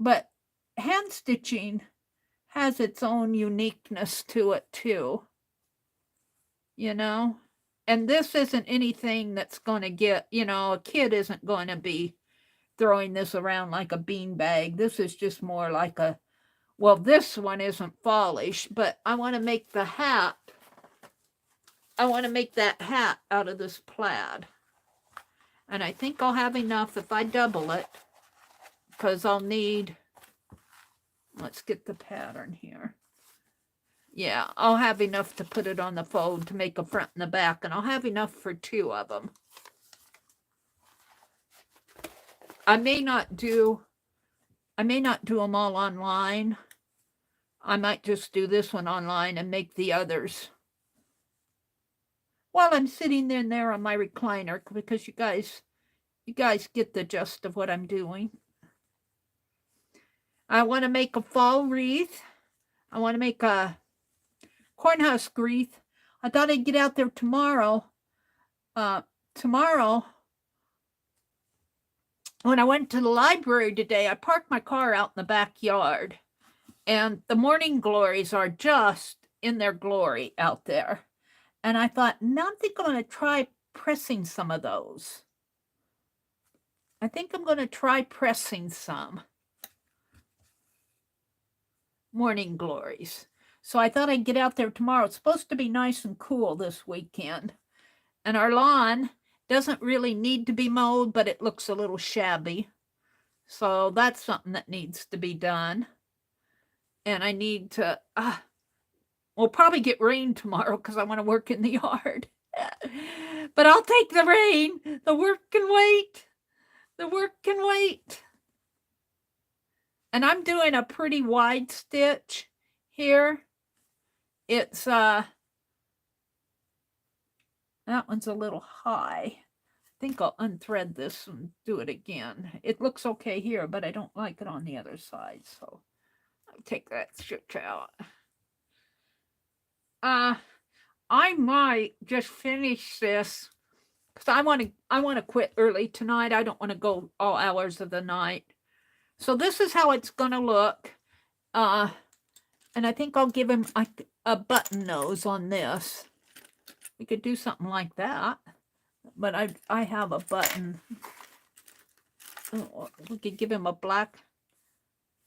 But hand stitching has its own uniqueness to it too. You know? And this isn't anything that's going to get, you know, a kid isn't going to be throwing this around like a beanbag. This is just more like a, well, this one isn't fallish, but I want to make the hat. I want to make that hat out of this plaid. And I think I'll have enough if I double it, because I'll need, let's get the pattern here. Yeah, I'll have enough to put it on the fold to make a front and a back, and I'll have enough for 2 of them. I may not do them all online. I might just do this one online and make the others while I'm sitting there on my recliner, because you guys get the gist of what I'm doing. I want to make a fall wreath. I want to make a cornhusk wreath. I thought I'd get out there tomorrow. Tomorrow, when I went to the library today, I parked my car out in the backyard. And the morning glories are just in their glory out there. And I thought, now I'm going to try pressing some of those. I think I'm going to try pressing some morning glories. So I thought I'd get out there tomorrow. It's supposed to be nice and cool this weekend. And our lawn doesn't really need to be mowed, but it looks a little shabby. So that's something that needs to be done. And I need to, we'll probably get rain tomorrow because I want to work in the yard. But I'll take the rain. The work can wait. The work can wait. And I'm doing a pretty wide stitch here. It's, that one's a little high. I think I'll unthread this and do it again. It looks okay here, but I don't like it on the other side, so I'll take that stitch out. I might just finish this because I want to quit early tonight. I don't want to go all hours of the night. So this is how it's going to look. And I think I'll give him a button nose on this. We could do something like that. But I have a button. Oh, we could give him a black.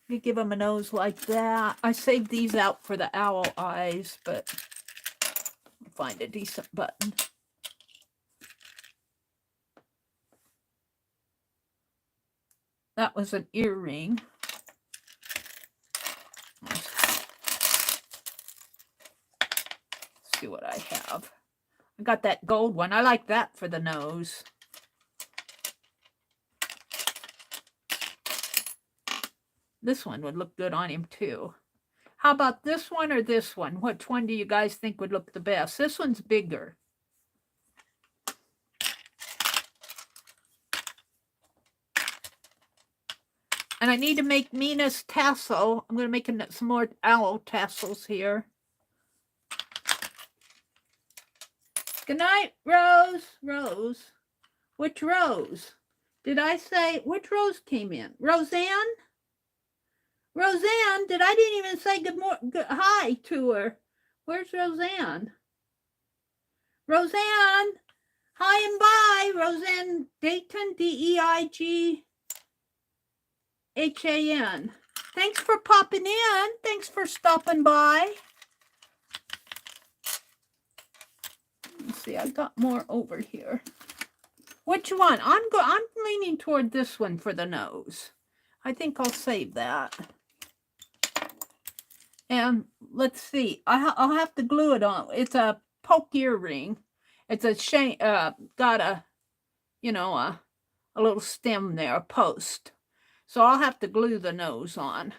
We could give him a nose like that. I saved these out for the owl eyes, but I'll find a decent button. That was an earring. Let's see what I have. I got that gold one. I like that for the nose. This one would look good on him too. How about this one or this one? Which one do you guys think would look the best? This one's bigger. And I need to make Mina's tassel. I'm going to make some more owl tassels here. Good night, Rose. Rose. Which Rose? Did I say which Rose came in? Roseanne? Roseanne, I didn't even say hi to her. Where's Roseanne? Roseanne, hi and bye. Roseanne Dayton, D-E-I-G-H-A-N. Thanks for popping in. Thanks for stopping by. Let's see, I got more over here. Which one? I'm leaning toward this one for the nose. I think I'll save that. And let's see, I'll have to glue it on. It's a poke earring. It's a got a, you know, a little stem there, a post. So I'll have to glue the nose on.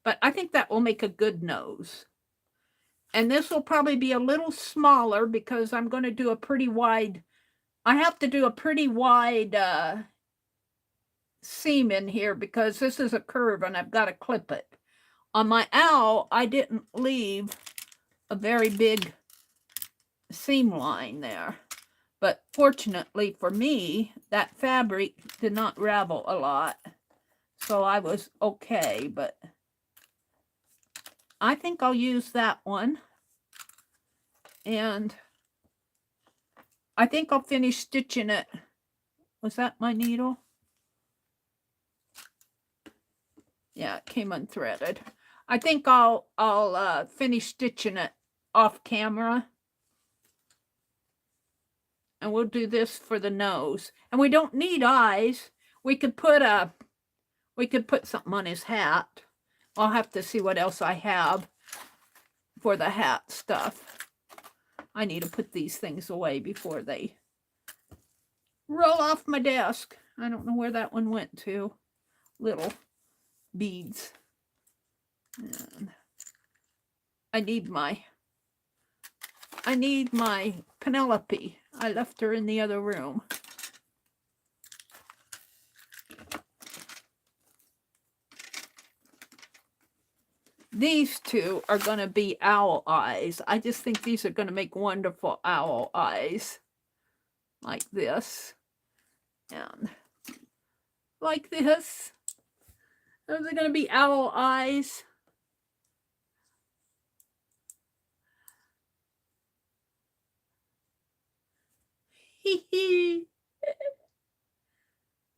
But I think that will make a good nose. And this will probably be a little smaller because I'm going to do a pretty wide, I have to do a pretty wide seam in here because this is a curve and I've got to clip it. On my owl, I didn't leave a very big seam line there. But fortunately for me, that fabric did not ravel a lot. So I was okay, but I think I'll use that one. And I think I'll finish stitching it. Was that my needle? Yeah, it came unthreaded. I think I'll finish stitching it off camera. And we'll do this for the nose. And we don't need eyes. We could put something on his hat. I'll have to see what else I have for the hat stuff. I need to put these things away before they roll off my desk. I don't know where that one went to. Little beads. And I need my Penelope. I left her in the other room. These two are going to be owl eyes. I just think these are going to make wonderful owl eyes. Like this. And like this. Those are going to be owl eyes. Hee hee.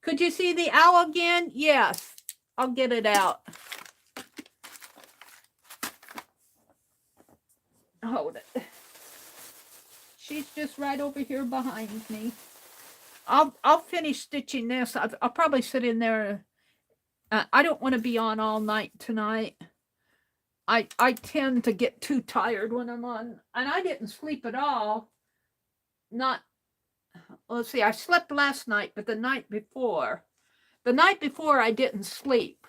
Could you see the owl again? Yes. I'll get it out. Hold it. She's just right over here behind me. I'll finish stitching this. I'll probably sit in there. I don't want to be on all night tonight. I tend to get too tired when I'm on. And I didn't sleep at all. Let's see, I slept last night, but the night before I didn't sleep.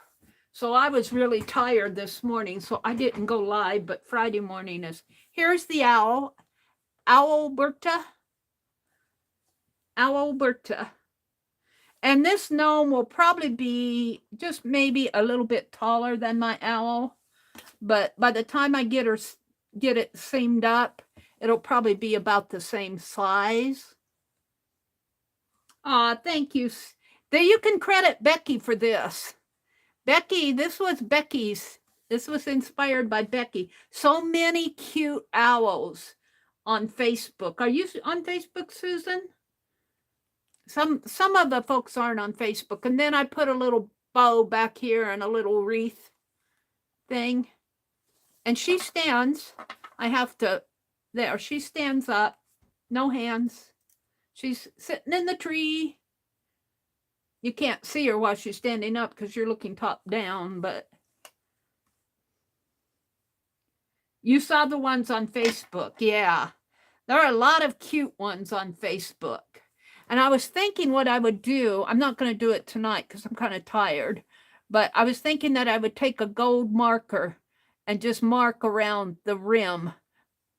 So I was really tired this morning, so I didn't go live, but Friday morning here's the owl. Owlberta. And this gnome will probably be just maybe a little bit taller than my owl. But by the time I get it seamed up, It'll probably be about the same size. Thank you. There, you can credit Becky for this. Becky, this was Becky's. This was inspired by Becky. So many cute owls on Facebook. Are you on Facebook, Susan? Some of the folks aren't on Facebook. And then I put a little bow back here and a little wreath thing. And she stands. I have to, there, she stands up. No hands. She's sitting in the tree. You can't see her while she's standing up because you're looking top down, but you saw the ones on Facebook. Yeah, there are a lot of cute ones on Facebook. And I was thinking what I would do. I'm not going to do it tonight because I'm kind of tired, but I was thinking that I would take a gold marker and just mark around the rim.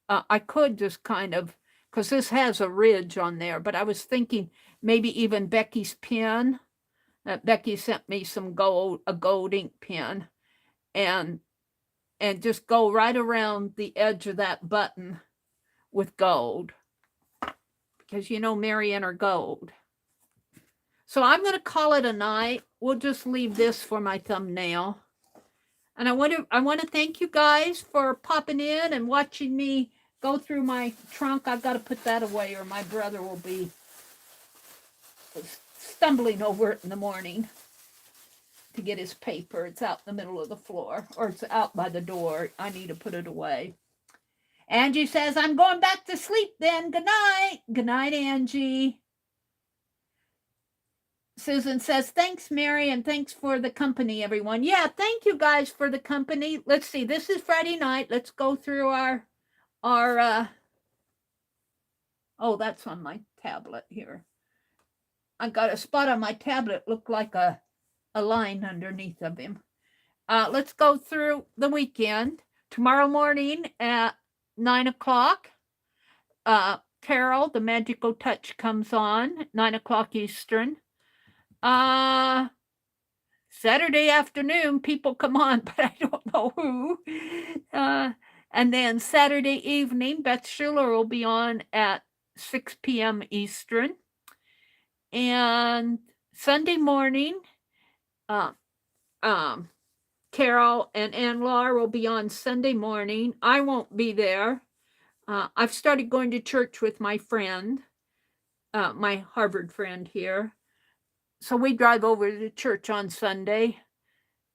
I could just kind of, because this has a ridge on there, but I was thinking maybe even Becky's pen. Becky sent me some a gold ink pen, and just go right around the edge of that button with gold, because you know Meri and her gold. So I'm going to call it a night. We'll just leave this for my thumbnail. And I want to thank you guys for popping in and watching me go through my trunk. I've got to put that away or my brother will be stumbling over it in the morning to get his paper. It's out in the middle of the floor, or it's out by the door. I need to put it away. Angie says, I'm going back to sleep then. Good night. Good night, Angie. Susan says, thanks, Meri, and thanks for the company, everyone. Yeah, thank you guys for the company. Let's see. This is Friday night. Let's go through our oh, that's on my tablet here. I got a spot on my tablet, looked like a line underneath of him. Let's go through the weekend. Tomorrow morning at 9 o'clock, Carol, the Magical Touch, comes on, 9 o'clock Eastern. Saturday afternoon, people come on, but I don't know who. And then Saturday evening, Beth Schuler will be on at 6 p.m. Eastern. And Sunday morning, Carol and Ann-Laure will be on Sunday morning. I won't be there. I've started going to church with my friend, my Harvard friend here. So we drive over to church on Sunday.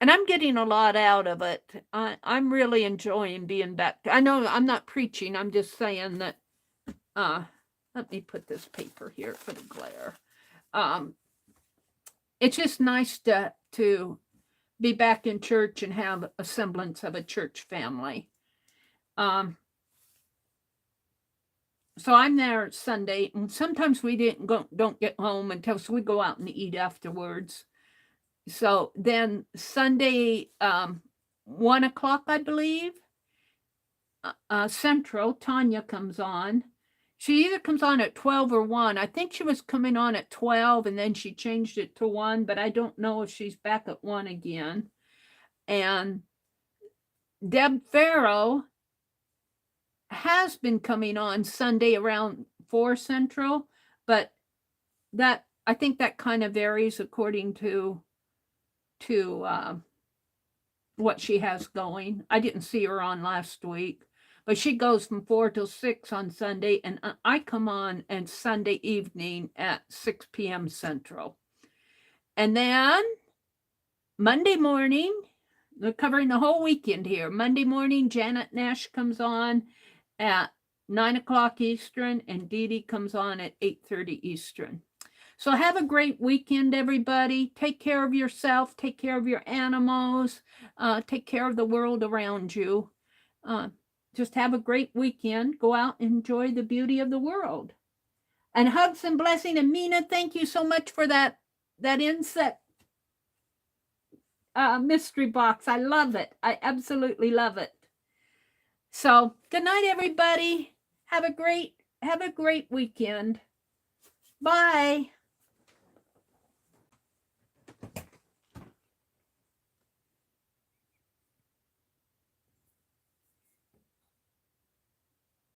And I'm getting a lot out of it. I'm really enjoying being back. I know I'm not preaching. I'm just saying that, let me put this paper here for the glare. It's just nice to be back in church and have a semblance of a church family. So I'm there Sunday, and sometimes we don't get home until we go out and eat afterwards. So then Sunday, 1 o'clock, I believe, Central, Tanya comes on. She either comes on at 12 or 1. I think she was coming on at 12 and then she changed it to 1, but I don't know if she's back at 1 again. And Deb Farrow has been coming on Sunday around 4 Central, but that, I think that kind of varies according to what she has going. I didn't see her on last week, but she goes from 4 till 6 on Sunday, and I come on and Sunday evening at 6 p.m. Central. And then Monday morning, we're covering the whole weekend here. Monday morning, Janet Nash comes on at 9 o'clock Eastern, and Dee Dee comes on at 8:30 Eastern. So have a great weekend, everybody. Take care of yourself. Take care of your animals. Take care of the world around you. Just have a great weekend. Go out and enjoy the beauty of the world. And hugs and blessing. And Mina, thank you so much for that insect mystery box. I love it. I absolutely love it. So good night, everybody. Have a great weekend. Bye.